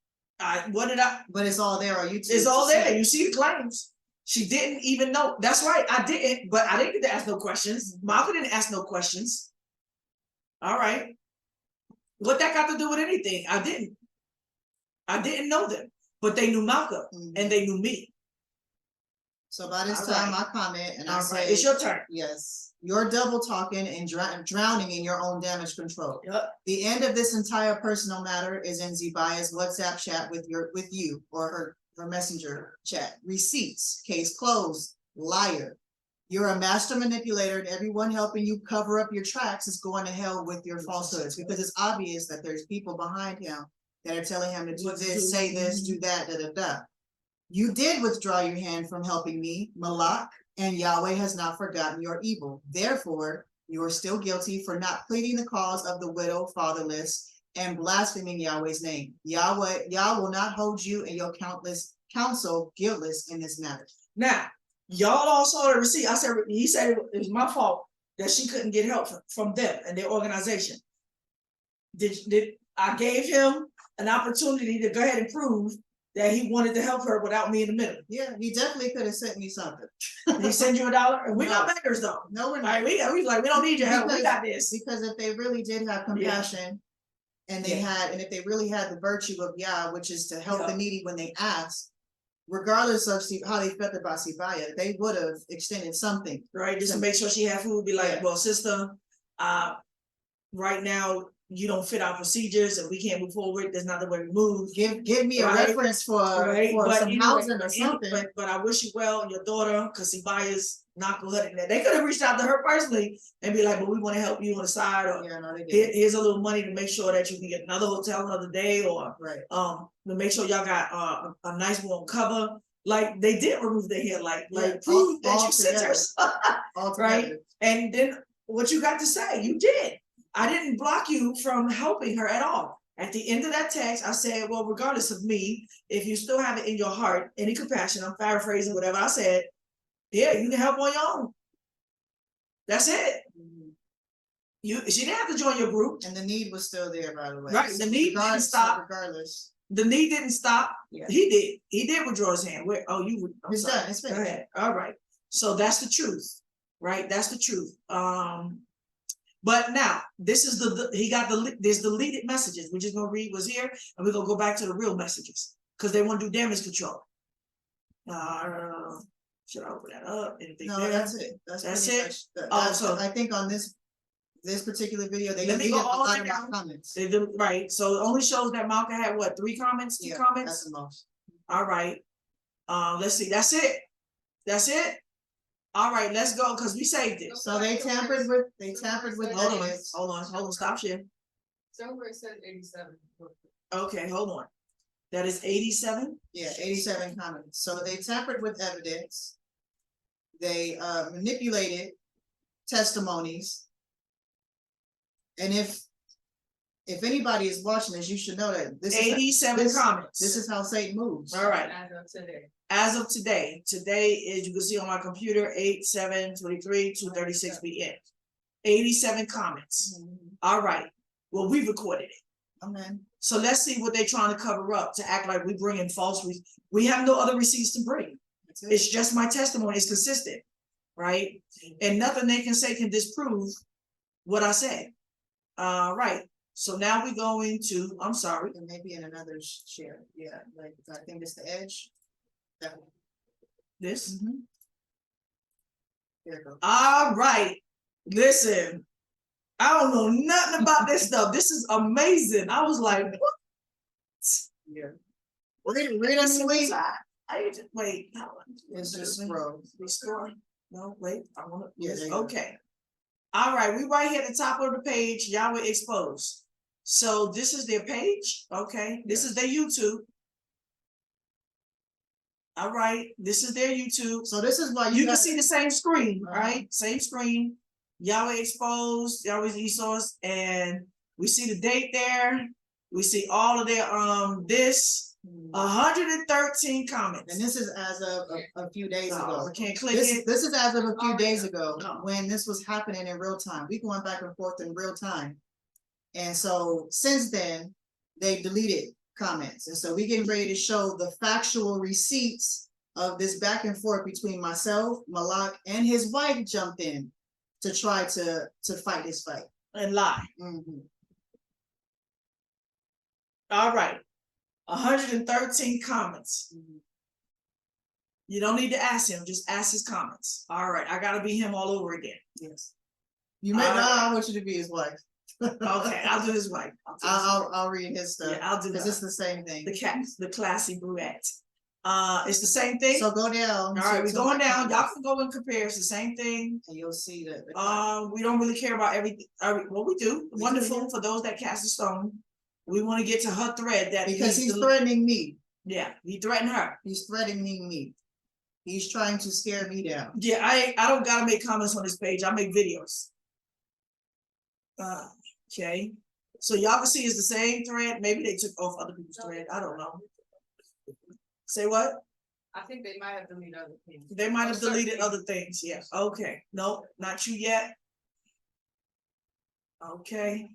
What did I? But it's all there on YouTube. It's all there. You see the claims. She didn't even know. That's right. I didn't, but I didn't get to ask no questions. Malkah didn't ask no questions. All right. What that got to do with anything? I didn't know them, but they knew Malkah and they knew me. So by this time, I comment and I say, it's your turn. Yes. You're double talking and drowning in your own damage control. Yep. The end of this entire personal matter is in Tzibiyah's WhatsApp chat with you or her messenger chat. Receipts, case closed, liar. You're a master manipulator, and everyone helping you cover up your tracks is going to hell with your falsehoods, because it's obvious that there's people behind him that are telling him to do this, say this, do that, da da da. You did withdraw your hand from helping me, Malak, and Yhwh has not forgotten your evil. Therefore, you are still guilty for not pleading the cause of the widow, fatherless, and blaspheming Yahweh's name. Yah will not hold you and your counsel guiltless in this matter. Now, y'all all saw the receipt. He said it was my fault that she couldn't get help from them and their organization. Did I gave him an opportunity to go ahead and prove that he wanted to help her without me in the middle? Yeah, he definitely could have sent me something. Did he send you $1? And we're not beggars though. No, we're not. Right, we like, we don't need your help. We got this. Because if they really did have compassion, and if they really had the virtue of Yah, which is to help the needy when they ask, regardless of how they felt about Tzibiyah, they would have extended something. Right, just to make sure she had food. Be like, well, sister, right now you don't fit our procedures and we can't move forward. There's not the way we move. Give me a reference for some housing or something. But I wish you well and your daughter, because Tzibiyah's not good. They could have reached out to her personally and be like, but we want to help you on the side, or here's a little money to make sure that you can get another hotel another day, or to make sure y'all got a nice warm cover. Like they did remove their hair, like prove that you sent her. Right? And then what you got to say, you did. I didn't block you from helping her at all. At the end of that text, I said, well, regardless of me, if you still have it in your heart, any compassion, I'm paraphrasing whatever I said, yeah, you can help on your own. That's it. She didn't have to join your group. And the need was still there, by the way. Right, the need didn't stop. Regardless. The need didn't stop. Yeah. He did withdraw his hand. It's done. It's finished. Go ahead. All right. So that's the truth, right? That's the truth. But now this is there's deleted messages. We're just gonna read what's here, and we're gonna go back to the real messages because they want to do damage control. Should I open that up? Anything no, there? that's it. That's it. So I think on this particular video, they let me go all the way down comments. Right. So it only shows that Malkah had what, 3 comments, 2 comments? That's the most. All right. Let's see. That's it. That's it. All right, let's go because we saved it. So they tampered with Hold on, stop share. Somewhere it says 87. Okay, hold on. That is 87? Yeah, 87 comments. So they tampered with evidence. They manipulated testimonies. And if anybody is watching this, you should know that this 87 comments. This is how Satan moves. All right. As of today is, you can see on my computer, 8/7/23, 2:36 p.m. 87 comments. All right. Well, we recorded it. Amen. So let's see what they're trying to cover up to act like we bring in false. We have no other receipts to bring. That's it. It's just my testimony. It's consistent, right? And nothing they can say can disprove what I said. Right. So now we go into, I'm sorry. And maybe in another share. Yeah, like I think it's the edge. That one. This. Mhm. There it goes. All right. Listen, I don't know nothing about this stuff. This is amazing. I was like, what? Yeah. Read on the way. I just wait. It's just scroll. Restore. No, wait. I want to. Yeah, there you go. Okay. All right. We right here at the top of the page. Yhwh exposed. So this is their page. Okay. This is their YouTube. All right. This is their YouTube. So this is why You can got- see the same screen, Uh-huh. right? Same screen. Yhwh exposed, Yahweh's Esauce, and we see the date there. We see all of their this 113 comments. And this is as of a few days ago. I can't click This it. this is as of a few Oh, days yeah. ago No. when this was happening in real time. We going back and forth in real time. And so since then, they deleted comments. And so we getting ready to show the factual receipts of this back and forth between myself, Malak, and his wife jumped in to try to fight this fight. And lie. Mhm. All right. 113 comments. You don't need to ask him, just ask his comments. All right, I gotta be him all over again. Yes. You may I want you to be his wife. Okay, I'll do his wife. I'll read his stuff. Yeah, I'll do Because that. it's the same thing. The classy brunette. It's the same thing. So go down. All right, to we're going my down. Y'all comments, can go and compare. It's the same thing. And you'll see that. We don't really care about everything. Well, we do. We do, Wonderful yeah. for those that cast a stone. We want to get to her thread that Because he's the- threatening me. Yeah, he threatened her. He's threatening me. He's trying to scare me down. Yeah, I don't gotta make comments on this page. I make videos. Okay. So y'all can see it's the same thread. Maybe they took off other people's thread. I don't know. Say what? I think they might have deleted other things. They might have Certain deleted things. other things. Yeah. Okay. Nope, not you yet. Okay.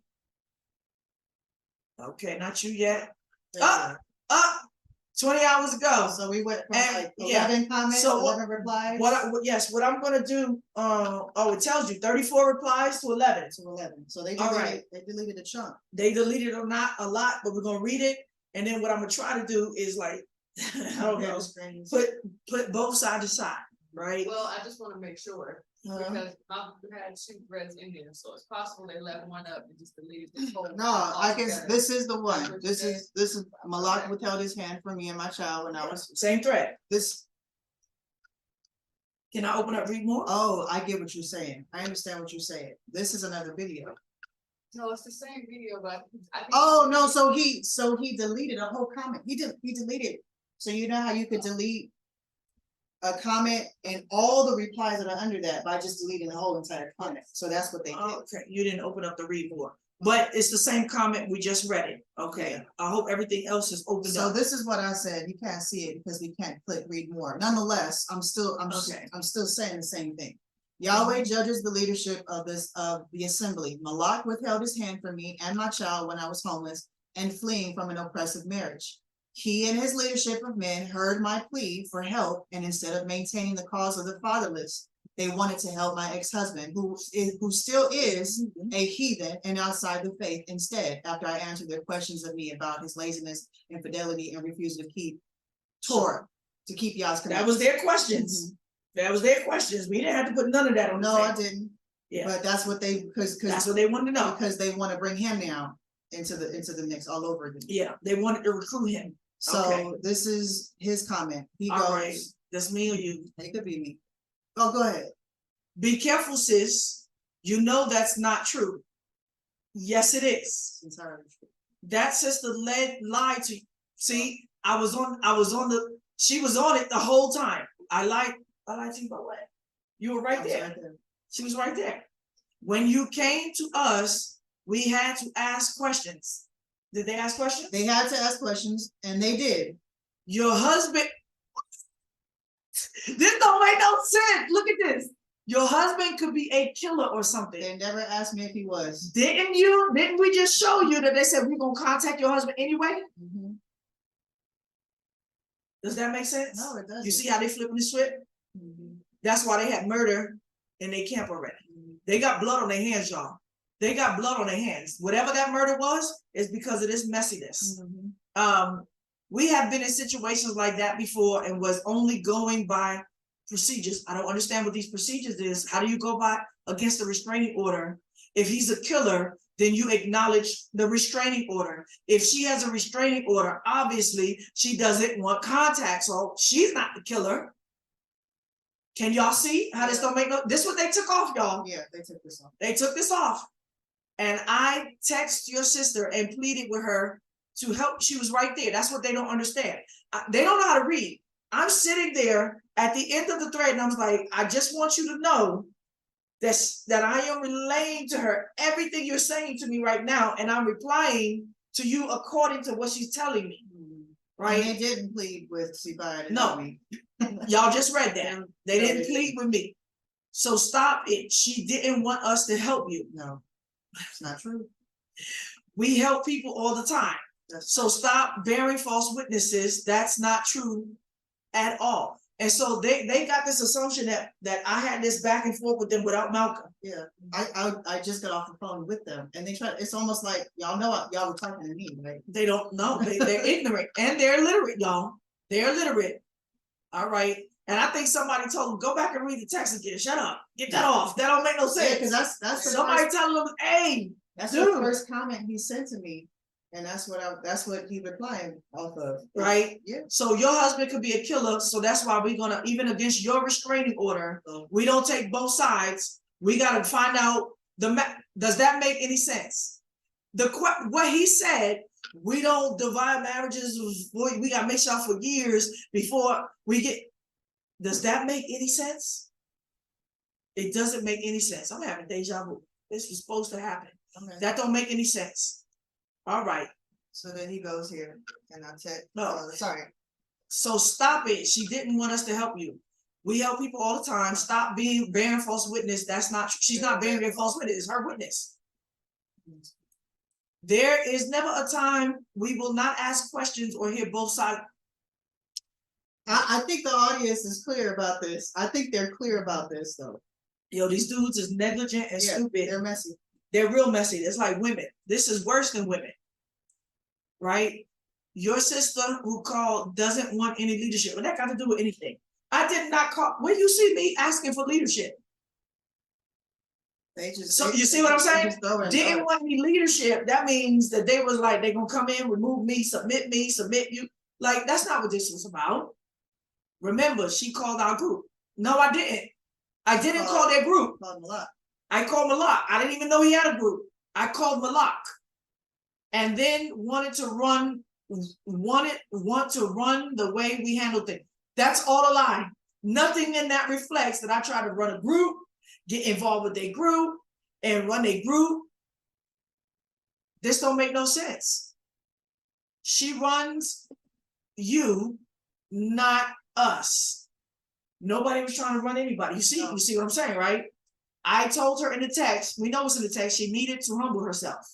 Okay, not you yet. There you Ah! Up 20 hours go. ago. So we went from And, like yeah. 11 comments, So what- 11 replies What I'm gonna do, it tells you 34 replies to 11. to 11. So they All deleted, right. they deleted a chunk. They deleted or not a lot, but we're gonna read it. And then what I'm gonna try to do is like, I don't know, put both sides to side, right? Well, I just wanna make sure, Uh, because we had 2 threads in there, so it's possible they left one up and just deleted this whole. No, I guess altogether. this is the one. what This you is Malak Okay. withheld his hand from me and my child when I was Same thread. this. Can I open up, read more? Oh, I get what you're saying. I understand what you're saying. This is another video. No, it's the same video, but I think. Oh, no, so he deleted a whole comment. He deleted. So you know how you could delete a comment and all the replies that are under that by just deleting the whole entire comment. So that's what they did. Okay, you didn't open up the read more, but it's the same comment. We just read it. Okay, Yeah. I hope everything else is opened So up. this is what I said. You can't see it because we can't click read more. Nonetheless, I'm still Okay. saying the same thing. Yahweh judges the leadership of the assembly. Malak withheld his hand from me and my child when I was homeless and fleeing from an oppressive marriage. He and his leadership of men heard my plea for help, and instead of maintaining the cause of the fatherless, they wanted to help my ex-husband, who still is a heathen and outside the faith instead, after I answered their questions of me about his laziness, infidelity, and refusal to keep Torah, to keep Yah's That commandments. was their questions. That was their questions. We didn't have to put none of that on. the No, I table. didn't. Yeah. But that's what they, That's because what they wanted to know. they want to bring him now into the mix all over again. Yeah, they wanted to recruit him. So Okay. this is his comment. He All right, goes, that's me or you. it could be me. Oh, go ahead. Be careful, sis. You know that's not true. Yes, it is. It's entirely true. That sister lied to you. See, I was on she was on it the whole time. I lied to you about what? You were right I was there. right there. She was right there. When you came to us, we had to ask questions. Did they ask questions? They had to ask questions, and they did. Your husband. This don't make no sense. Look at this. Your husband could be a killer or something. They never asked me if he was. Didn't we just show you that they said we're gonna contact your husband anyway? Mhm. Does that make sense? No, it doesn't. You see how they flipping the script? Mhm. That's why they had murder in their camp already. Mhm. They got blood on their hands, y'all. They got blood on their hands. Whatever that murder was, is because of this messiness. Mhm. We have been in situations like that before and was only going by procedures. I don't understand what these procedures is. How do you go by against the restraining order? If he's a killer, then you acknowledge the restraining order. If she has a restraining order, obviously she doesn't want contact, so she's not the killer. Can y'all see how this don't make no? This is what they took off, y'all. Yeah, they took this off. They took this off. And I text your sister and pleaded with her to help. She was right there. That's what they don't understand. They don't know how to read. I'm sitting there at the end of the thread and I was like, I just want you to know that I am relaying to her everything you're saying to me right now. And I'm replying to you according to what she's telling me. Right? And they didn't plead with Tzibiyah. No. Y'all just read that. They didn't plead with me. So stop it. She didn't want us to help you. No, it's not true. We help people all the time. So stop bearing false witnesses. That's not true at all. And so they got this assumption that I had this back and forth with them without Malcolm. Yeah, I just got off the phone with them, and they try. It's almost like y'all know y'all were talking to me, right? They don't know. They're ignorant and they're illiterate, y'all. They're illiterate. All right. And I think somebody told them, go back and read the text again. Shut up. Get that off. That don't make no sense. Yeah, because that's somebody telling them, hey, that's dude. the first comment he sent to me. And that's what he replying off of. Right? Yeah. So your husband could be a killer. So that's why we're gonna, even against your restraining order, we don't take both sides. We gotta find out does that make any sense? What he said, we don't divide marriages, we gotta make sure for years before we get. Does that make any sense? It doesn't make any sense. I'm having deja vu. This was supposed to happen. Okay. That don't make any sense. All right. So then he goes here and I said, no, sorry. So stop it. She didn't want us to help you. We help people all the time. Stop bearing false witness. That's not true. She's not bearing a false witness. It's her witness. There is never a time we will not ask questions or hear both sides. I think the audience is clear about this. I think they're clear about this though. Yo, these dudes is negligent and stupid. They're messy. They're real messy. It's like women. This is worse than women. Right? Your sister who called doesn't want any leadership. What that got to do with anything? I did not call. When you see me asking for leadership. You see what I'm saying? Didn't want any leadership. That means that they was like, they're going to come in, remove me, submit you. Like, that's not what this was about. Remember, she called our group. No, I didn't. I didn't call their group. I called Malak. I didn't even know he had a group. I called Malak. And then want to run the way we handle things. That's all a lie. Nothing in that reflects that I try to run a group, get involved with their group, and run a group. This don't make no sense. She runs you, not us. Nobody was trying to run anybody. You see what I'm saying, right? I told her in the text, we know what's in the text, she needed to humble herself.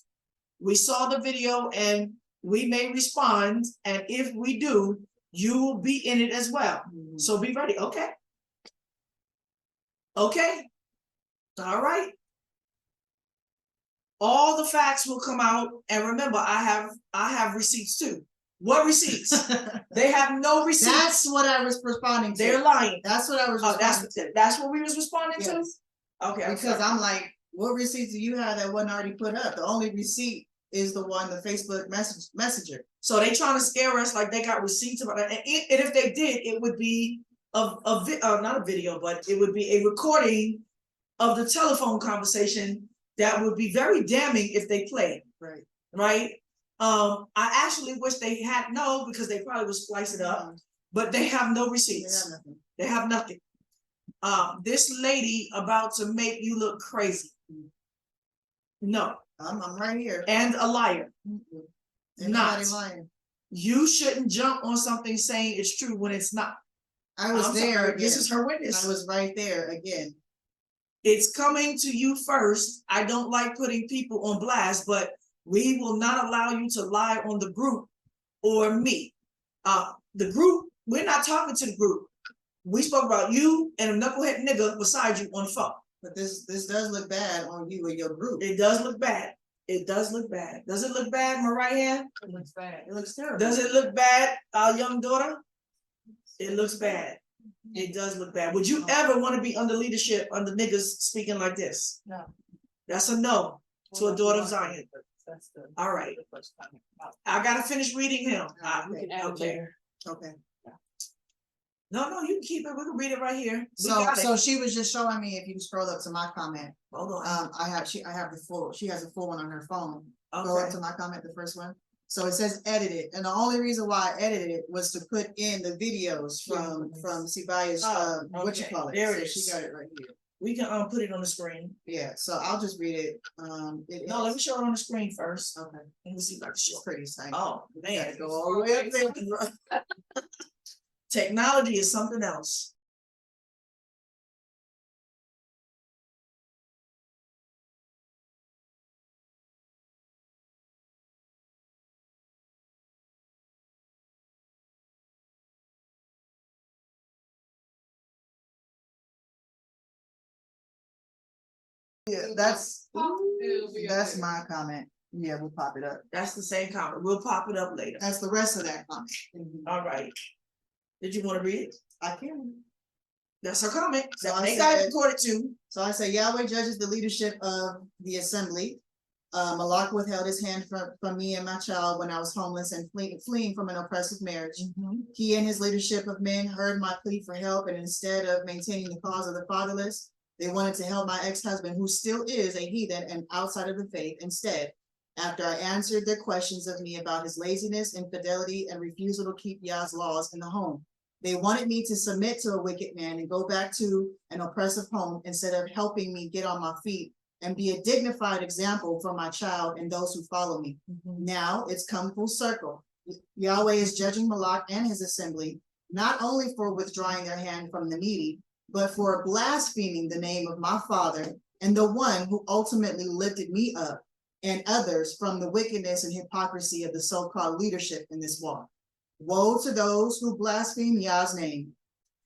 We saw the video and we may respond. And if we do, you will be in it as well. Mm-hmm. So be ready. Okay. Okay. All right. All the facts will come out. And remember, I have receipts too. What receipts? They have no receipts. That's what I was responding to. They're lying. That's what I was responding to. That's what we was responding to? Okay. Because I'm like, what receipts do you have that wasn't already put up? The only receipt is the one, the Facebook messenger. So they trying to scare us like they got receipts about it. And if they did, it would be not a video, but it would be a recording of the telephone conversation that would be very damning if they played. Right. Right. I actually wish they had because they probably would splice it up, but they have no receipts. They have nothing. This lady about to make you look crazy. No. I'm right here. And a liar. Not lying. You shouldn't jump on something saying it's true when it's not. I was there. This is her witness. I was right there again. It's coming to you first. I don't like putting people on blast, but we will not allow you to lie on the group or me. The group, we're not talking to the group. We spoke about you and a knucklehead nigga beside you on the phone. But this does look bad on you and your group. It does look bad. It does look bad. Does it look bad, my right hand? It looks bad. It looks terrible. Does it look bad, our young daughter? It looks bad. It does look bad. Would you ever want to be under leadership under niggas speaking like this? No. That's a no to a daughter of Zion. That's the. All right. the first time. I gotta finish reading him. We can add it Okay. later. Okay. No, you can keep it. We can read it right here. We So got it. so she was just showing me, if you scroll up to my comment, Hold on. I have the full, she has a full one on her phone. Go up Okay. to my comment, the first one. So it says edited, and the only reason why I edited it was to put in the videos from Tzibiyah's, Oh, what you okay. call it. There So it she is. got it right here. We can put it on the screen. Yeah, so I'll just read it. No, let me show it on the screen first. Okay, Let me see if I can show it's it. pretty tiny. Oh, man. Gotta go all the way up there. Technology is something else. Yeah, that's my comment. Yeah, we'll pop it up. That's the same comment. We'll pop it up later. That's the rest of that comment. All right. Did you want to read it? I can. That's her comment. So I They got it said- recorded too. So I say Yahweh judges the leadership of the assembly. Malak withheld his hand from me and my child when I was homeless and fleeing from an oppressive marriage. He and his leadership of men heard my plea for help, and instead of maintaining the cause of the fatherless, they wanted to help my ex-husband, who still is a heathen and outside of the faith. Instead, after I answered their questions of me about his laziness, infidelity, and refusal to keep Yah's laws in the home, they wanted me to submit to a wicked man and go back to an oppressive home instead of helping me get on my feet and be a dignified example for my child and those who follow me. Now it's come full circle. Yahweh is judging Malak and his assembly, not only for withdrawing their hand from the needy, but for blaspheming the name of my father and the one who ultimately lifted me up and others from the wickedness and hypocrisy of the so-called leadership in this walk. Woe to those who blaspheme Yah's name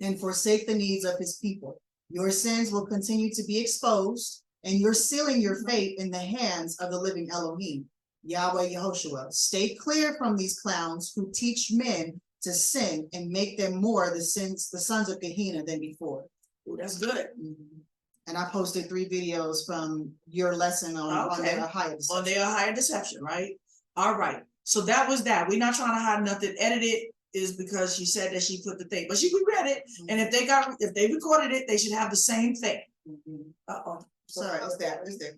and forsake the needs of his people. Your sins will continue to be exposed, and you're sealing your fate in the hands of the living Elohim, Yahweh Yehoshua. Stay clear from these clowns who teach men to sin and make them more the sons of Gehenna than before. Ooh, that's good. And I posted 3 videos from your lesson on Okay. their Ahayah. On their higher deception, right? All right. So that was that. We're not trying to hide nothing. Edited is because she said that she put the thing, but we read it. And if they recorded it, they should have the same thing. Uh-oh. Sorry, it's there.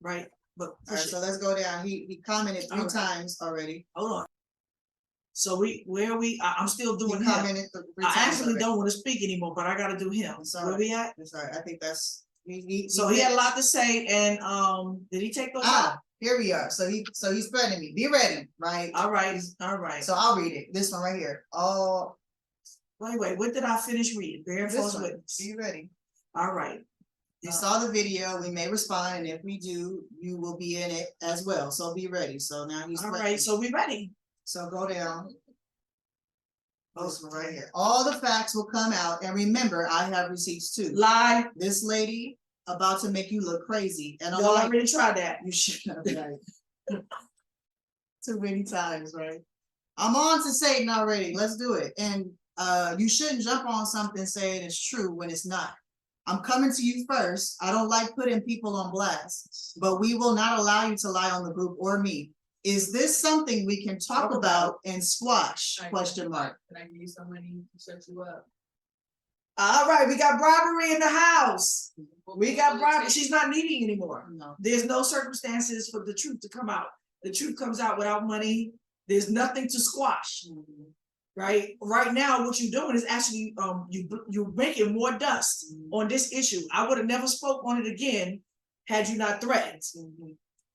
Right. But All right, so let's go down. He commented 3 All right. times already. hold on. So I'm still He doing him. commented 3 I times actually already. don't want to speak anymore, but I gotta do him. It's all Where right. we at? That's all right. I think that's So he had a lot to say, and did he take those out? Here we are. So he's threatening me. Be ready, right? All right, all right. So I'll read it. This one right here. Oh, Wait, what did I finish reading? Bear this false one. witness. Be ready. All right. You saw the video. We may respond, and if we do, you will be in it as well. So be ready. So now he's All threatening. right, so we ready. So go down. This one right here. All the facts will come out, and remember, I have receipts too. Lie. This lady about to make you look crazy, and I'm Y'all like, already tried that. you should have, right? Too many times, right? I'm on to Satan already. Let's do it. And you shouldn't jump on something saying it's true when it's not. I'm coming to you first. I don't like putting people on blast, but we will not allow you to lie on the group or me. Is this something we can talk about and squash? Question mark. Can I give you some money to set you up? All right, we got bribery in the house. We got bribery. She's not needing anymore. No. There's no circumstances for the truth to come out. The truth comes out without money. There's nothing to squash. Right? Right now, what you're doing is actually you're making more dust on this issue. I would have never spoke on it again had you not threatened.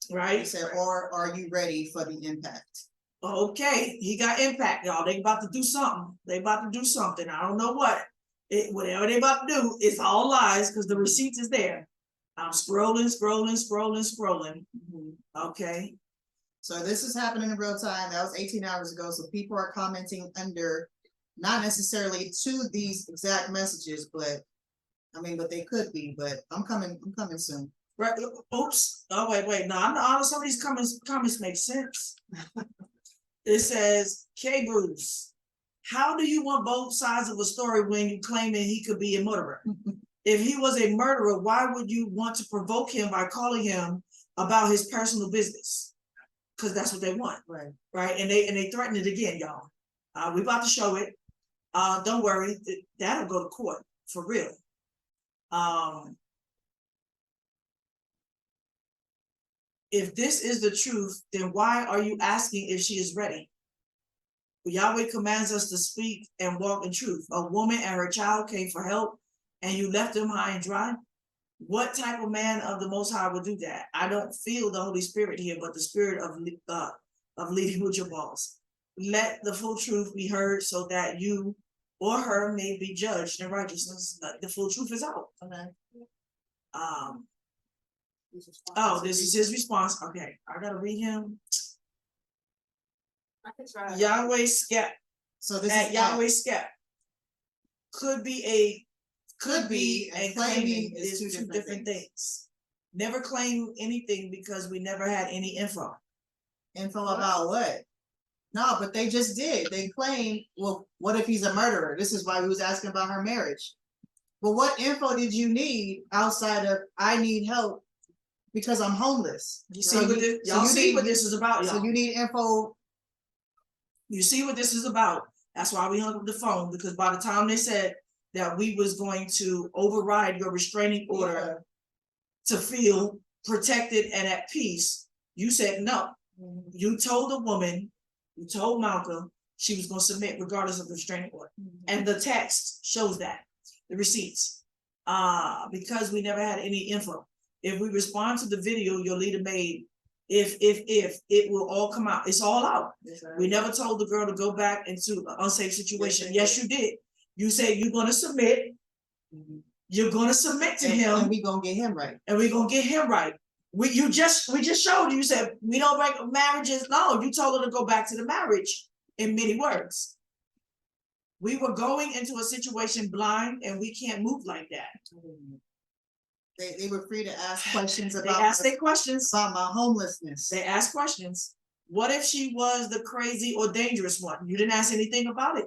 He Right? said, or are you ready for the impact? Okay, he got impact, y'all. They about to do something. They about to do something. I don't know what. Whatever they about to do, it's all lies because the receipts is there. I'm scrolling. Okay. So this is happening in real time. That was 18 hours ago. So people are commenting under, not necessarily to these exact messages, but I mean, but they could be, but I'm coming soon. Right. Oops. Oh, wait. No, I'm not honest. Some of these comments make sense. It says, K Brews, how do you want both sides of a story when you claiming he could be a murderer? If he was a murderer, why would you want to provoke him by calling him about his personal business? Because that's what they want. Right. And they threaten it again, y'all. We about to show it. Don't worry, that'll go to court for real. If this is the truth, then why are you asking if she is ready? Yahweh commands us to speak and walk in truth. A woman and her child came for help, and you left them high and dry. What type of man of the Most High would do that? I don't feel the Holy Spirit here, but the spirit of leading with your balls. Let the full truth be heard, so that you or her may be judged in righteousness. The full truth is out. Okay. Oh, this is his response. Okay, I gotta read him. I can try. Yahweh Skep. So this At is Yahweh Skep. Could be and and claiming claiming is two different things. Never claim anything because we never had any info. info about what? No, but they just did. They claimed, well, what if he's a murderer? This is why we was asking about her marriage. But what info did you need outside of I need help because I'm homeless? You see what this, y'all see what this is about, y'all. So you need info. You see what this is about. That's why we hung up the phone, because by the time they said that we was going to override your restraining order to feel protected and at peace, you said no. You told the woman, you told Malcolm she was going to submit regardless of the restraining order. And the text shows that, the receipts. Because we never had any info. If we respond to the video your leader made, if it will all come out. It's all out. We never told the girl to go back into an unsafe situation. Yes, you did. You said you're going to submit. You're going to submit to him. And we're going to get him right. And we're going to get him right. We just showed you said we don't break marriages. No, you told her to go back to the marriage in many words. We were going into a situation blind, and we can't move like that. They were free to ask questions They about asked their questions. about my homelessness. They asked questions. What if she was the crazy or dangerous one? You didn't ask anything about it.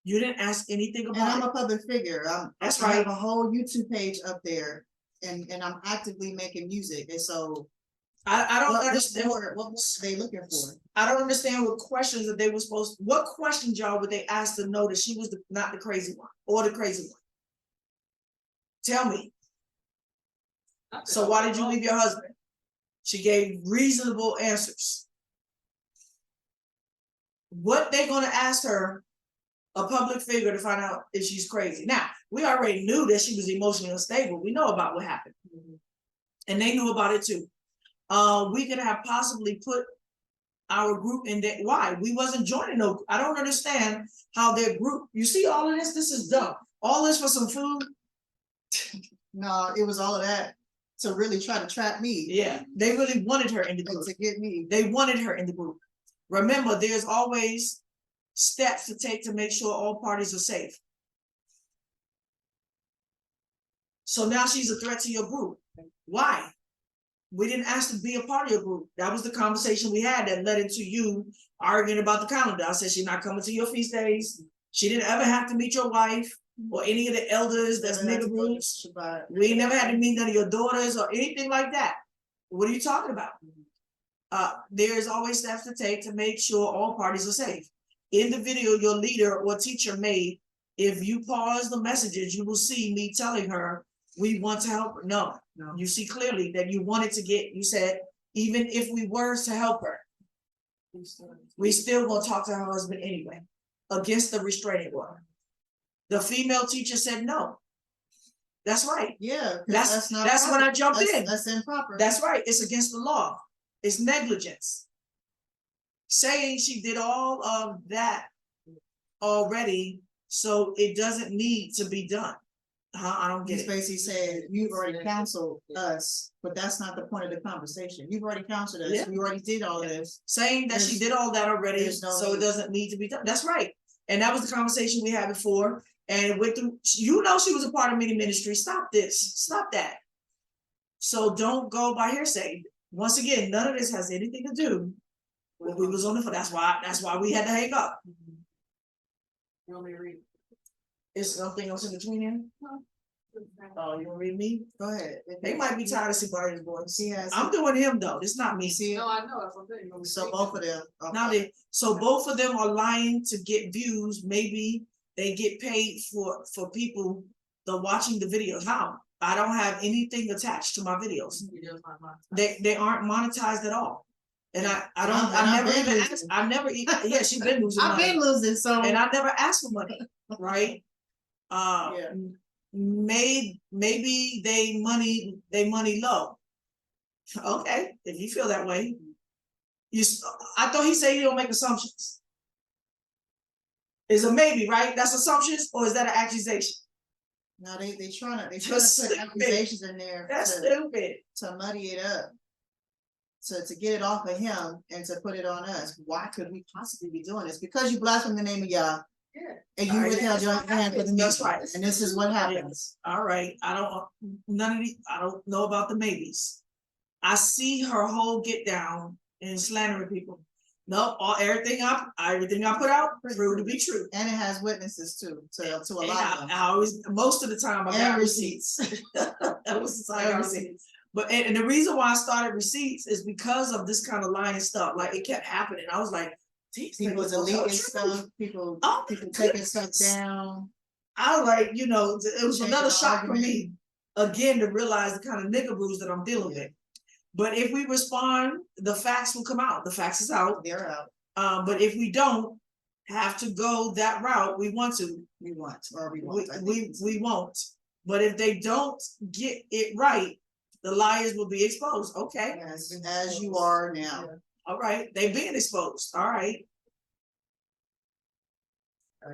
You didn't ask anything about it. And I'm a public figure. That's I right. have a whole YouTube page up there, and I'm actively making music. And so I don't understand. what were they looking for? I don't understand what questions that they were supposed. What questions, y'all, would they ask to know that she was not the crazy one or the crazy one? Tell me. So why did you leave your husband? She gave reasonable answers. What they gonna ask her, a public figure, to find out if she's crazy? Now, we already knew that she was emotionally unstable. We know about what happened. And they knew about it too. We could have possibly put our group in that. Why? We wasn't joining no. I don't understand how their group, you see all of this? This is dumb. All this for some food? No, it was all of that to really try to trap me. Yeah, they really wanted her in the group. To get me. They wanted her in the group. Remember, there's always steps to take to make sure all parties are safe. So now she's a threat to your group. Why? We didn't ask to be a part of your group. That was the conversation we had that led into you arguing about the calendar. I said she's not coming to your feast days. She didn't ever have to meet your wife or any of the elders that's neighborhoods. We never had to meet none of your daughters or anything like that. What are you talking about? There is always steps to take to make sure all parties are safe. In the video your leader or teacher made, if you pause the messages, you will see me telling her we want to help her. No, you see clearly that you wanted to get, you said, even if we were to help her, we still gonna talk to her husband anyway, against the restraining order. The female teacher said no. That's right. Yeah, that's not when proper. I jumped in. That's improper. That's right. It's against the law. It's negligence. Saying she did all of that already So it doesn't need to be done. I don't get He's it. basically saying, you've already counseled us, but that's not the point of the conversation. You've already counseled us. Yeah. We already did all of this. Saying that she did all that already, there's no so it need. doesn't need to be done. That's right. And that was the conversation we had before. And with the, you know, she was a part of mini ministry. Stop this. Stop that. So don't go by hearsay. Once again, none of this has anything to do with we was on the phone. That's why we had to hang up. You want me to read? Is something else in between here? Oh, you wanna read me? Go ahead. They might be tired of Tzibiyah's voice. He has. I'm doing him though. It's not me. See it? No, I know, that's what I'm saying. You want me to So read? both of them. Now Okay. so both of them are lying to get views. Maybe they get paid for people watching the videos. How? I don't have anything attached to my videos. Videos not mine. They aren't monetized at all. And I I've never been even losing. asked. I never yeah, she's been losing I've money. been losing, so. And I never asked for money, right? Yeah. Maybe they money low. Okay, if you feel that way. I thought he said he don't make assumptions. Is a maybe, right? That's assumptions, or is that an accusation? No, they trying to That's put stupid. accusations in there That's to stupid. muddy it up. To get it off of him and to put it on us. Why could we possibly be doing this? Because you blaspheme the name of Yah. Yeah. And you All right, withheld your hand for the that's meeting. right. And this is what happens. All right, I don't know about the maybes. I see her whole get down and slandering people. No, everything I put out proved to be true. And it has witnesses too, to a And lot of them. I always, most of the time, I And got receipts. That was the time I got receipts. But and the reason why I started receipts is because of this kind of lying stuff. Like it kept happening. I was like, these People niggas are so deleting true. stuff, people Oh, taking goodness. stuff down. I was like, it was Changing another the shock for argument. me, again, to realize the kind of nigga brews that I'm dealing with. But if we respond, the facts will come out. The facts is out. They're out. But if we don't have to go that route, we want to. We want, or we won't. I think We won't. But if they don't get it right, the liars will be exposed. Okay. as you are now. All right. They being exposed. All right.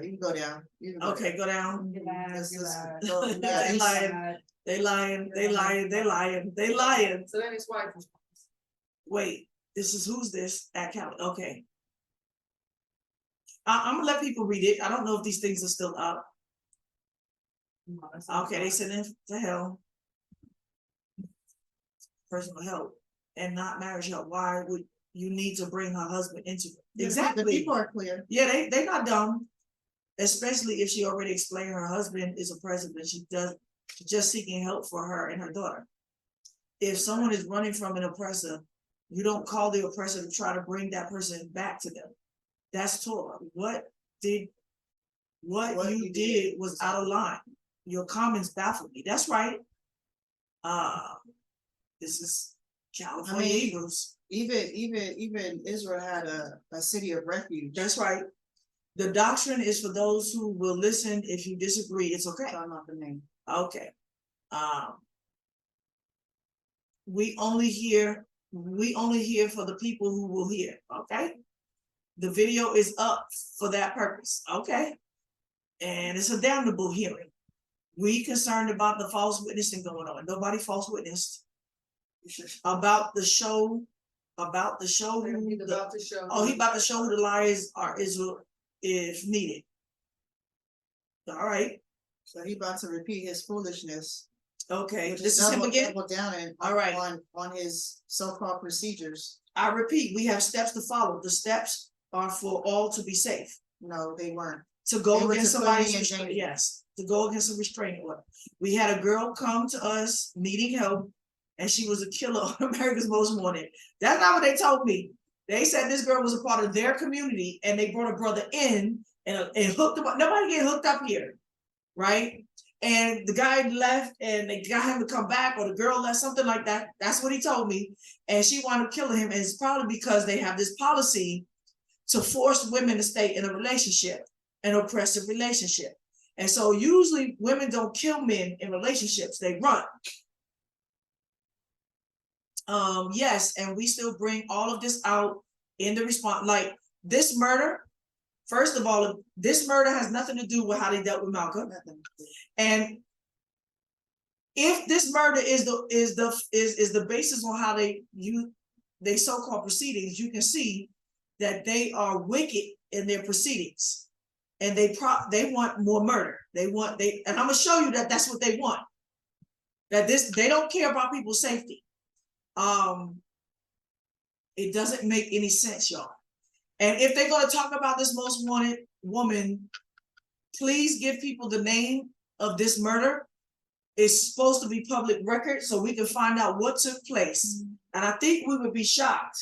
You can go down. You can go Okay, down. go down. This is- They yeah, it's- lying. They lying. They lying. They lying. They lying. So then it's white. Wait, who's this at Cali? Okay. I'm gonna let people read it. I don't know if these things are still up. Okay, they sent in to hell. Personal help and not marriage help. Why would you need to bring her husband into it? The Exactly. people are clear. Yeah, they not dumb. Especially if she already explained her husband is a president. She does just seeking help for her and her daughter. If someone is running from an oppressor, you don't call the oppressor to try to bring that person back to them. That's Torah. What you did was out of line. Your comments baffled me. That's right. This is California Eagles. Even Israel had a city of refuge. That's right. The doctrine is for those who will listen. If you disagree, it's okay. I'm not the name. Okay. We only hear for the people who will hear. Okay. The video is up for that purpose. Okay. And it's a damnable hearing. We concerned about the false witnessing going on. Nobody false witnessed. About the show. He's about to show. He about to show who the liars are Israel if needed. All right. So he about to repeat his foolishness. Okay. Which This is him again. double down All right. on his so-called procedures. I repeat, we have steps to follow. The steps are for all to be safe. No, they weren't. To go They were against to put somebody's me in restraint, danger. yes, to go against a restraining order. We had a girl come to us needing help, and she was a killer on America's Most Wanted. That's not what they told me. They said this girl was a part of their community, and they brought a brother in and hooked him up. Nobody get hooked up here, right? And the guy left, and they got him to come back, or the girl left, something like that. That's what he told me. And she wound up killing him, and it's probably because they have this policy to force women to stay in a relationship, an oppressive relationship. And so usually women don't kill men in relationships, they run. Yes, and we still bring all of this out in the response. Like this murder First of all, this murder has nothing to do with how they dealt with Malkah. And if this murder is the basis on how they so-called proceedings, you can see that they are wicked in their proceedings, and they want more murder. And I'm gonna show you that that's what they want. That they don't care about people's safety. It doesn't make any sense, y'all. And if they're gonna talk about this most wanted woman, please give people the name of this murder. It's supposed to be public record so we can find out what took place. And I think we would be shocked.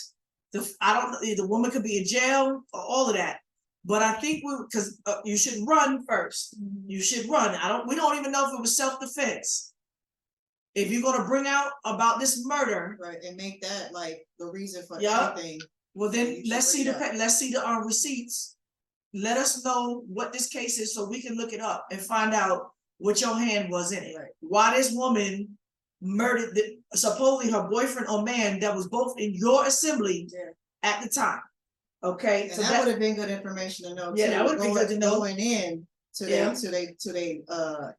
The woman could be in jail or all of that. But I think because you should run first. You should run. We don't even know if it was self-defense. If you're gonna bring out about this murder, right, and make that like the reason for Yup. everything. well then let's see bring the receipts. Let us know what this case is so we can look it up and find out what your hand was in it. Right. Why this woman murdered supposedly her boyfriend or man that was both in your assembly Yeah. at the time. Okay, And that would have been good information to know. Yeah, too, that would be good to know. Going in to Yeah. they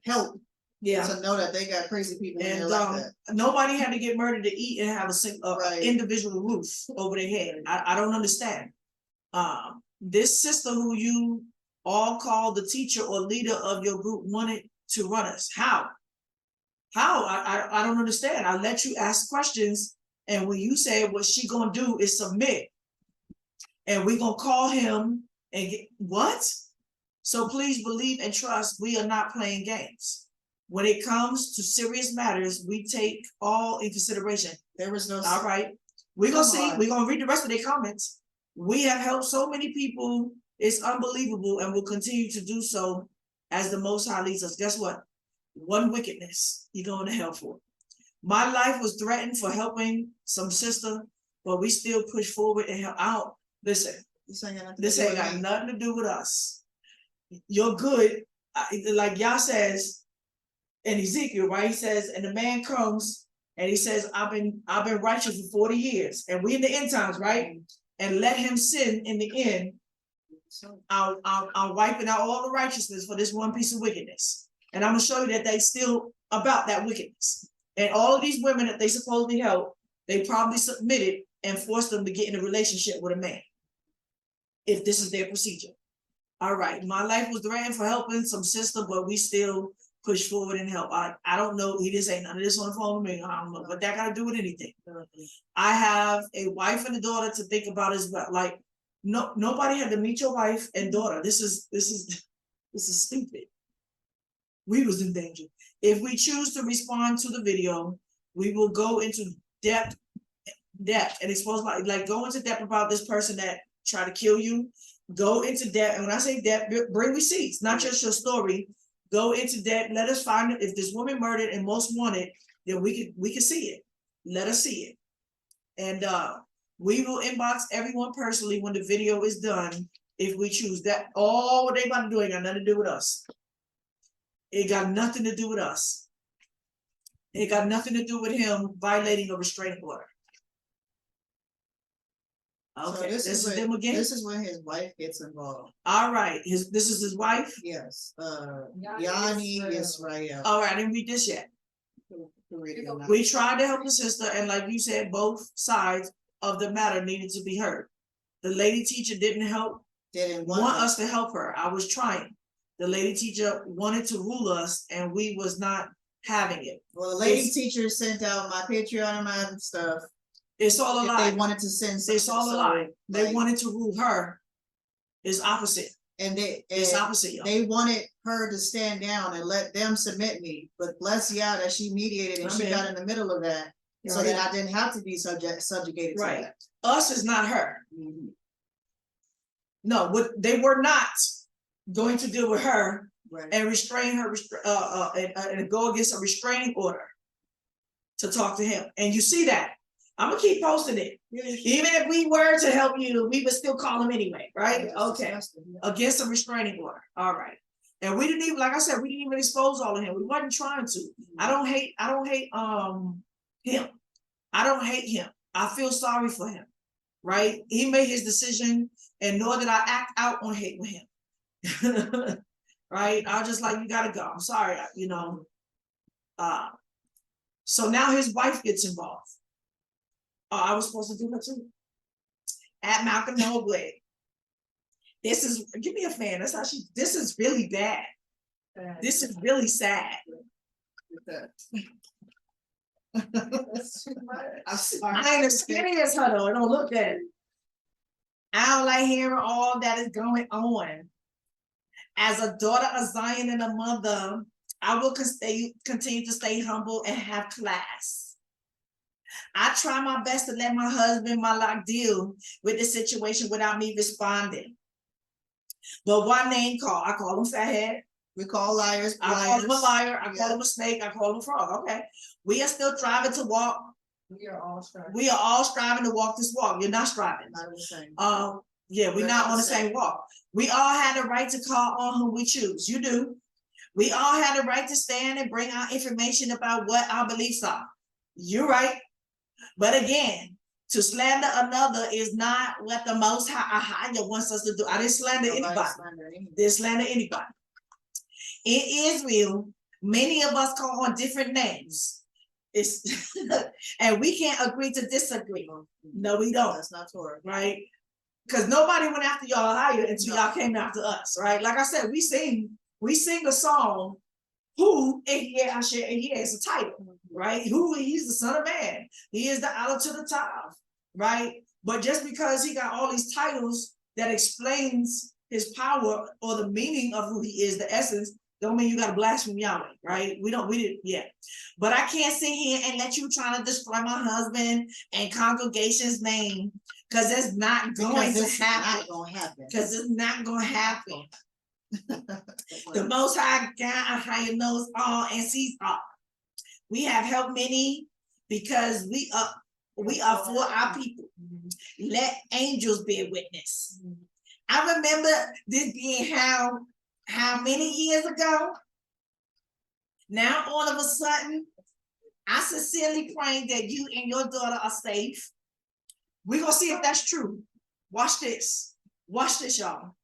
help yeah. to know that they got crazy people in there And like that. nobody had to get murdered to eat and have a Right. individual roof over their head. I don't understand. This sister who you all call the teacher or leader of your group wanted to run us. How? I don't understand. I let you ask questions, and when you say what she gonna do is submit, and we gonna call him and get what? So please believe and trust. We are not playing games. When it comes to serious matters, we take all in consideration. There was no. All right, we're gonna Come see. on. We're gonna read the rest of their comments. We have helped so many people. It's unbelievable, and will continue to do so as the Most High leads us. Guess what? One wickedness you're going to hell for. My life was threatened for helping some sister, but we still push forward and help out. Listen, This ain't got nothing to this do ain't with got me. nothing to do with us. You're good, like Yah says in Ezekiel, right? He says, and the man comes and he says, I've been righteous for 40 years, and we in the end times, right? And let him sin in the end. So, I'm wiping out all the righteousness for this one piece of wickedness. And I'm gonna show you that they still about that wickedness. And all of these women that they supposedly help, they probably submitted and forced them to get in a relationship with a man. If this is their procedure. All right, my life was threatened for helping some sister, but we still push forward and help. I don't know, he didn't say none of this on the phone with me. I don't know what that got to do with anything. I have a wife and a daughter to think about as well. Like, no, nobody had to meet your wife and daughter. This is stupid. We was in danger. If we choose to respond to the video, we will go into depth and expose like go into depth about this person that tried to kill you. Go into depth, and when I say depth, bring receipts, not just your story. Go into depth. Let us find it. If this woman murdered and most wanted, then we can see it. Let us see it, and we will inbox everyone personally when the video is done. If we choose that, all what they about to do ain't got nothing to do with us. It got nothing to do with us. It got nothing to do with him violating a restraining order. Okay, this is them again. This is when his wife gets involved. All right, this is his wife. Yes, Yanni Israel. All right, I didn't read this yet. We tried to help the sister, and like you said, both sides of the matter needed to be heard. The lady teacher didn't want us to help her. I was trying. The lady teacher wanted to rule us, and we was not having it. Well, the lady teacher sent out my Patreon and my stuff. It's all a lie. They wanted to send something. It's all a lie. They wanted to rule her. It's opposite. And it's opposite, y'all. They wanted her to stand down and let them submit me. But bless Yah that she mediated and she got in the middle of that, so that I didn't have to be subjugated to that. Us is not her. Mhm. No, they were not going to deal with her Right. and restrain her and go against a restraining order to talk to him. And you see that. I'm gonna keep posting it. Even if we were to help you, we would still call him anyway, right? Okay. Against a restraining order. All right. And we didn't even, like I said, we didn't even expose all of him. We wasn't trying to. I don't hate him. I don't hate him. I feel sorry for him. Right? He made his decision and nor did I act out on hate with him. Right? I was just like, you gotta go. I'm sorry, you know. So now his wife gets involved. I was supposed to do that too. At Malcolm Nogway. This is, give me a fan. That's how this is really bad. This is really sad. I'm sorry. I ain't as skinny as her though. Don't look at it. I don't like hearing all that is going on. As a daughter of Zion and a mother, I will continue to stay humble and have class. I try my best to let my husband Malak deal with the situation without me responding. But one name call, I call him fathead. We call liars. I call him a liar. I Yeah. call him a snake. I call him a frog. Okay. We are still striving to walk. We are all striving. We are all striving to walk this walk. You're not striving. Not the same. Yeah, we're not on the same walk. We all had the right to call on whom we choose. You do. We all had the right to stand and bring out information about what our beliefs are. You're right. But again, to slander another is not what the Most High Ahayah wants us to do. I didn't slander anybody. Didn't slander anybody. In Israel, many of us call on different names. It's and we can't agree to disagree. No, we don't. That's not Torah. Right? Because nobody went after y'all higher until y'all came after us, right? Like I said, we sing a song, who Yhwh is a title, right? Who, he's the Son of Man. He is the Aleph to the Tav, right? But just because he got all these titles that explains his power or the meaning of who he is, the essence, don't mean you got to blaspheme Yahweh, right? We didn't yet. But I can't sit here and let you try to destroy my husband and congregation's name, because it's not going to happen. Because it's not going to happen. The Most High God Ahayah knows all and sees all. We have helped many because we are for our people. Let angels bear witness. I remember this being how many years ago? Now all of a sudden, I sincerely pray that you and your daughter are safe. We're gonna see if that's true. Watch this. Watch this, y'all.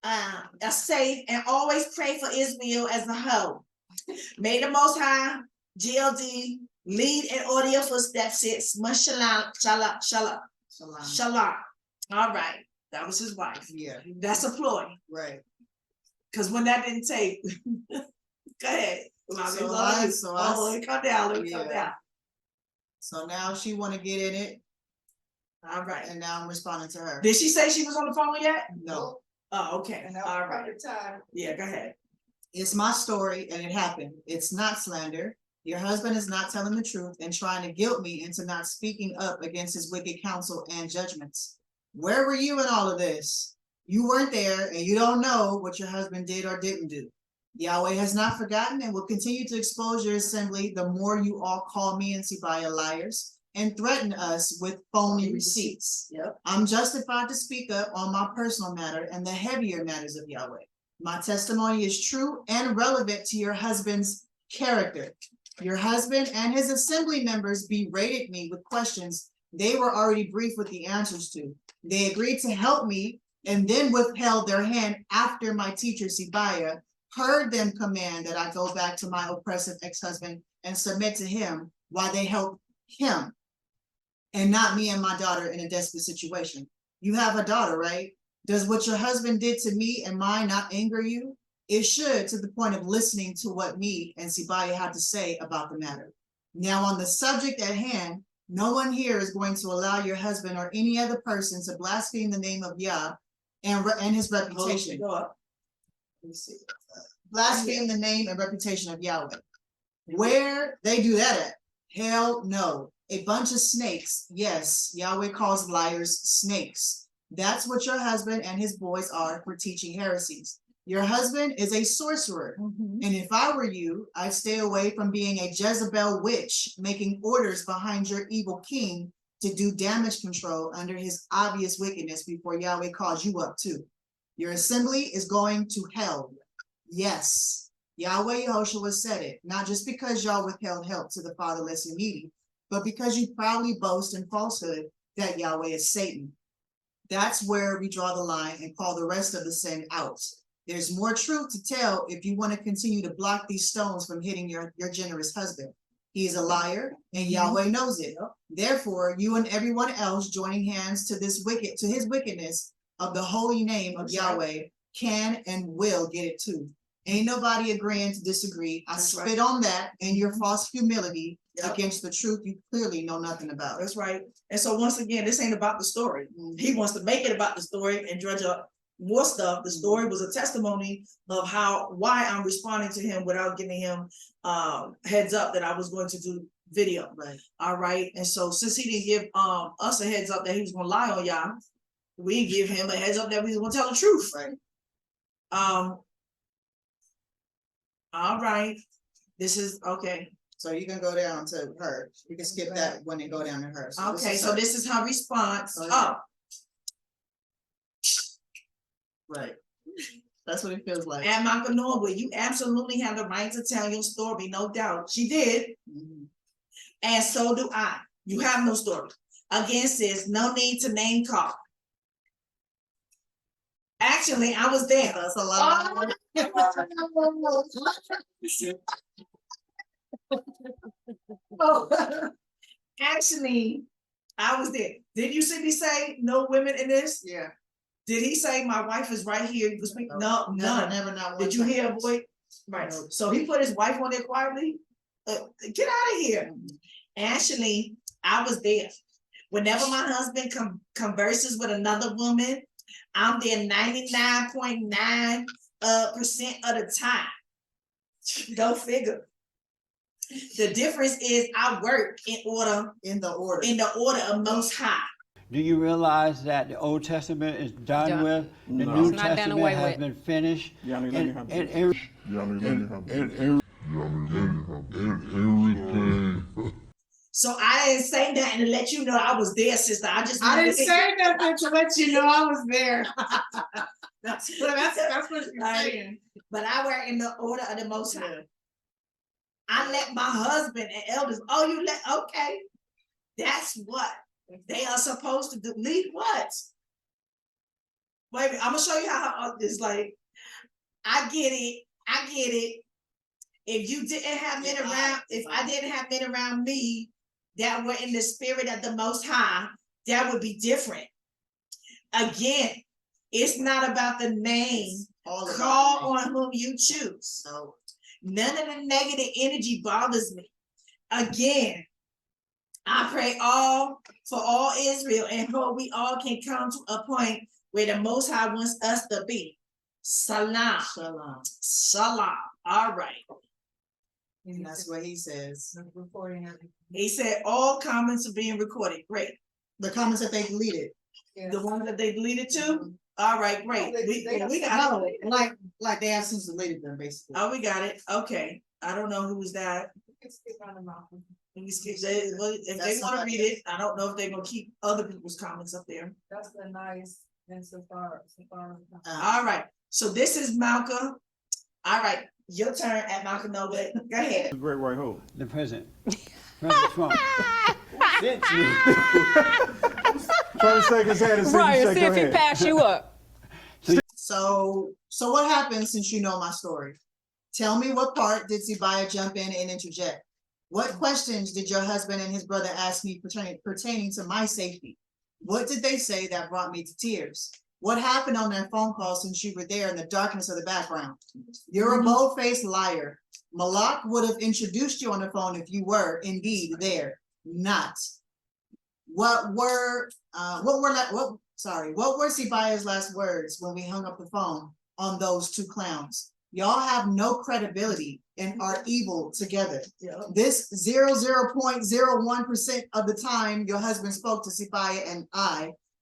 Are safe, and always pray for Israel as a whole. May the Most High GLD lead and order your footsteps. It's Shalom. All right, that was his wife. Yeah, That's a ploy. right. Because when that didn't take, go ahead. Come down. So now she want to get in it. All right. And now I'm responding to her. Did she say she was on the phone yet? No. Oh, okay. All right. Time. Yeah, go ahead. It's my story and it happened. It's not slander. Your husband is not telling the truth and trying to guilt me into not speaking up against his wicked counsel and judgments. Where were you in all of this? You weren't there and you don't know what your husband did or didn't do. Yahweh has not forgotten and will continue to expose your assembly the more you all call me and Tzibiyah liars and threaten us with phony receipts. Yep. I'm justified to speak up on my personal matter and the heavier matters of Yahweh. My testimony is true and relevant to your husband's character. Your husband and his assembly members berated me with questions they were already briefed with the answers to. They agreed to help me and then withheld their hand after my teacher Tzibiyah heard them command that I go back to my oppressive ex-husband and submit to him while they help him and not me and my daughter in a desperate situation. You have a daughter, right? Does what your husband did to me and mine not anger you? It should, to the point of listening to what me and Tzibiyah had to say about the matter. Now on the subject at hand, no one here is going to allow your husband or any other person to blaspheme the name of Yah and his reputation. Go up. Let me see. Blaspheme the name and reputation of Yahweh. Where they do that at? Hell no. A bunch of snakes. Yes, Yahweh calls liars snakes. That's what your husband and his boys are for teaching heresies. Your husband is a sorcerer. And if I were you, I'd stay away from being a Jezebel witch, making orders behind your evil king to do damage control under his obvious wickedness before Yahweh calls you up too. Your assembly is going to hell. Yes, Yahweh Yhwh said it, not just because y'all withheld help to the fatherless and needy, but because you proudly boast in falsehood that Yahweh is Satan. That's where we draw the line and call the rest of the sin out. There's more truth to tell if you want to continue to block these stones from hitting your generous husband. He is a liar, and Yahweh knows it. Therefore, you and everyone else joining hands to his wickedness of the holy name of Yahweh can and will get it too. Ain't nobody agreeing to disagree. I spit on that and your false humility against the truth you clearly know nothing about. That's right. And so once again, this ain't about the story. He wants to make it about the story and dredge up more stuff. The story was a testimony of why I'm responding to him without giving him heads up that I was going to do video. Right. All right. And so since he didn't give us a heads up that he was gonna lie on y'all, we give him a heads up that we was gonna tell the truth. Right. All right. This is okay. So you can go down to her. You can skip that one and go down to her. Okay, so this is her response. Oh, Oh, right. That's what it feels like. and Malcolm Norwood, you absolutely have the right to tell your story, no doubt. She did, Mhm. and so do I. You have no story. Again, sis, no need to name call. Actually, I was there. That's a lot. Oh, actually, I was there. Did you see me say no women in this? Yeah. Did he say my wife is right here? You can speak? No, none. Never, not one Did you time. hear a voice? Right. No. So he put his wife on there quietly. Get out of here. Actually, I was there. Whenever my husband converses with another woman, I'm there 99.9% of the time. Go figure. The difference is I work in the order of Most High. Do you realize that the Old Testament is done with? The No. New It's not done Testament away has with. been finished? Yeah, And everything. So I didn't say nothing to let you know I was there, sister. I just I wanted didn't to say nothing to let you know I was there. That's what you're Right. saying. But I work in the order of the Most High. I let my husband and elders. Oh, you let? Okay, that's what they are supposed to do. Lead what? Wait a minute, I'm gonna show you how it's like. I get it. I get it. If you didn't have men around, if I didn't have men around me that were in the spirit of the Most High, that would be different. Again, it's not about the name. Call on whom you choose. No. None of the negative energy bothers me. Again, I pray for all Israel and hope we all can come to a point where the Most High wants us to be. Salam. Shalom. Salam. All right. And that's what he says. He said all comments are being recorded. Great. The comments that they deleted. The one that they deleted too? All right, great. We got it. Like they have since deleted them, basically. Oh, we got it. Okay. I don't know who was that. Let me skip that. Well, if they want to read it, I don't know if they're gonna keep other people's comments up there. That's the nice and so far. All right. So this is Malcolm. All right. Your turn at Malcolm Nova. Go ahead. Great white hope. the President Trump. Since you- Try to shake his hand and see Right, if see he if he shake your hand. pass you up. So what happened since you know my story? Tell me what part did Tzibiyah jump in and interject? What questions did your husband and his brother ask me pertaining to my safety? What did they say that brought me to tears? What happened on that phone call since you were there in the darkness of the background? You're a bold-faced liar. Malak would have introduced you on the phone if you were indeed there. Not. What were Tzibiyah's last words when we hung up the phone on those two clowns? Y'all have no credibility and are evil together. This 0.01% of the time your husband spoke to Tzibiyah and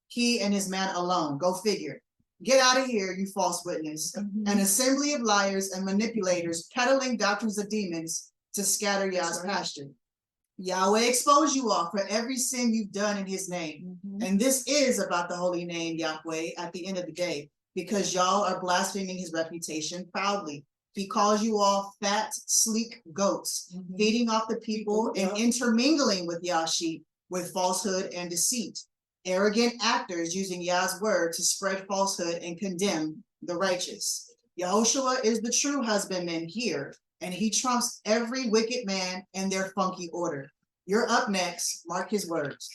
he and his man alone. Go figure. Get out of here, you false witness. An assembly of liars and manipulators peddling doctrines of demons to scatter Yah's pasture. Yahweh expose you all for every sin you've done in his name. And this is about the holy name, Yahweh, at the end of the day, because y'all are blaspheming his reputation proudly. He calls you all fat, sleek goats, feeding off the people and intermingling with Yah sheep with falsehood and deceit. arrogant actors using Yah's word to spread falsehood and condemn the righteous. Yehoshua is the true husbandman here, and he trumps every wicked man and their funky order. You're up next. Mark his words.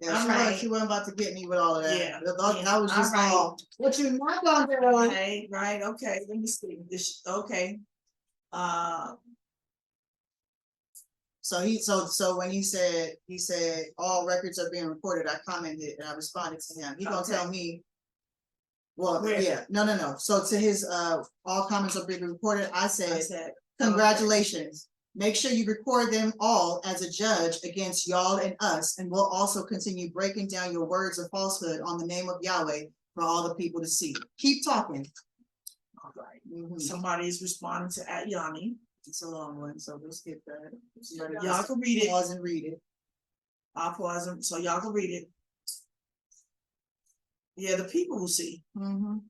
Yeah, All she, right. she wasn't about to get me with all of that. Yeah, That was just all right. all. What you not gonna do? Okay, right, okay, let me see, this, okay. So when he said all records are being recorded, I commented and I responded to him. He gonna Okay. tell me. Well, Where? yeah, no. So to his all comments are being recorded, I I said, said, congratulations. Make sure you record them all as a judge against y'all and us, and we'll also continue breaking down your words of falsehood on the name of Yahweh for all the people to see. Keep talking. all right. Mhm. Somebody is responding to at Yanni. It's a long one, so we'll skip that. Somebody Y'all just can read it. pause and read it. I'll pause them so y'all can read it. Yeah, the people will see. Mhm.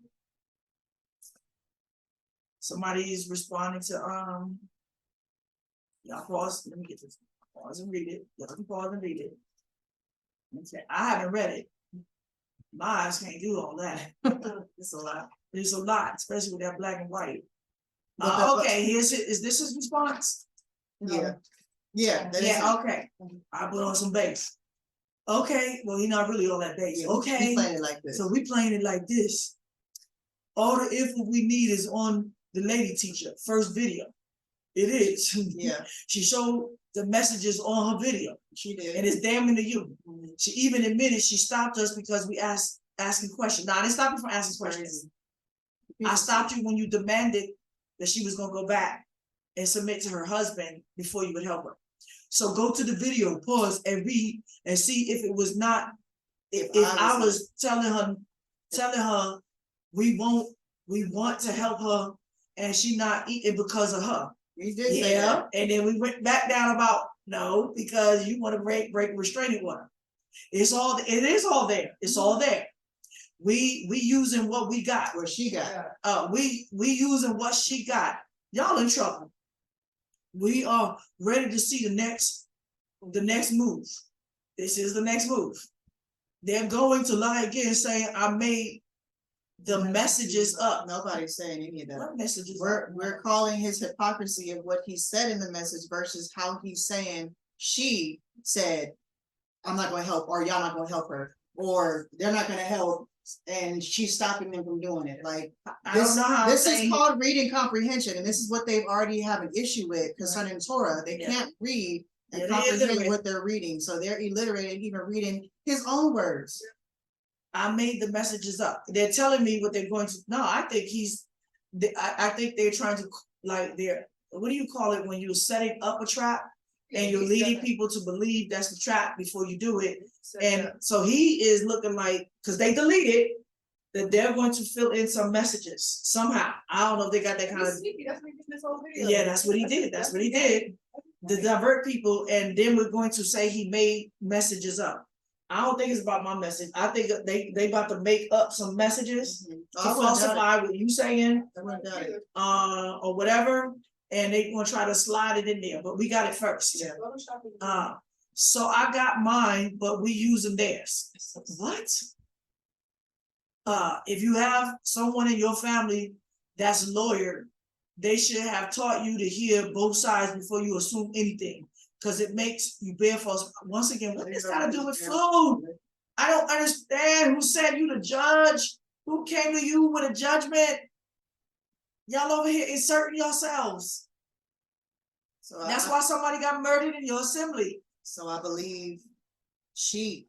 Somebody is responding to, y'all pause, let me get this, pause and read it, y'all can pause and read it. Okay, I haven't read it. My eyes can't do all that. It's a lot, there's a lot, especially with that black and white. Okay, here's it, is this his response? Yeah. Yeah. that is Yeah, it. okay, I put on some bass. Okay, well, he's not really on that bass, Yeah, okay. we playing it like this. So we playing it like this. All the info we need is on the lady teacher, first video. It is. Yeah, She showed the messages on her video, she did. and it's damning to you. She even admitted she stopped us because we asking questions. Now, I didn't stop you from asking questions. I stopped you when you demanded that she was gonna go back and submit to her husband before you would help her. So go to the video, pause and read and see if it was not, if I was telling her we want to help her and she not eating because of her. You did say that. And then we went back down about no, because you want to break restraining order. It is all there. It's all there. We using what we got. What she got. We using what she got. Y'all in trouble. We are ready to see the next move. This is the next move. They're going to lie again saying I made the messages up. Nobody's saying any of that. What messages? We're calling his hypocrisy of what he said in the message versus how he's saying she said, I'm not gonna help, or y'all not gonna help her, or they're not gonna help, and she's stopping them from doing it. Like I don't know how this is called reading comprehension, and this is what they've already have an issue with concerning Torah. They can't read and comprehend what they're reading, so they're illiterate and even reading his own words. I made the messages up. They're telling me what they're going to. No, I think I think they're trying to, like, what do you call it when you're setting up a trap and you're leading people to believe that's the trap before you do it. And so he is looking like, because they deleted, that they're going to fill in some messages somehow. I don't know if they got that kind of. That's what he did this whole video. Yeah, that's what he did. That's what he did. To divert people, and then we're going to say he made messages up. I don't think it's about my message. I think they about to make up some messages to falsify what you saying, or whatever, and they gonna try to slide it in there. But we got it first. So I got mine, but we using theirs. What? If you have someone in your family that's a lawyer, they should have taught you to hear both sides before you assume anything. Because it makes you bear false. Once again, what does this got to do with food? I don't understand. Who said you the judge? Who came to you with a judgment? Y'all over here inserting yourselves. So that's why somebody got murdered in your assembly. So I believe she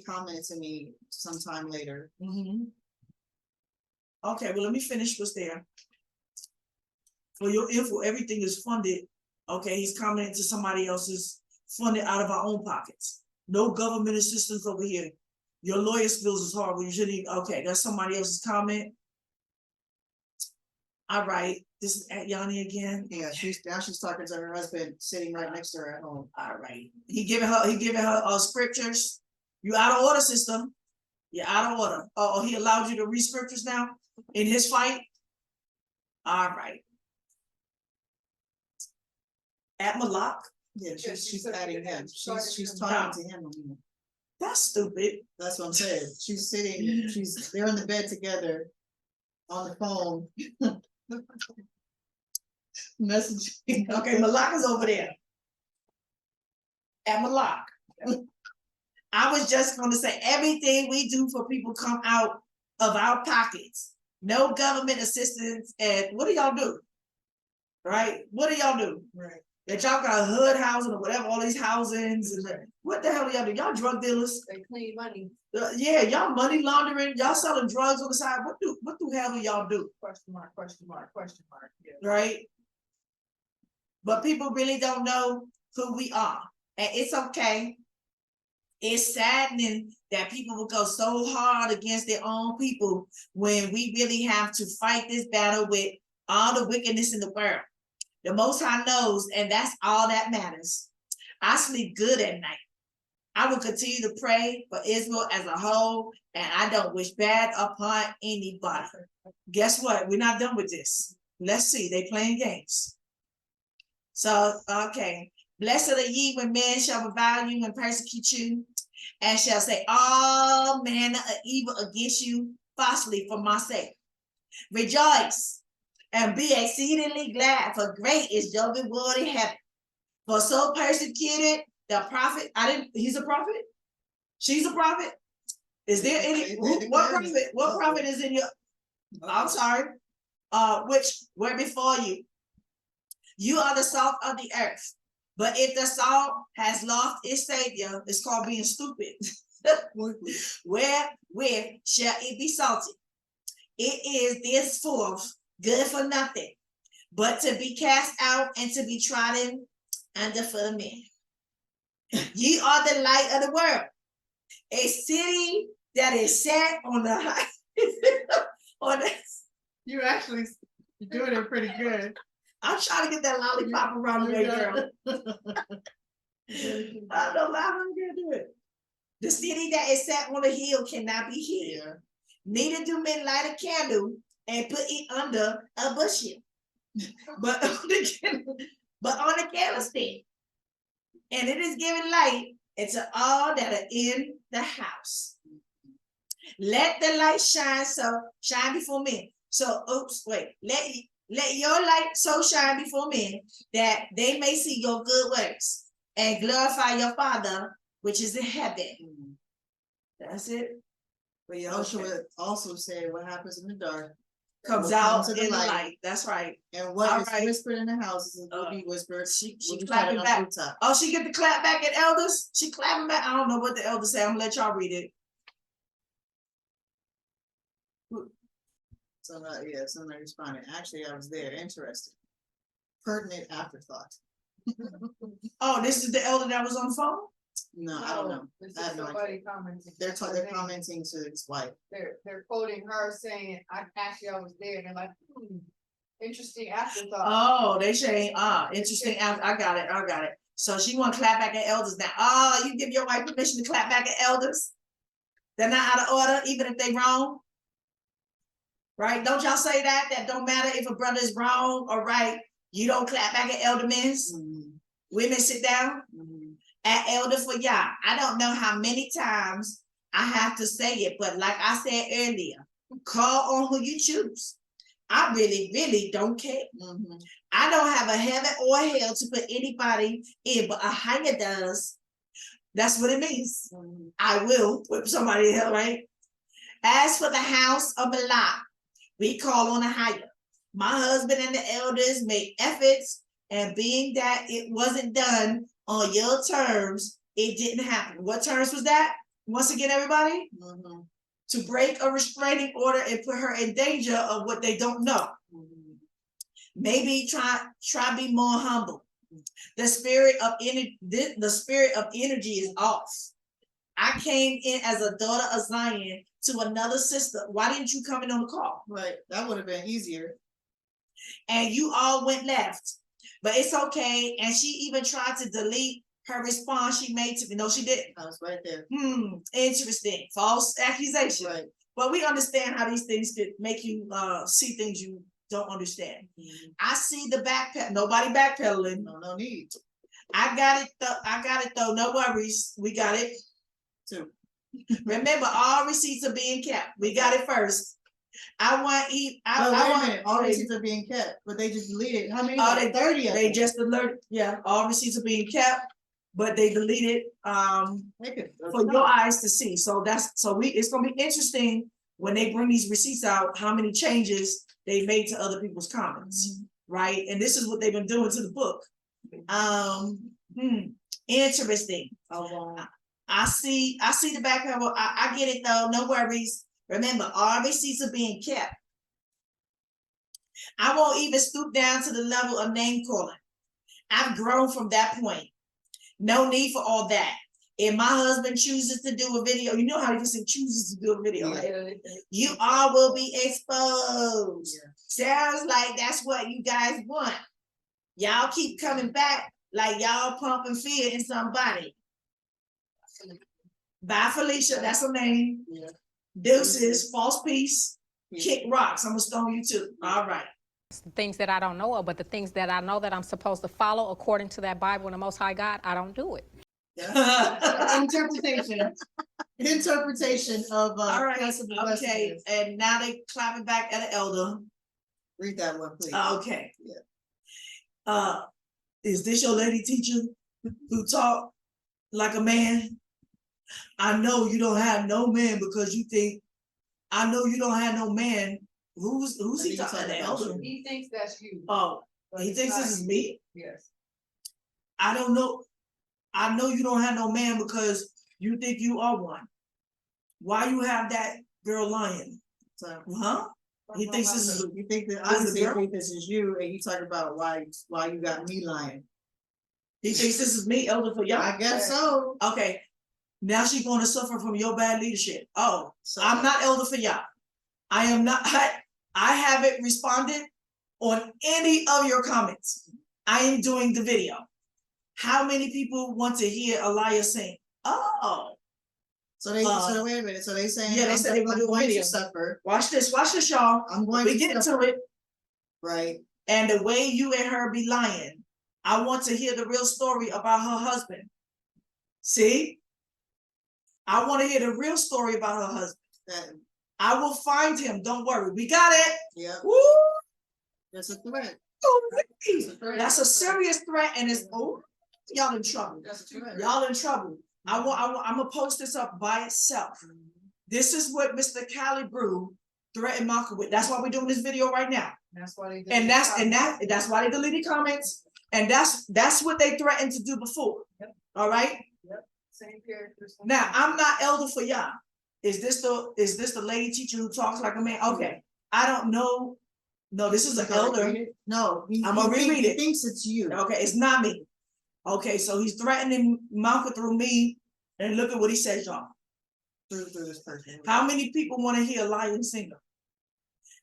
commented to me sometime later. Okay, well, let me finish what's there. For your info, everything is funded. Okay, he's commenting to somebody else's, funded out of our own pockets. No government assistance over here. Your lawyer skills is horrible. You shouldn't even, okay, that's somebody else's comment. All right, this is at Yanni again. Yeah, she's talking to her husband sitting right next to her at home. All right. He giving her scriptures. You out of order, system. You're out of order. Oh, he allowed you to read scriptures now in his fight? All right. At Malak Yeah, Because she's she's adding talking to him. him. She's No. talking to him. That's stupid. That's what I'm saying. She's sitting, they're in the bed together on the phone. Messaging. Okay, Malak is over there. At Malak. I was just gonna say, everything we do for people come out of our pockets. No government assistance, and what do y'all do? Right? What do y'all do? Right. That y'all got hood housing or whatever, all these housings, and what the hell do y'all do? Y'all drug dealers? They clean money, Yeah, y'all money laundering, y'all selling drugs on the side. What the hell do y'all do? question mark, question mark, question mark. Yeah. Right? But people really don't know who we are. And it's okay. It's saddening that people will go so hard against their own people when we really have to fight this battle with all the wickedness in the world. The Most High knows, and that's all that matters. I sleep good at night. I will continue to pray for Israel as a whole, and I don't wish bad upon anybody. Guess what? We're not done with this. Let's see. They playing games. So, okay. Blessed are ye when men shall revile you and persecute you, and shall say all manner of evil against you falsely for my sake. Rejoice and be exceedingly glad, for great is your reward in heaven. For so persecuted the prophet. He's a prophet? She's a prophet? Is there any what prophet is in your I'm sorry. Which were before you? You are the salt of the earth. But if the salt has lost its savior, it's called being stupid. Wherewith shall it be salted? It is thenceforth good for nothing, but to be cast out and to be trodden under foot of men. Ye are the light of the world. A city that is set on the high. You're doing it pretty good. I'm trying to get that lollipop around the way, girl. I don't know how I'm gonna do it. The city that is set on a hill cannot be hid. Neither do men light a candle and put it under a bushel, but on the candlestick. And it is given light into all that are in the house. Let the light shine before men. Let your light so shine before men that they may see your good works and glorify your Father which is in heaven. That's it. But Yhwh also said what happens in the dark Comes out in the light. That's right. And what is whispered in the houses will be whispered. She clapping back. Oh, she get the clap back at elders? She clapping back. I don't know what the elders say. I'm gonna let y'all read it. Somebody responded. Actually, I was there. Interesting. Pertinent afterthought. Oh, this is the elder that was on the phone? No, I don't know. This I is have no somebody idea. commenting. They're commenting to his wife. They're quoting her saying, I was there, and they're like, interesting afterthought. Oh, they saying, interesting. I got it. So she want to clap back at elders now. Oh, you give your wife permission to clap back at elders? They're not out of order, even if they wrong. Right? Don't y'all say that? That don't matter if a brother is wrong or right. You don't clap back at elder men. Women sit down. At elder for y'all. I don't know how many times I have to say it, but like I said earlier, call on who you choose. I really, really don't care. I don't have a heaven or hell to put anybody in, but Ahayah does. That's what it means. I will put somebody in hell, right? As for the house of Malak, we call on Ahayah. My husband and the elders made efforts, and being that it wasn't done on your terms, it didn't happen. What terms was that? Once again, everybody? To break a restraining order and put her in danger of what they don't know. Maybe try be more humble. The spirit of energy is off. I came in as a daughter of Zion to another sister. Why didn't you come in on the call? Right, that would have been easier. And you all went left. But it's okay. And she even tried to delete her response she made to me. No, she didn't. I was right there. Interesting. False accusation. Right. But we understand how these things could make you see things you don't understand. I see the backpedal. Nobody backpedaling. No need. I got it though. No worries. We got it. Two. Remember, all receipts are being kept. We got it first. I want eat. Oh, wait I a want minute, all receipts are being kept, but they just deleted, how many? Oh, they 30 of They them. just alerted. Yeah, all receipts are being kept, but they deleted for your eyes to see. So it's gonna be interesting when they bring these receipts out, how many changes they made to other people's comments, right? And this is what they've been doing to the book. Interesting. Oh, wow. I see the back cover. I get it though. No worries. Remember, all receipts are being kept. I won't even stoop down to the level of name calling. I've grown from that point. No need for all that. If my husband chooses to do a video, you know how you can say chooses to do a video, right? You all will be exposed. Yeah. Sounds like that's what you guys want. Y'all keep coming back like y'all pumping fear in somebody. Bye, Felicia. That's her name. Yeah. Deuces, false peace, kick rocks. I'm gonna stone you too. All right. Things that I don't know of, but the things that I know that I'm supposed to follow according to that Bible and the Most High God, I don't do it. Interpretation of all right. Okay, and now they clapping back at an elder. Read that one, please. Okay. Yeah. Is this your lady teacher who talk like a man? I know you don't have no man because you think. I know you don't have no man. Who's he talking about? He thinks that's you. Oh, he thinks this is me? Yes. I don't know. I know you don't have no man because you think you are one. Why you have that girl lying? So, huh? He thinks this is you think that honestly you think this is you, and you talk about why you got me lying. He thinks this is me, elder for y'all. I guess so. Okay. Now she's going to suffer from your bad leadership. Oh, so I'm not elder for y'all. I am not. I haven't responded on any of your comments. I am doing the video. How many people want to hear Ahayah sing? Oh. So they so wait a minute. So they saying they said they were going to suffer. Watch this, y'all. I'm going to get into it. Right. And the way you and her be lying, I want to hear the real story about her husband. See? I want to hear the real story about her husband. I will find him. Don't worry. We got it. Yeah. Woo! That's a threat. That's a serious threat, and it's y'all in trouble. Y'all in trouble. I'm gonna post this up by itself. This is what Mr. Cali Brew threatened Malkah with. That's why we're doing this video right now. That's why they and that's why they deleted comments, and that's what they threatened to do before. Yep. All right. Yep. Same characters. Now I'm not elder for y'all. Is this the lady teacher who talks like a man? Okay. I don't know. No, this is an elder. No, I'm gonna reread it. He thinks it's you. Okay, it's not me. Okay, so he's threatening Malkah through me, and look at what he says, y'all. Through this person. How many people want to hear a lying singer?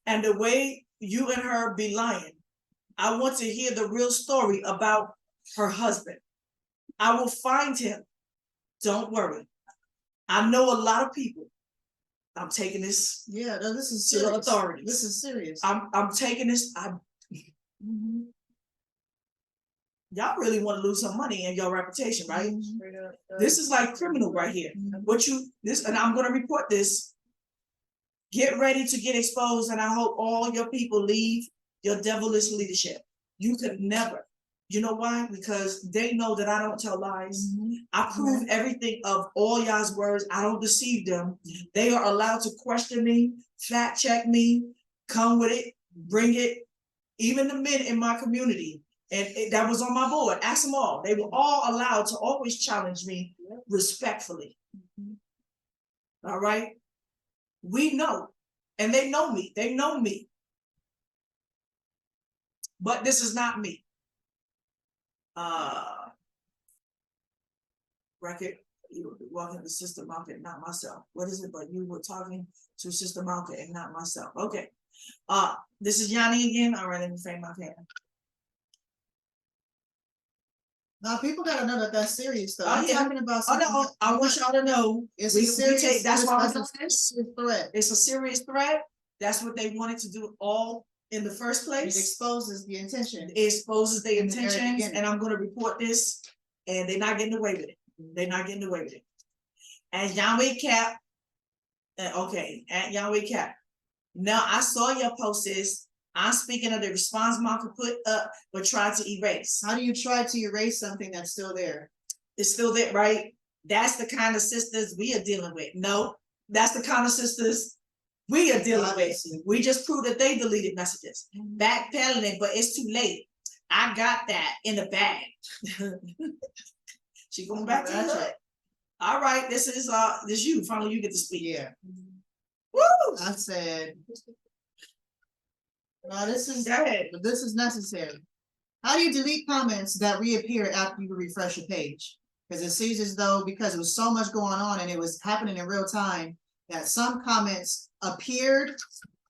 And the way you and her be lying, I want to hear the real story about her husband. I will find him. Don't worry. I know a lot of people. I'm taking this. Yeah, no, this is to the serious. authorities. This is serious. I'm taking this. Y'all really want to lose some money in your reputation, right? This is like criminal right here. And I'm going to report this. Get ready to get exposed, and I hope all your people leave your devilish leadership. You could never. You know why? Because they know that I don't tell lies. I prove everything of all y'all's words. I don't deceive them. They are allowed to question me, fact check me, come with it, bring it. Even the men in my community, and that was on my board, ask them all. They were all allowed to always challenge me respectfully. All right? We know, and they know me. They know me. But this is not me. Record, you were walking to Sister Malkah, not myself. What is it? But you were talking to Sister Malkah and not myself. Okay. This is Yanni again. All right, let me frame my pen. Now people gotta know that that's serious though. I'm talking about something. No, I want y'all to know it's a serious that's why we're doing this. Threat. It's a serious threat. That's what they wanted to do all in the first It place. exposes the intention. It exposes their In the very intentions, beginning. and I'm gonna report this, and they're not getting away with it. They're not getting away with it. As Yahweh Cap, okay, at Yahweh Cap. Now, I saw your posts. I'm speaking of the response Malkah put up, but tried to erase. How do you try to erase something that's still there? It's still there, right? That's the kind of sisters we are dealing with. No, that's the kind of sisters we are dealing with. Obviously. We just proved that they deleted messages. Backpedaling, but it's too late. I got that in the bag. She going back to the hood. All right, this is you. Finally, you get to speak. Yeah. Woo! I said, no, this is Go ahead. necessary. How do you delete comments that reappear after you refresh a page? Because it seems as though, because it was so much going on and it was happening in real time, that some comments appeared,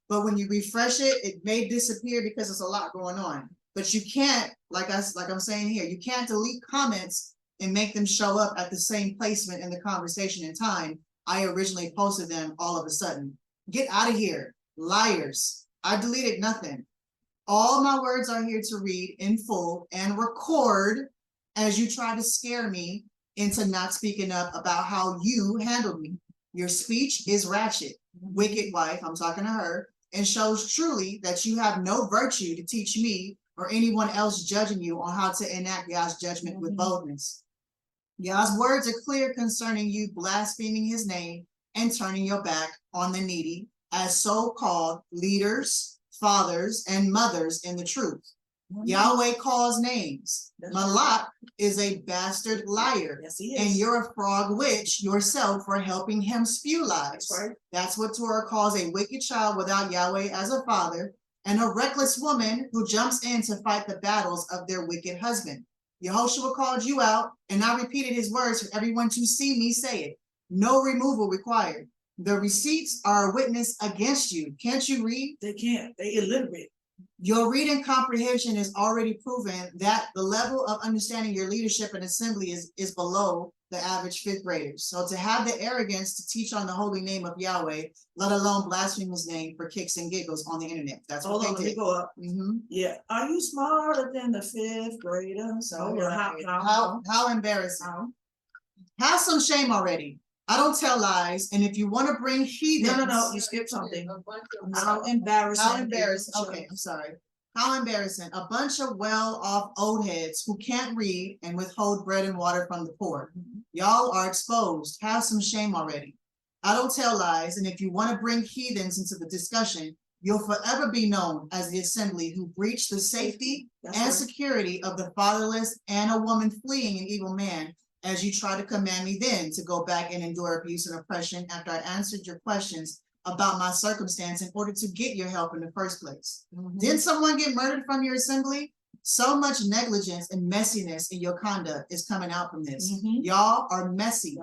but when you refresh it, it may disappear because there's a lot going on. But you can't, like I'm saying here, you can't delete comments and make them show up at the same placement in the conversation in time I originally posted them all of a sudden. Get out of here, liars. I deleted nothing. All my words are here to read in full and record as you try to scare me into not speaking up about how you handled me. Your speech is ratchet, wicked wife, I'm talking to her, and shows truly that you have no virtue to teach me or anyone else judging you on how to enact Yah's judgment with boldness. Yah's words are clear concerning you blaspheming his name and turning your back on the needy as so-called leaders, fathers, and mothers in the truth. Yahweh calls names. Malak is a bastard liar. Yes, he is. And you're a frog witch yourself for helping him spew lies. That's right. That's what Torah calls a wicked child without Yahweh as a father, and a reckless woman who jumps in to fight the battles of their wicked husband. Yhwh called you out, and I repeated his words for everyone to see me say it. No removal required. The receipts are a witness against you. Can't you read? They can't. They illiterate. Your reading comprehension is already proven that the level of understanding your leadership and assembly is below the average fifth graders. So to have the arrogance to teach on the holy name of Yahweh, let alone blaspheme his name for kicks and giggles on the internet. That's what Hold on, they let me did. go up. Mhm. Yeah. Are you smarter than the fifth grader? So How embarrassing. Have some shame already. I don't tell lies, and if you want to bring heathens. No, you skipped something. A bunch of- How embarrassing. How embarrassing. Okay, I'm sorry. How embarrassing. A bunch of well-off old heads who can't read and withhold bread and water from the poor. Y'all are exposed. Have some shame already. I don't tell lies, and if you want to bring heathens into the discussion, you'll forever be known as the assembly who breached the safety That's and right. security of the fatherless and a woman fleeing an evil man, as you try to command me then to go back and endure abuse and oppression after I answered your questions about my circumstance in order to get your help in the first place. Didn't someone get murdered from your assembly? So much negligence and messiness in your conduct is coming out from this. Y'all are messy.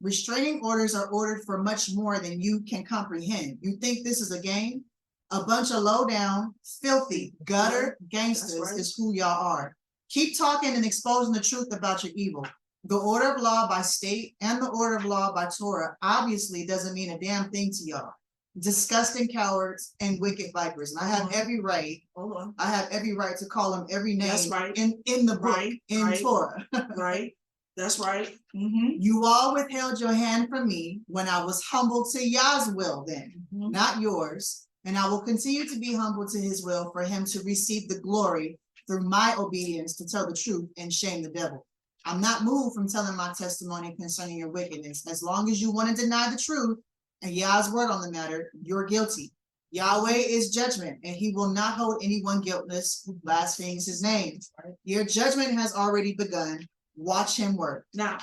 Restraining orders are ordered for much more than you can comprehend. You think this is a game? A bunch of low down, filthy, gutter gangsters right. is who y'all are. Keep talking and exposing the truth about your evil. The order of law by state and the order of law by Torah obviously doesn't mean a damn thing to y'all. Disgusting cowards and wicked vipers. And I have every right. Hold on. I have every right to call them every name That's right. in the book, Right, in right. Torah. Right. That's right. You all withheld your hand from me when I was humble to Yah's will then, not yours. And I will continue to be humble to his will for him to receive the glory through my obedience to tell the truth and shame the devil. I'm not moved from telling my testimony concerning your wickedness. As long as you want to deny the truth and Yah's word on the matter, you're guilty. Yahweh is judgment, and he will not hold anyone guiltless who blasphemes his name. Your judgment has already begun. Watch him work. Now,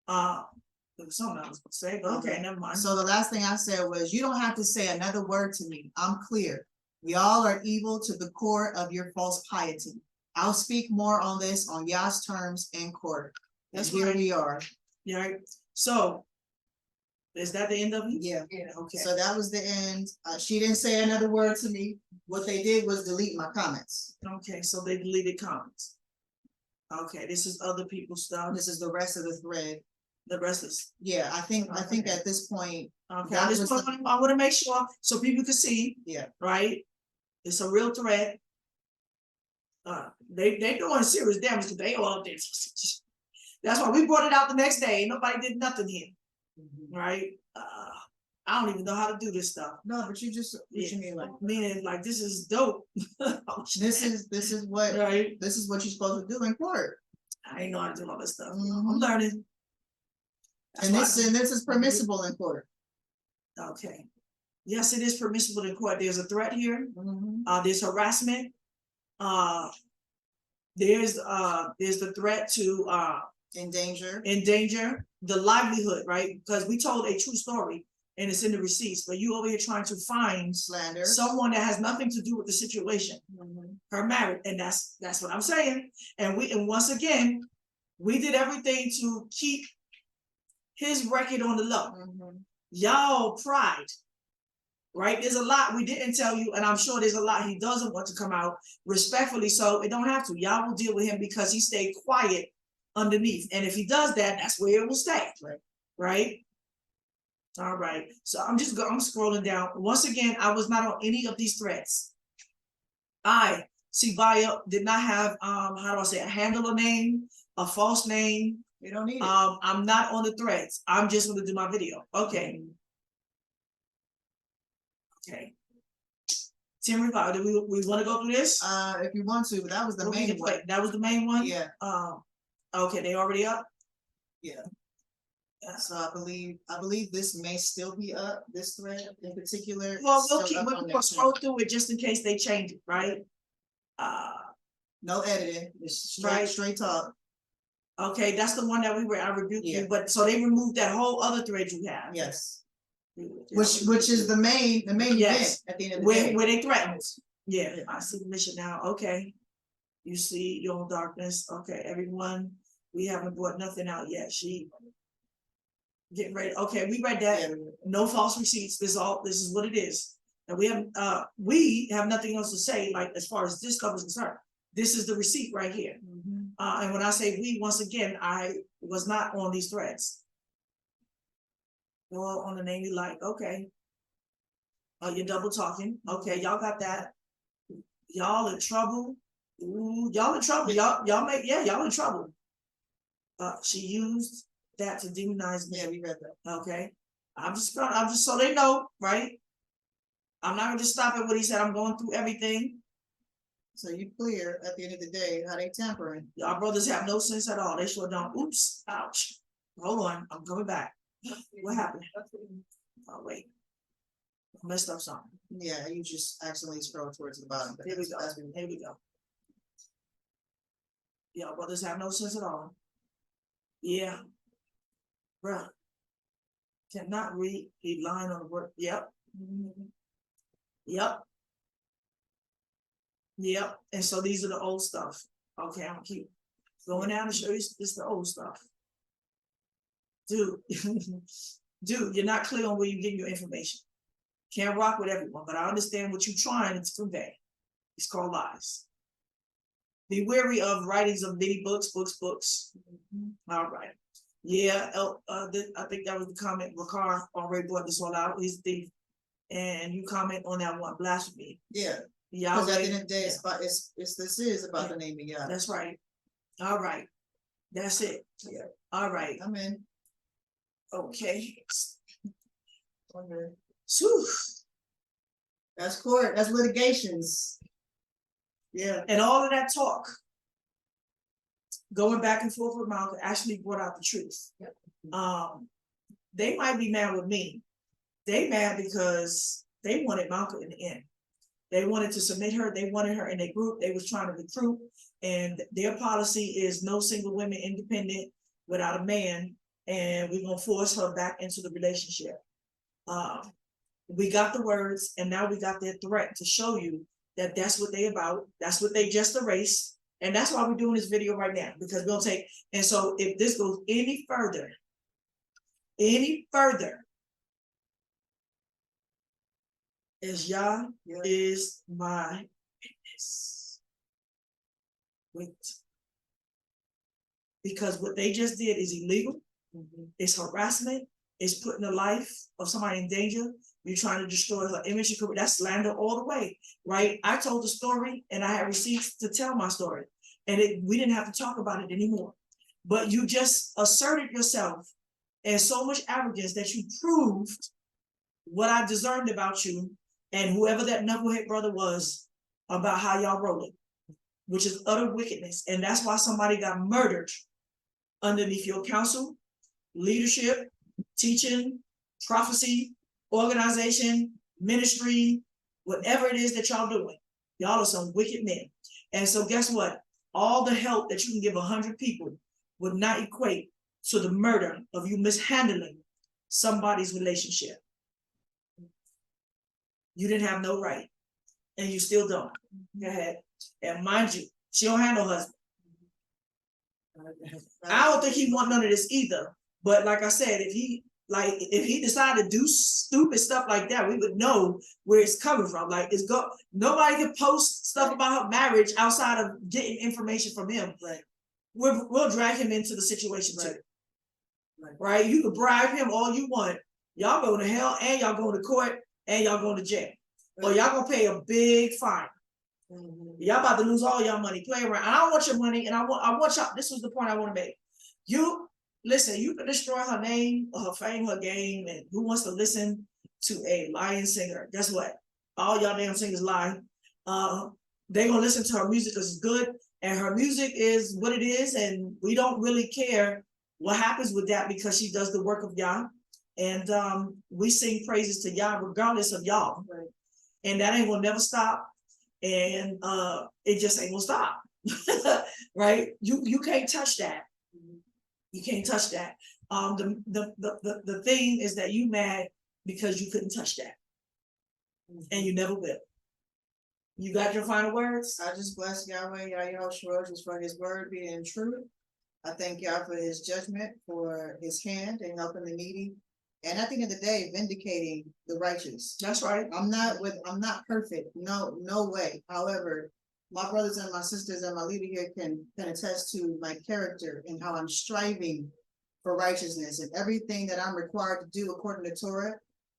there was something I was gonna say, but okay, never mind. So the last thing I said was, you don't have to say another word to me. I'm clear. Y'all are evil to the core of your false piety. I'll speak more on this on Yah's terms in court. That's Here right. we are. Yeah, right. So, is that the end of it? Yeah. Okay. So that was the end. She didn't say another word to me. What they did was delete my comments. Okay, so they deleted comments. Okay, this is other people's stuff. This is the rest of the thread. The rest is, Yeah, I think at this point, okay, That I just was want to make sure so people can see, yeah. right? It's a real threat. They doing serious damage because they all up there. That's why we brought it out the next day. Nobody did nothing here, right? I don't even know how to do this stuff. No, but you just, what you mean, like, Meaning, like, this is dope. this is what, right. this is what you're supposed to do in court. I ain't know how to do all this stuff. Mhm. I'm learning. That's And why- this is permissible in court. Okay. Yes, it is permissible in court. There's a threat here. Mhm. There's harassment. There's the threat to endanger the livelihood, right? Because we told a true story and it's in the receipts, but you over here trying to find Slander. someone that has nothing to do with the situation. Her marriage, and that's what I'm saying. And once again, we did everything to keep his record on the low. Y'all pride, right? There's a lot we didn't tell you, and I'm sure there's a lot he doesn't want to come out, respectfully so. It don't have to. Y'all will deal with him because he stayed quiet underneath. And if he does that, that's where it will stay. Right? All right. So I'm scrolling down. Once again, I was not on any of these threads. Tzibiyah, did not have how do I say, a handle name, a false name. You don't need it. I'm not on the threads. I'm just gonna do my video. Okay. Okay. Tim Revival, do we want to go through this? If you want to, but that was the main one. That was the main one? Yeah. Okay, they already up? Yeah. So I believe this may still be up, this thread in particular. Well, we'll scroll through it just in case they change it, right? No editing, it's Right. straight talk. Okay, that's the one that I rebuked Yeah. you, but so they removed that whole other thread you have. Yes. Which is the main Yes. event at the end of the day. Where they threatened. Yeah, I see the mission now. Okay. You see your own darkness. Okay, everyone, we haven't brought nothing out yet. She getting ready. Okay, we read that. Yeah. No false receipts. This is what it is. And we have nothing else to say, like as far as this stuff is concerned. This is the receipt right here. And when I say we, once again, I was not on these threads. Well, on the name you like, okay. You're double talking. Okay, y'all got that. Y'all in trouble. Ooh, y'all in trouble. Y'all in trouble. She used that to demonize me. Yeah, we read that. Okay. I'm just so they know, right? I'm not gonna just stop at what he said. I'm going through everything. So you clear at the end of the day how they tampering. Y'all brothers have no sense at all. They sure don't. Oops, ouch. Hold on, I'm coming back. What happened? Oh wait, I messed up something. Yeah, you just accidentally scroll towards the bottom. But Here we go. that's- Here we go. Y'all brothers have no sense at all. Yeah, bruh. Cannot read a line on the word. Yep. Yep. Yep. And so these are the old stuff. Okay, I'm gonna keep going down to show you this the old stuff. Dude, dude, you're not clear on where you're getting your information. Can't rock with everyone, but I understand what you're trying to convey. It's called lies. Be wary of writings of many books. All right. Yeah, I think that was the comment. Rakar already brought this one out. He's a thief. And you comment on that one, blasphemy. Yeah. Yeah, Because at the end of the day, this is about the name of Yah. that's right. All right. That's it. Yeah. All right. I'm in. Okay. Okay. Whew. That's court. That's litigations. Yeah. And all of that talk, going back and forth with Malcolm, actually brought out the truth. They might be mad with me. They mad because they wanted Malcolm in the end. They wanted to submit her. They wanted her in a group. They was trying to recruit, and their policy is no single women independent without a man. And we're gonna force her back into the relationship. We got the words, and now we got their threat to show you that that's what they about. That's what they just erased, and that's why we're doing this video right now, because we'll take. And so if this goes any further, is Yah is my witness. Wait. Because what they just did is illegal, it's harassment, it's putting the life of somebody in danger, You're trying to destroy her image and career. That's slander all the way, right? I told the story and I had receipts to tell my story. And we didn't have to talk about it anymore. But you just asserted yourself and so much arrogance that you proved what I discerned about you and whoever that knucklehead brother was about how y'all rolling, which is utter wickedness. And that's why somebody got murdered underneath your counsel, leadership, teaching, prophecy, organization, ministry, whatever it is that y'all doing. Y'all are some wicked men. And so guess what? All the help that you can give 100 people would not equate to the murder of you mishandling somebody's relationship. You didn't have no right, and you still don't. Go ahead. And mind you, she don't have no husband. I don't think he want none of this either. But like I said, if he decided to do stupid stuff like that, we would know where it's coming from. Like nobody can post stuff about her marriage outside of getting information from him. Right. We'll drag him into the situation too. Right? You can bribe him all you want. Y'all going to hell and y'all going to court and y'all going to jail. Or y'all gonna pay a big fine. Y'all about to lose all y'all money. Play around. I don't want your money, and I want y'all. This was the point I want to make. You listen. You can destroy her name, her fame, her game, and who wants to listen to a lying singer? Guess what? All y'all damn singers lie. They gonna listen to her music because it's good, and her music is what it is, and we don't really care what happens with that because she does the work of Yah, and we sing praises to Yah regardless of y'all. Right. And that ain't gonna never stop, and it just ain't gonna stop, right? You can't touch that. You can't touch that. The thing is that you mad because you couldn't touch that, and you never will. You got your final words? I just bless Yahweh, Yhwh, just for his word being true. I thank Yah for his judgment, for his hand in helping the needy. And at the end of the day, vindicating the righteous. That's right. I'm not perfect. No way. However, my brothers and my sisters and my leader here can attest to my character and how I'm striving for righteousness. And everything that I'm required to do according to Torah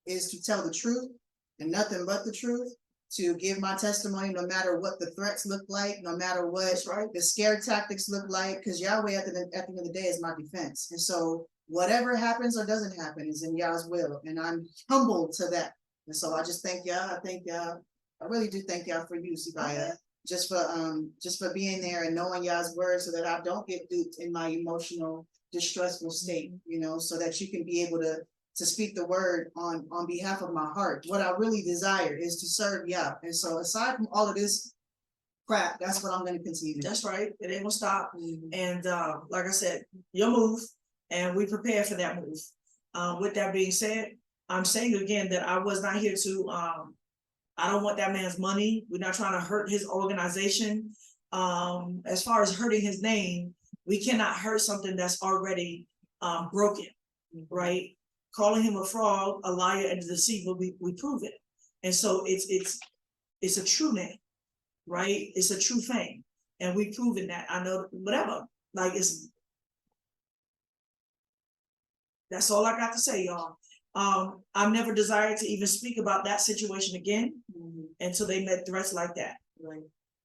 is to tell the truth and nothing but the truth, to give my testimony no matter what the threats look like, no matter what the scare tactics look like, because Yahweh at the end of the day is my defense. And so whatever happens or doesn't happen is in Yah's will, and I'm humbled to that. And so I just thank Yah. I thank Yah. I really do thank Yah for you, Tzibiyah, just for being there and knowing Yah's word, so that I don't get duped in my emotional, distressful state. You know, so that you can be able to speak the word on behalf of my heart. What I really desire is to serve Yah. And so aside from all of this crap, that's what I'm going to continue to do. That's right. It ain't gonna stop. And like I said, your move. And we prepare for that move. With that being said, I'm saying again that I was not here to, I don't want that man's money. We're not trying to hurt his organization. As far as hurting his name, we cannot hurt something that's already broken, right? Calling him a fraud, a liar, and a deceiver, we prove it. And so it's a true name, right? It's a true thing. And we've proven that. I know whatever, like that's all I got to say, y'all. I've never desired to even speak about that situation again until they met threats like that.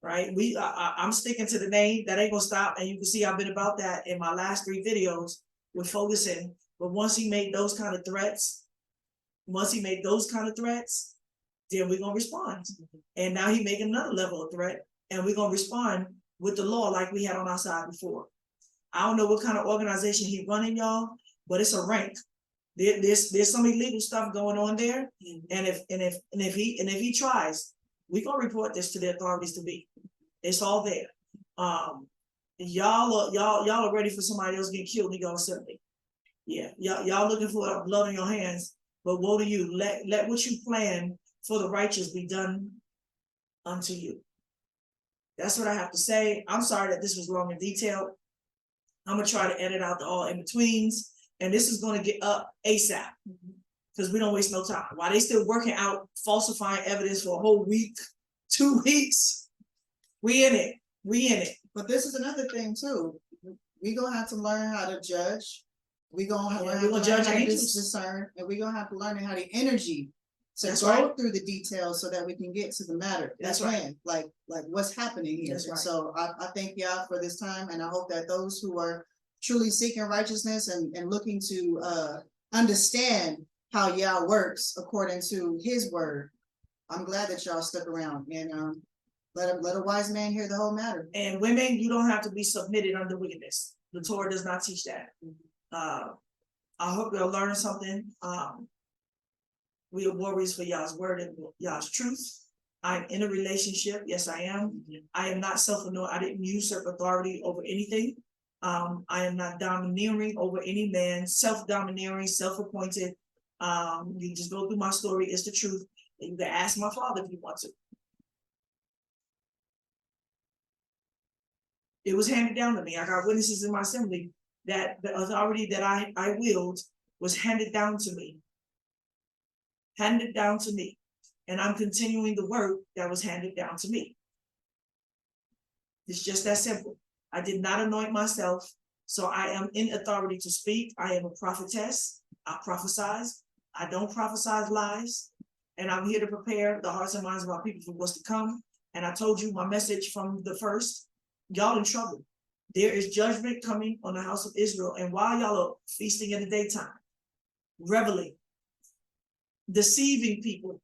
Right? I'm sticking to the name. That ain't gonna stop. And you can see I've been about that in my last 3 videos with focusing. But once he made those kind of threats, then we're gonna respond. And now he making another level of threat, and we're gonna respond with the law like we had on our side before. I don't know what kind of organization he running, y'all, but it's a rank. There's some illegal stuff going on there, and if he tries, we gonna report this to the authorities to be. It's all there. Y'all are ready for somebody else getting killed in your assembly. Yeah, y'all looking for blood on your hands, but woe to you. Let what you plan for the righteous be done unto you. That's what I have to say. I'm sorry that this was long and detailed. I'm gonna try to edit out the all in betweens. And this is going to get up ASAP because we don't waste no time. While they still working out, falsifying evidence for a whole week, 2 weeks, we in it. But this is another thing too. We gonna have to learn how to judge. We gonna learn how to judge, discern, and we gonna have to learn how the energy So That's go right. through the details so that we can get to the matter. That's at right. hand, like what's happening here. That's right. So I thank y'all for this time, and I hope that those who are truly seeking righteousness and looking to understand how Yah works according to his word, I'm glad that y'all stuck around, and let a wise man hear the whole matter. And women, you don't have to be submitted under wickedness. The Torah does not teach that. I hope you're learning something. We are warriors for Yah's word and Yah's truth. I'm in a relationship. Yes, I am. I am not self-anointed. I didn't usurp authority over anything. I am not domineering over any man, self-domineering, self-appointed. You just go through my story. It's the truth. And you can ask my father if you want to. It was handed down to me. I got witnesses in my assembly that the authority that I wield was handed down to me. Handed down to me. And I'm continuing the work that was handed down to me. It's just that simple. I did not anoint myself, so I am in authority to speak. I am a prophetess. I prophesize. I don't prophesize lies. And I'm here to prepare the hearts and minds of our people for what's to come. And I told you my message from the first. Y'all in trouble. There is judgment coming on the house of Israel. And while y'all are feasting in the daytime, reveling, deceiving people,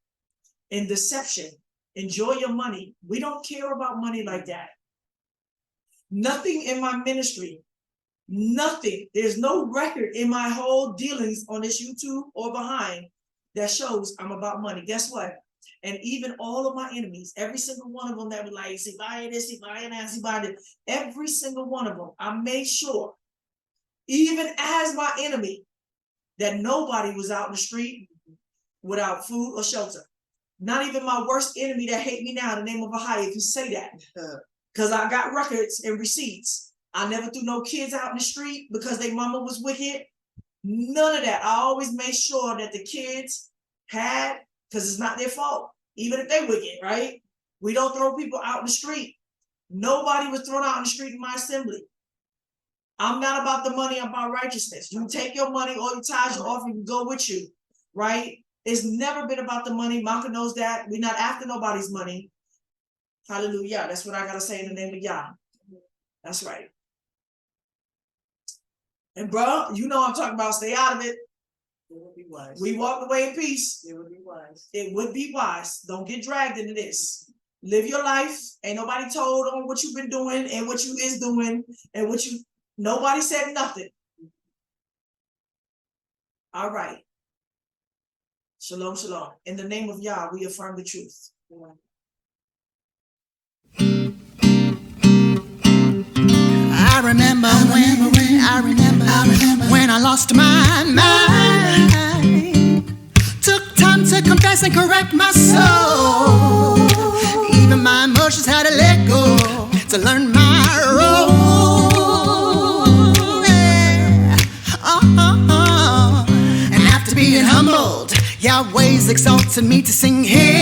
in deception, enjoy your money. We don't care about money like that. Nothing in my ministry, nothing. There's no record in my whole dealings on this YouTube or behind that shows I'm about money. Guess what? And even all of my enemies, every single one of them that were like, see, buy this, see, buy that, see, buy that. Every single one of them, I made sure, even as my enemy, that nobody was out in the street without food or shelter. Not even my worst enemy that hate me now in the name of Ahayah can say that. Because I got records and receipts. I never threw no kids out in the street because their mama was wicked. None of that. I always made sure that the kids had, because it's not their fault, even if they wicked, right? We don't throw people out in the street. Nobody was thrown out in the street in my assembly. I'm not about the money, I'm about righteousness. You take your money, all your tithes, your offering, and go with you, right? It's never been about the money. Malkah knows that. We're not after nobody's money. Hallelujah. That's what I got to say in the name of Yah. That's right. And bro, you know I'm talking about, stay out of it. It would be wise. We walked away in peace. It would be wise. It would be wise. Don't get dragged into this. Live your life. Ain't nobody told on what you've been doing and what you is doing and what you, nobody said nothing. All right. Shalom, shalom. In the name of Yah, we affirm the truth. I remember when I lost my mind. Took time to confess and correct my soul. Even my emotions had to let go to learn my role. Yeah. And after being humbled, Yahweh's exalted me to sing his